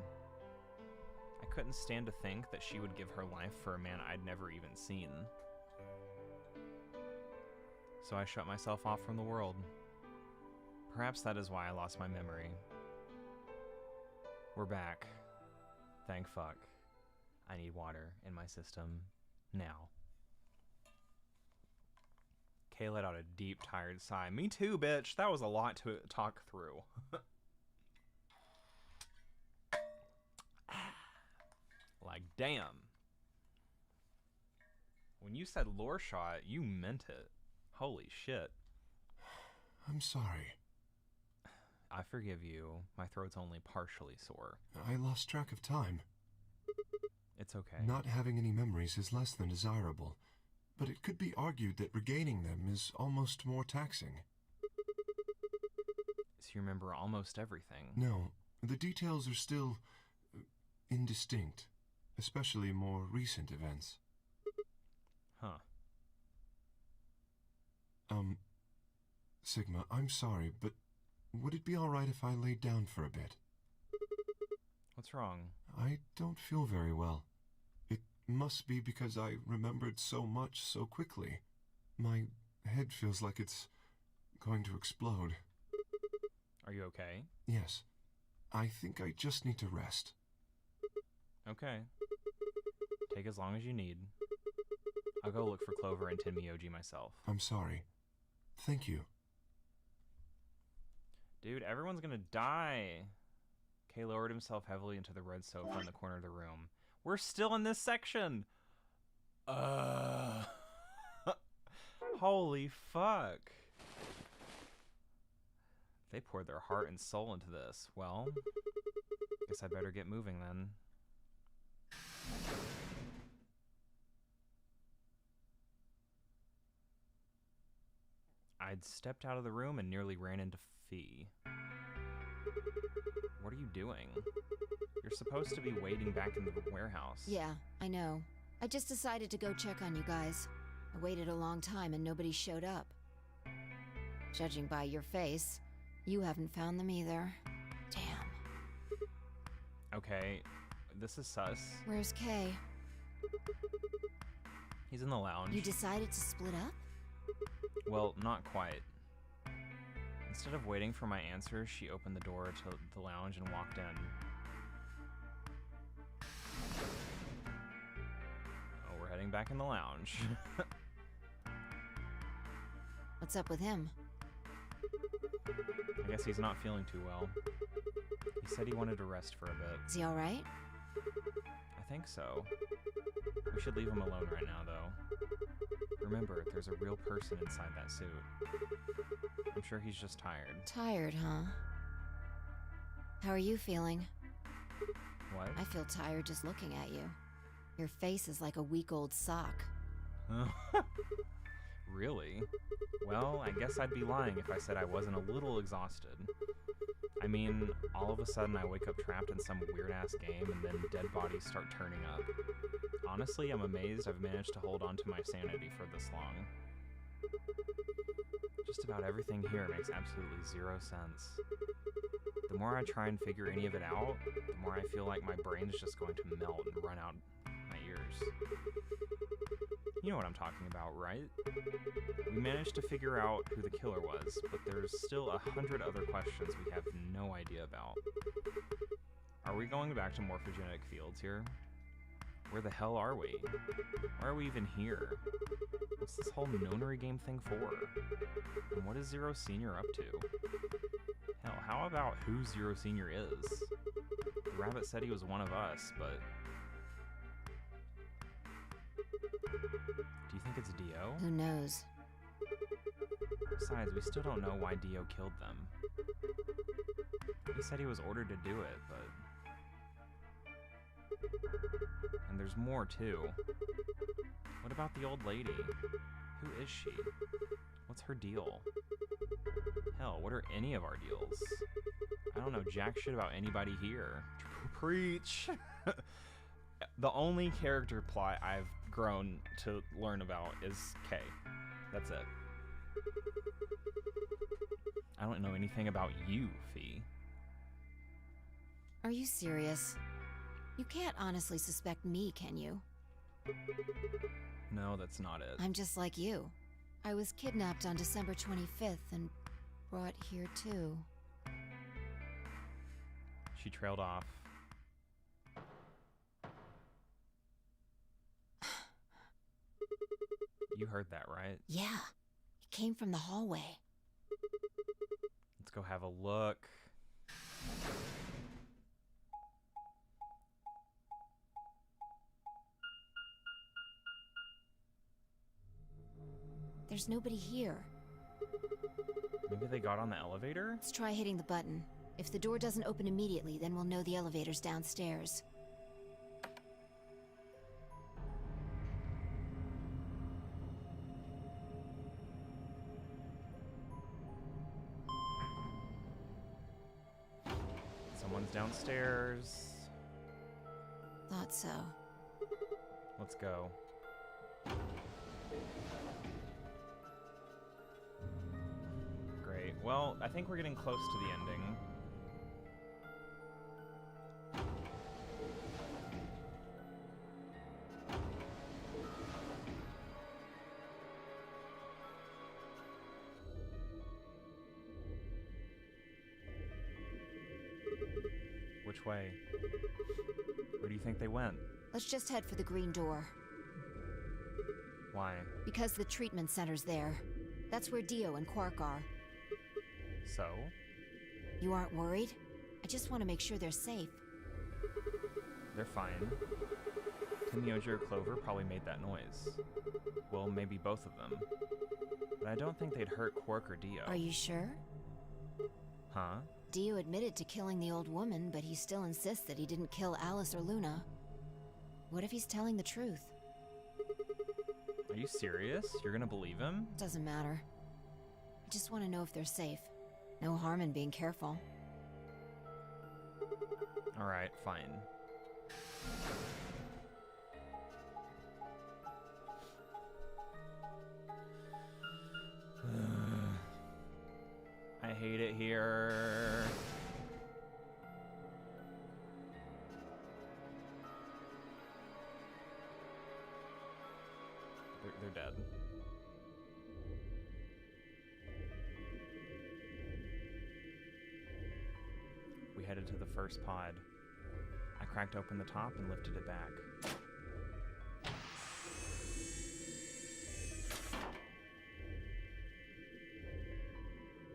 I couldn't stand to think that she would give her life for a man I'd never even seen. So I shut myself off from the world. Perhaps that is why I lost my memory. We're back. Thank fuck. I need water in my system now. Kay let out a deep, tired sigh. Me too, bitch. That was a lot to talk through. Like, damn. When you said lore shot, you meant it. Holy shit. I'm sorry. I forgive you. My throat's only partially sore. I lost track of time. It's okay. Not having any memories is less than desirable, but it could be argued that regaining them is almost more taxing. So you remember almost everything? No, the details are still indistinct, especially more recent events. Huh. Sigma, I'm sorry, but would it be alright if I laid down for a bit? What's wrong? I don't feel very well. It must be because I remembered so much so quickly. My head feels like it's going to explode. Are you okay? Yes. I think I just need to rest. Okay. Take as long as you need. I'll go look for Clover and Tenmyoji myself. I'm sorry. Thank you. Dude, everyone's gonna die. Kay lowered himself heavily into the red sofa in the corner of the room. We're still in this section! Holy fuck. They poured their heart and soul into this. Well, guess I better get moving then. I'd stepped out of the room and nearly ran into Fee. What are you doing? You're supposed to be waiting back in the warehouse. Yeah, I know. I just decided to go check on you guys. I waited a long time and nobody showed up. Judging by your face, you haven't found them either. Damn. Okay, this is sus. Where's Kay? He's in the lounge. You decided to split up? Well, not quite. Instead of waiting for my answer, she opened the door to the lounge and walked in. Oh, we're heading back in the lounge. What's up with him? I guess he's not feeling too well. He said he wanted to rest for a bit. Is he alright? I think so. We should leave him alone right now, though. Remember, there's a real person inside that suit. I'm sure he's just tired. Tired, huh? How are you feeling? What? I feel tired just looking at you. Your face is like a week-old sock. Really? Well, I guess I'd be lying if I said I wasn't a little exhausted. I mean, all of a sudden I wake up trapped in some weird-ass game and then dead bodies start turning up. Honestly, I'm amazed I've managed to hold on to my sanity for this long. Just about everything here makes absolutely zero sense. The more I try and figure any of it out, the more I feel like my brain is just going to melt and run out my ears. You know what I'm talking about, right? We managed to figure out who the killer was, but there's still 100 other questions we have no idea about. Are we going back to morphogenic fields here? Where the hell are we? Why are we even here? What's this whole nonary game thing for? And what is Zero Senior up to? Hell, how about who Zero Senior is? The rabbit said he was one of us, but... Do you think it's Dio? Who knows? Besides, we still don't know why Dio killed them. He said he was ordered to do it, but... And there's more, too. What about the old lady? Who is she? What's her deal? Hell, what are any of our deals? I don't know jack shit about anybody here. Preach! The only character plot I've grown to learn about is Kay. That's it. I don't know anything about you, Fee. Are you serious? You can't honestly suspect me, can you? No, that's not it. I'm just like you. I was kidnapped on December 25th and brought here too. She trailed off. You heard that, right? Yeah. It came from the hallway. Let's go have a look. There's nobody here. Maybe they got on the elevator? Let's try hitting the button. If the door doesn't open immediately, then we'll know the elevator's downstairs. Someone's downstairs. Thought so. Let's go. Great. Well, I think we're getting close to the ending. Which way? Where do you think they went? Let's just head for the green door. Why? Because the treatment center's there. That's where Dio and Quark are. So? You aren't worried? I just want to make sure they're safe. They're fine. Tenmyoji or Clover probably made that noise. Well, maybe both of them. But I don't think they'd hurt Quark or Dio. Are you sure? Huh? Dio admitted to killing the old woman, but he still insists that he didn't kill Alice or Luna. What if he's telling the truth? Are you serious? You're gonna believe him? Doesn't matter. I just want to know if they're safe. No harm in being careful. Alright, fine. I hate it here. They're dead. We headed to the first pod. I cracked open the top and lifted it back.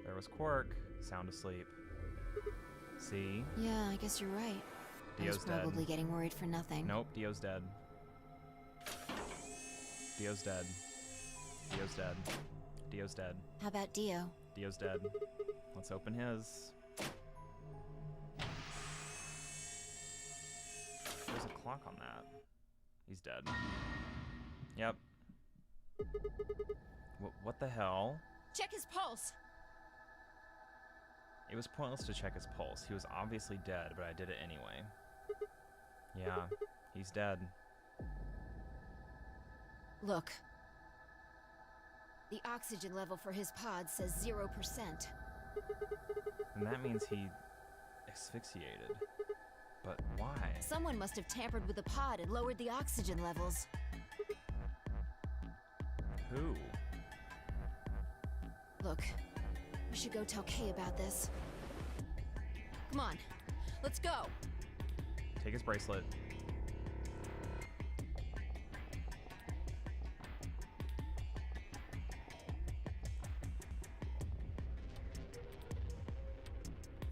There was Quark, sound asleep. See? Yeah, I guess you're right. Dio's I was probably dead. getting worried for nothing. Nope, Dio's dead. Dio's dead. Dio's dead. Dio's dead. How about Dio? Dio's dead. Let's open his. There's a clock on that. He's dead. Yep. What the hell? Check his pulse. It was pointless to check his pulse. He was obviously dead, but I did it anyway. Yeah, he's dead. Look. The oxygen level for his pod says 0%. And that means he asphyxiated. But why? Someone must have tampered with the pod and lowered the oxygen levels. Who? Look, we should go tell Kay about this. Come on, let's go. Take his bracelet.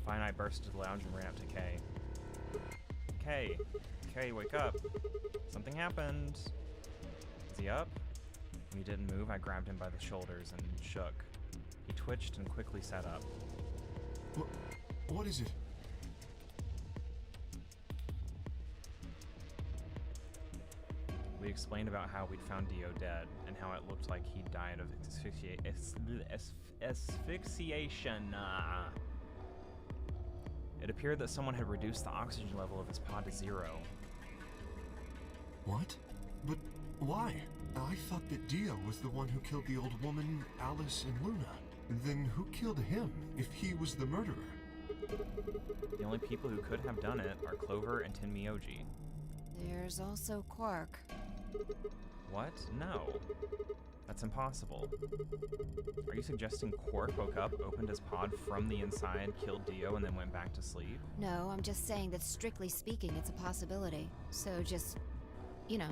Fine, I burst into the lounge and ran up to Kay. Kay! Kay, wake up! Something happened! Is he up? When he didn't move, I grabbed him by the shoulders and shook. He twitched and quickly sat up. What is it? We explained about how we'd found Dio dead, and how it looked like he died of asphyxiation. It appeared that someone had reduced the oxygen level of his pod to 0. What? But why? I thought that Dio was the one who killed the old woman, Alice, and Luna. Then who killed him, if he was the murderer? The only people who could have done it are Clover and Tenmyoji. There's also Quark. What? No. That's impossible. Are you suggesting Quark woke up, opened his pod from the inside, killed Dio, and then went back to sleep? No, I'm just saying that strictly speaking, it's a possibility. So just, you know,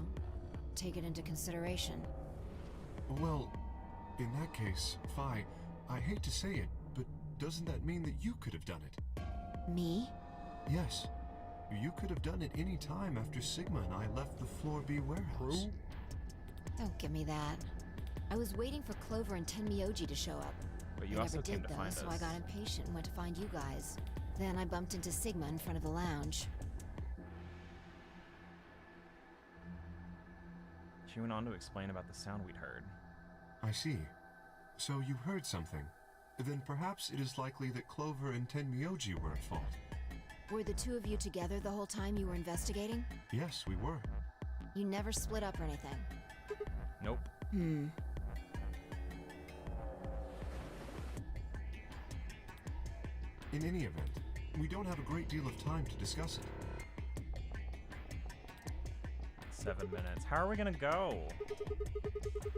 take it into consideration. Well, in that case, Phi, I hate to say it, but doesn't that mean that you could have done it? Me? Yes. You could have done it any time after Sigma and I left the Floor B warehouse. Don't give me that. I was waiting for Clover and Tenmyoji to show up. But you They also never came did, to though, find so us. I got impatient and went to find you guys. Then I bumped into Sigma in front of the lounge. She went on to explain about the sound we'd heard. I see. So you heard something. Then perhaps it is likely that Clover and Tenmyoji were at fault. Were the two of you together the whole time you were investigating? Yes, we were. You never split up or anything? Nope. Hmm. In any event, we don't have a great deal of time to discuss it. 7 minutes. How are we gonna go?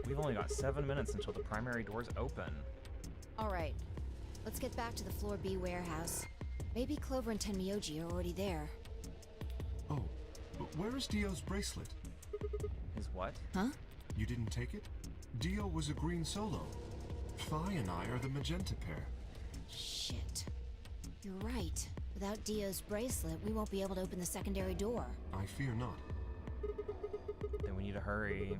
We've only got 7 minutes until the primary doors open. All right. Let's get back to the Floor B warehouse. Maybe Clover and Tenmyoji are already there. Oh, but where is Dio's bracelet? His what? Huh? You didn't take it? Dio was a green solo. Phi and I are the magenta pair. Shit. You're right. Without Dio's bracelet, we won't be able to open the secondary door. I fear not. Then we need to hurry.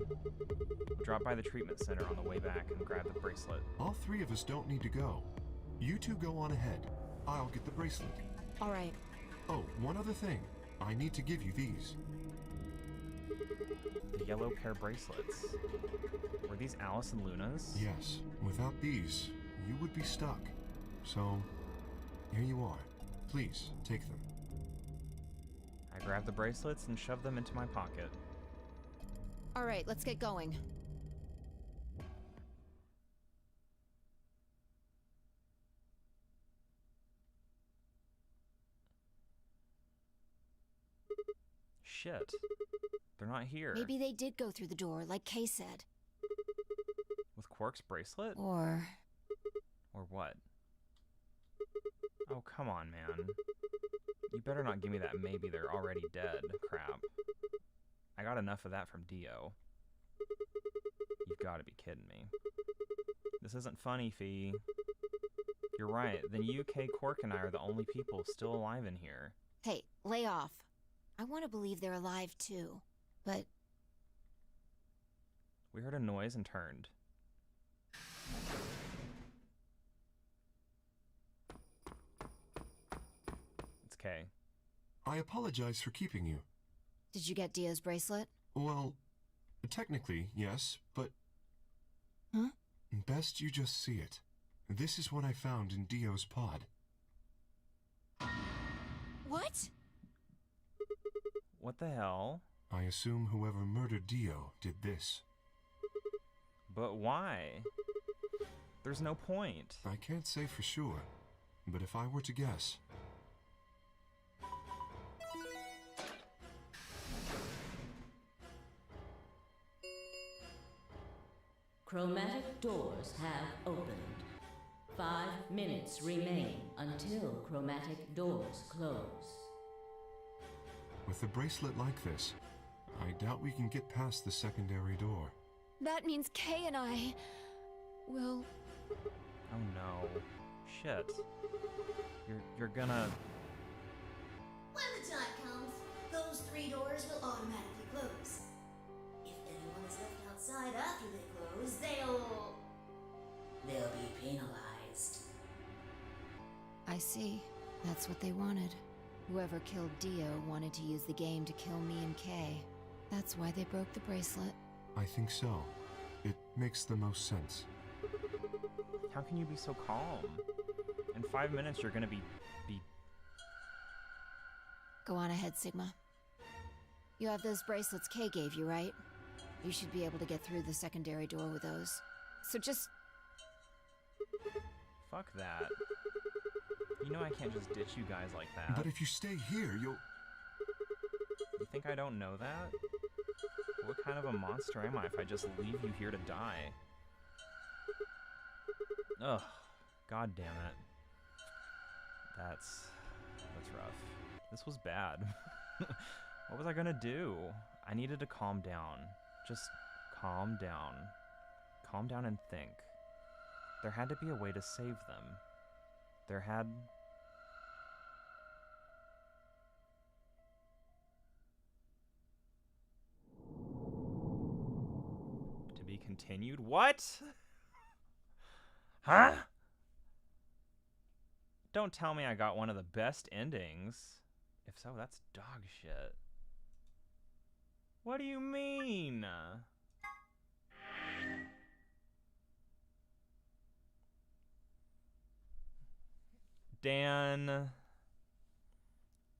Drop by the treatment center on the way back and grab the bracelet. All three of us don't need to go. You two go on ahead. I'll get the bracelet. All right. Oh, one other thing. I need to give you these. The yellow pair bracelets. Were these Alice and Luna's? Yes. Without these, you would be stuck. So, here you are. Please, take them. I grab the bracelets and shove them into my pocket. All right, let's get going. Shit. They're not here. Maybe they did go through the door, like Kay said. With Quark's bracelet? Or what? Oh, come on, man. You better not give me that maybe they're already dead crap. I got enough of that from Dio. You've got to be kidding me. This isn't funny, Fee. You're right. Then you, Kay, Quark, and I are the only people still alive in here. Hey, lay off. I want to believe they're alive too, but... We heard a noise and turned. It's Kay. I apologize for keeping you. Did you get Dio's bracelet? Well, technically, yes, but... Huh? Best you just see it. This is what I found in Dio's pod. What? What the hell? I assume whoever murdered Dio did this. But why? There's no point. I can't say for sure, but if I were to guess... Chromatic doors have opened. 5 minutes remain until chromatic doors close. With a bracelet like this, I doubt we can get past the secondary door. That means Kay and I will... Oh no. Shit. You're gonna... When the time comes, those 3 doors will automatically close. If anyone is left outside after they close, they'll be penalized. I see. That's what they wanted. Whoever killed Dio wanted to use the game to kill me and Kay. That's why they broke the bracelet. I think so. It makes the most sense. How can you be so calm? In 5 minutes, you're gonna be... Go on ahead, Sigma. You have those bracelets Kay gave you, right? You should be able to get through the secondary door with those. So just... Fuck that. You know I can't just ditch you guys like that. But if you stay here, you'll... You think I don't know that? What kind of a monster am I if I just leave you here to die? Ugh. God damn it. That's rough. This was bad. What was I gonna do? I needed to calm down. Just calm down. Calm down and think. There had to be a way to save them. There had... To be continued? What? Huh? Don't tell me I got one of the best endings. If so, that's dog shit. What do you mean? Dan,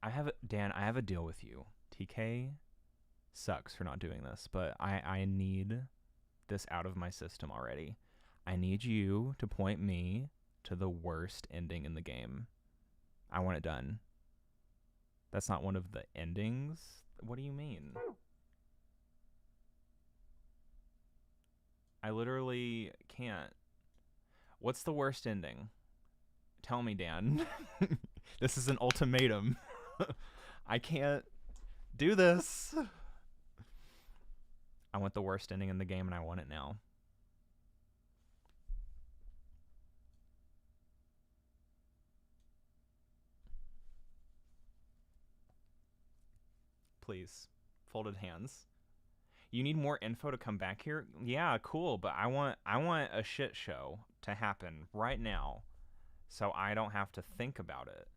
I have a deal with you. TK sucks for not doing this, but I need this out of my system already. I need you to point me to the worst ending in the game. I want it done. That's not one of the endings? What do you mean? I literally can't. What's the worst ending? Tell me, Dan. This is an ultimatum. I can't do this. I want the worst ending in the game, and I want it now. Please. Folded hands. You need more info to come back here? Yeah, cool, but I want a shit show to happen right now so I don't have to think about it.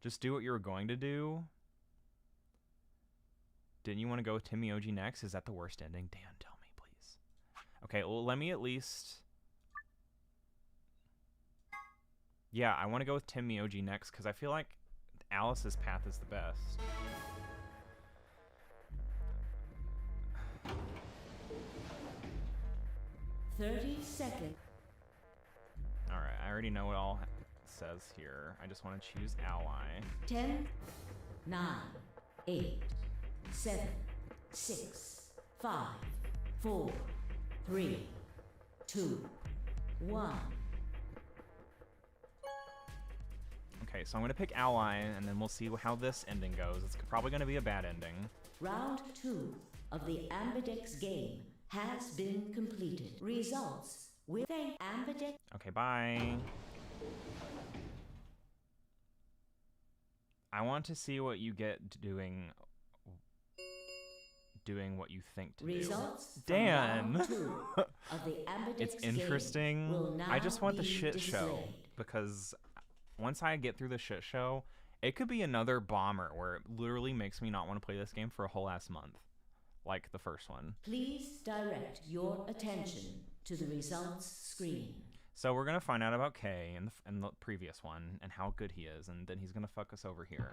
Just do what you were going to do. Didn't you want to go with Timmy-Oji next? Is that the worst ending? Dan, tell me, please. Okay, well, let me at least... Yeah, I want to go with Tim Miyagi next because I feel like Alice's path is the best. seconds. Alright, I already know what all says here. I just want to choose ally. 10, 9, 8, 7, 6, 5, 4, 3, 2, 1. Okay, so I'm going to pick ally, and then we'll see how this ending goes. It's probably going to be a bad ending. Round 2 of the Ambidex game has been completed. Results with Ambidex. Okay, bye. I want to see what you get doing what you think to Results do. Dan! Round 2 of the Ambidex It's interesting. will now I just want the be shit show, displayed. because once I get through the shit show, it could be another bomber where it literally makes me not want to play this game for a whole ass month, like the first one. Please direct your attention to the results screen. So we're gonna find out about Kay in the previous one and how good he is, and then he's gonna fuck us over here.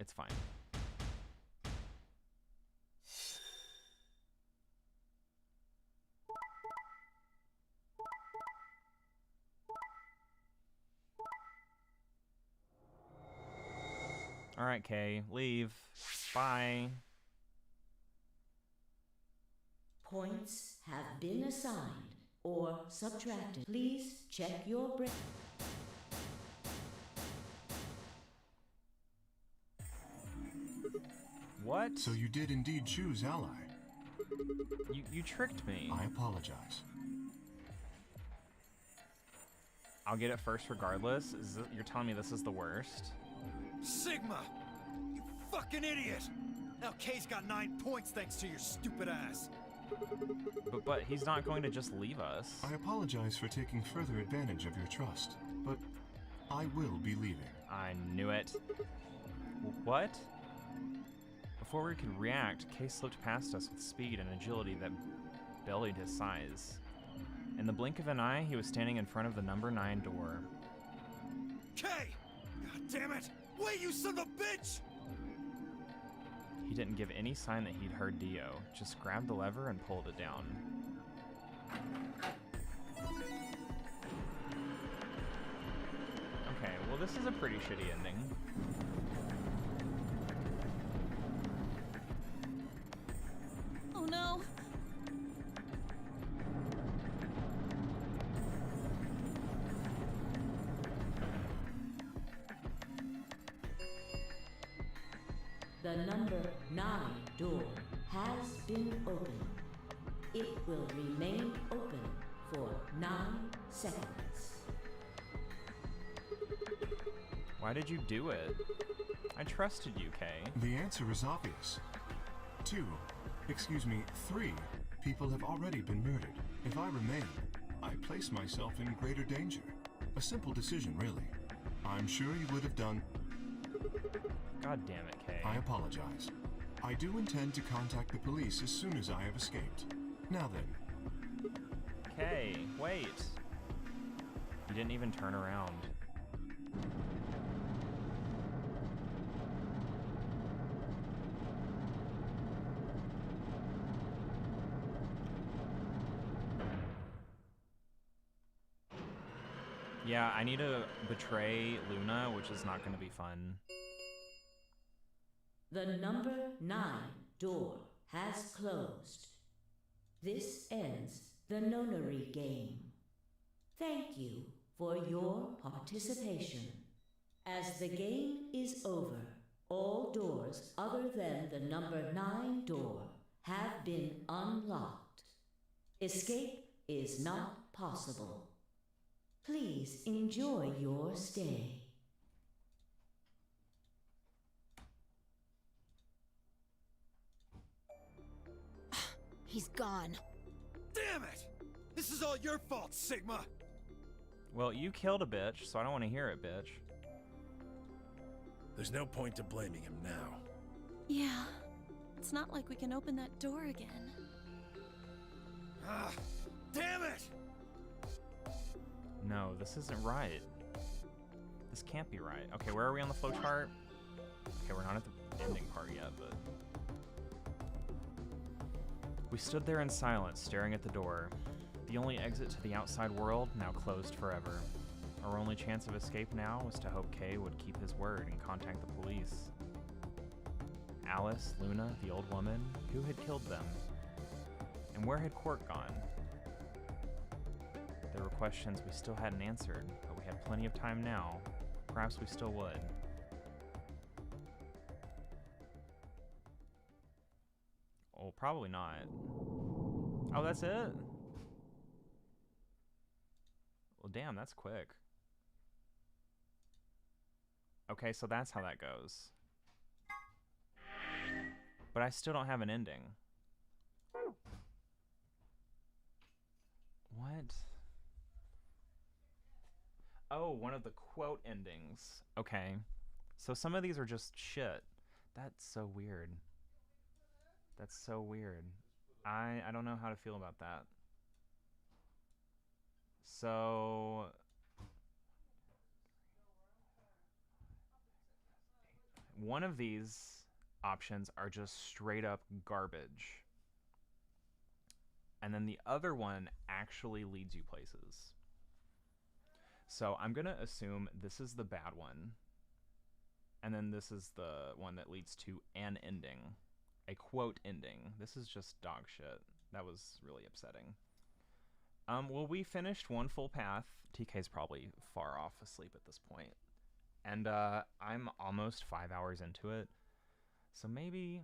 It's fine. All right, Kay, leave. Bye. Points have been assigned or subtracted. Please check your brain. What? So you did indeed choose ally. You tricked me. I apologize. I'll get it first regardless. You're telling me this is the worst? Sigma! You fucking idiot! Now Kay's got 9 points thanks to your stupid ass. But he's not going to just leave us. I apologize for taking further advantage of your trust, but I will be leaving. I knew it. What? Before we could react, Kay slipped past us with speed and agility that bellied his size. In the blink of an eye, he was standing in front of the number 9 door. Kay! God damn it! Wait, you son of a bitch! He didn't give any sign that he'd heard Dio, just grabbed the lever and pulled it down. Okay, well this is a pretty shitty ending. Oh no! The number 9 door has been opened. It will remain open for 9 seconds. Why did you do it? I trusted you, Kay. The answer is obvious. 3 people have already been murdered. If I remain, I place myself in greater danger. A simple decision, really. I'm sure you would have done... God damn it, Kay. I apologize. I do intend to contact the police as soon as I have escaped. Now then. Kay, wait. You didn't even turn around. Yeah, I need to betray Luna, which is not going to be fun. The number 9 door has closed. This ends the nonary game. Thank you for your participation. As the game is over, all doors other than the number 9 door have been unlocked. Escape is not possible. Please enjoy your stay. He's gone. Damn it! This is all your fault, Sigma! Well, you killed a bitch, so I don't want to hear it, bitch. There's no point to blaming him now. Yeah. It's not like we can open that door again. Ah, damn it! No, this isn't right. This can't be right. Okay, where are we on the flowchart? Okay, we're not at the ending part yet, but... We stood there in silence, staring at the door. The only exit to the outside world, now closed forever. Our only chance of escape now was to hope Kay would keep his word and contact the police. Alice, Luna, the old woman, who had killed them? And where had Quark gone? There were questions we still hadn't answered, but we had plenty of time now. Perhaps we still would. Oh, probably not. Oh, that's it? Well, damn, that's quick. Okay, so that's how that goes. But I still don't have an ending. What? Oh, one of the quote endings. Okay. So some of these are just shit. That's so weird. That's so weird. I don't know how to feel about that. So... one of these options are just straight up garbage. And then the other one actually leads you places. So I'm going to assume this is the bad one. And then this is the one that leads to an ending. A quote ending. This is just dog shit. That was really upsetting. Well, we finished one full path. TK's probably far off asleep at this point. And I'm almost 5 hours into it. So maybe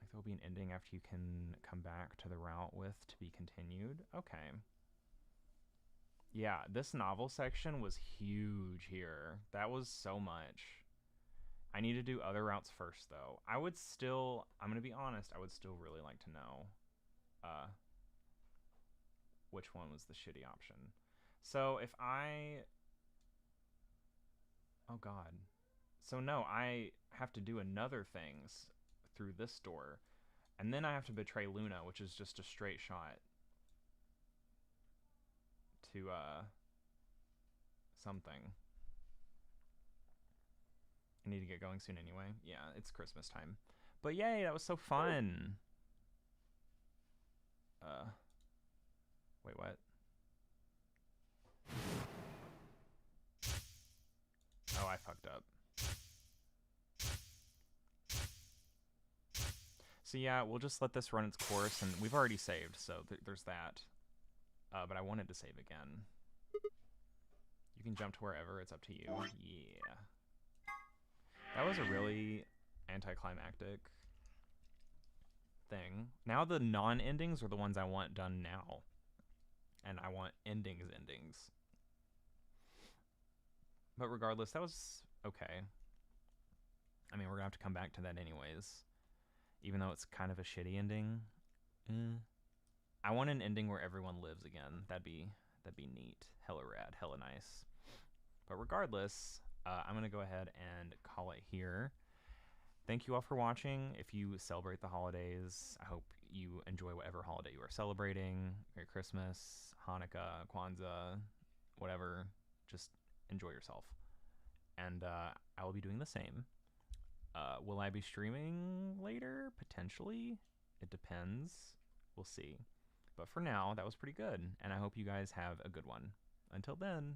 like there'll be an ending after you can come back to the route with to be continued. Okay. Yeah, this novel section was huge here. That was so much. I need to do other routes first, though. I would still, I'm going to be honest, I would still really like to know which one was the shitty option. So if I... Oh, God. So no, I have to do another things through this door. And then I have to betray Luna, which is just a straight shot to something. I need to get going soon anyway. Yeah, it's Christmas time. But yay, that was so fun. Wait, what? Oh, I fucked up. So yeah, we'll just let this run its course, and we've already saved, so there's that. But I wanted to save again. You can jump to wherever, it's up to you. Yeah. That was a really anticlimactic thing. Now the non-endings are the ones I want done now. And I want endings. But regardless, that was okay. I mean, we're gonna have to come back to that anyways. Even though it's kind of a shitty ending. I want an ending where everyone lives again. That'd be neat. Hella rad, hella nice. But regardless, I'm gonna go ahead and call it here. Thank you all for watching. If you celebrate the holidays, I hope you enjoy whatever holiday you are celebrating. Merry Christmas, Hanukkah, Kwanzaa, whatever. Just enjoy yourself. And I will be doing the same. Will I be streaming later? Potentially. It depends. We'll see. But for now, that was pretty good. And I hope you guys have a good one. Until then.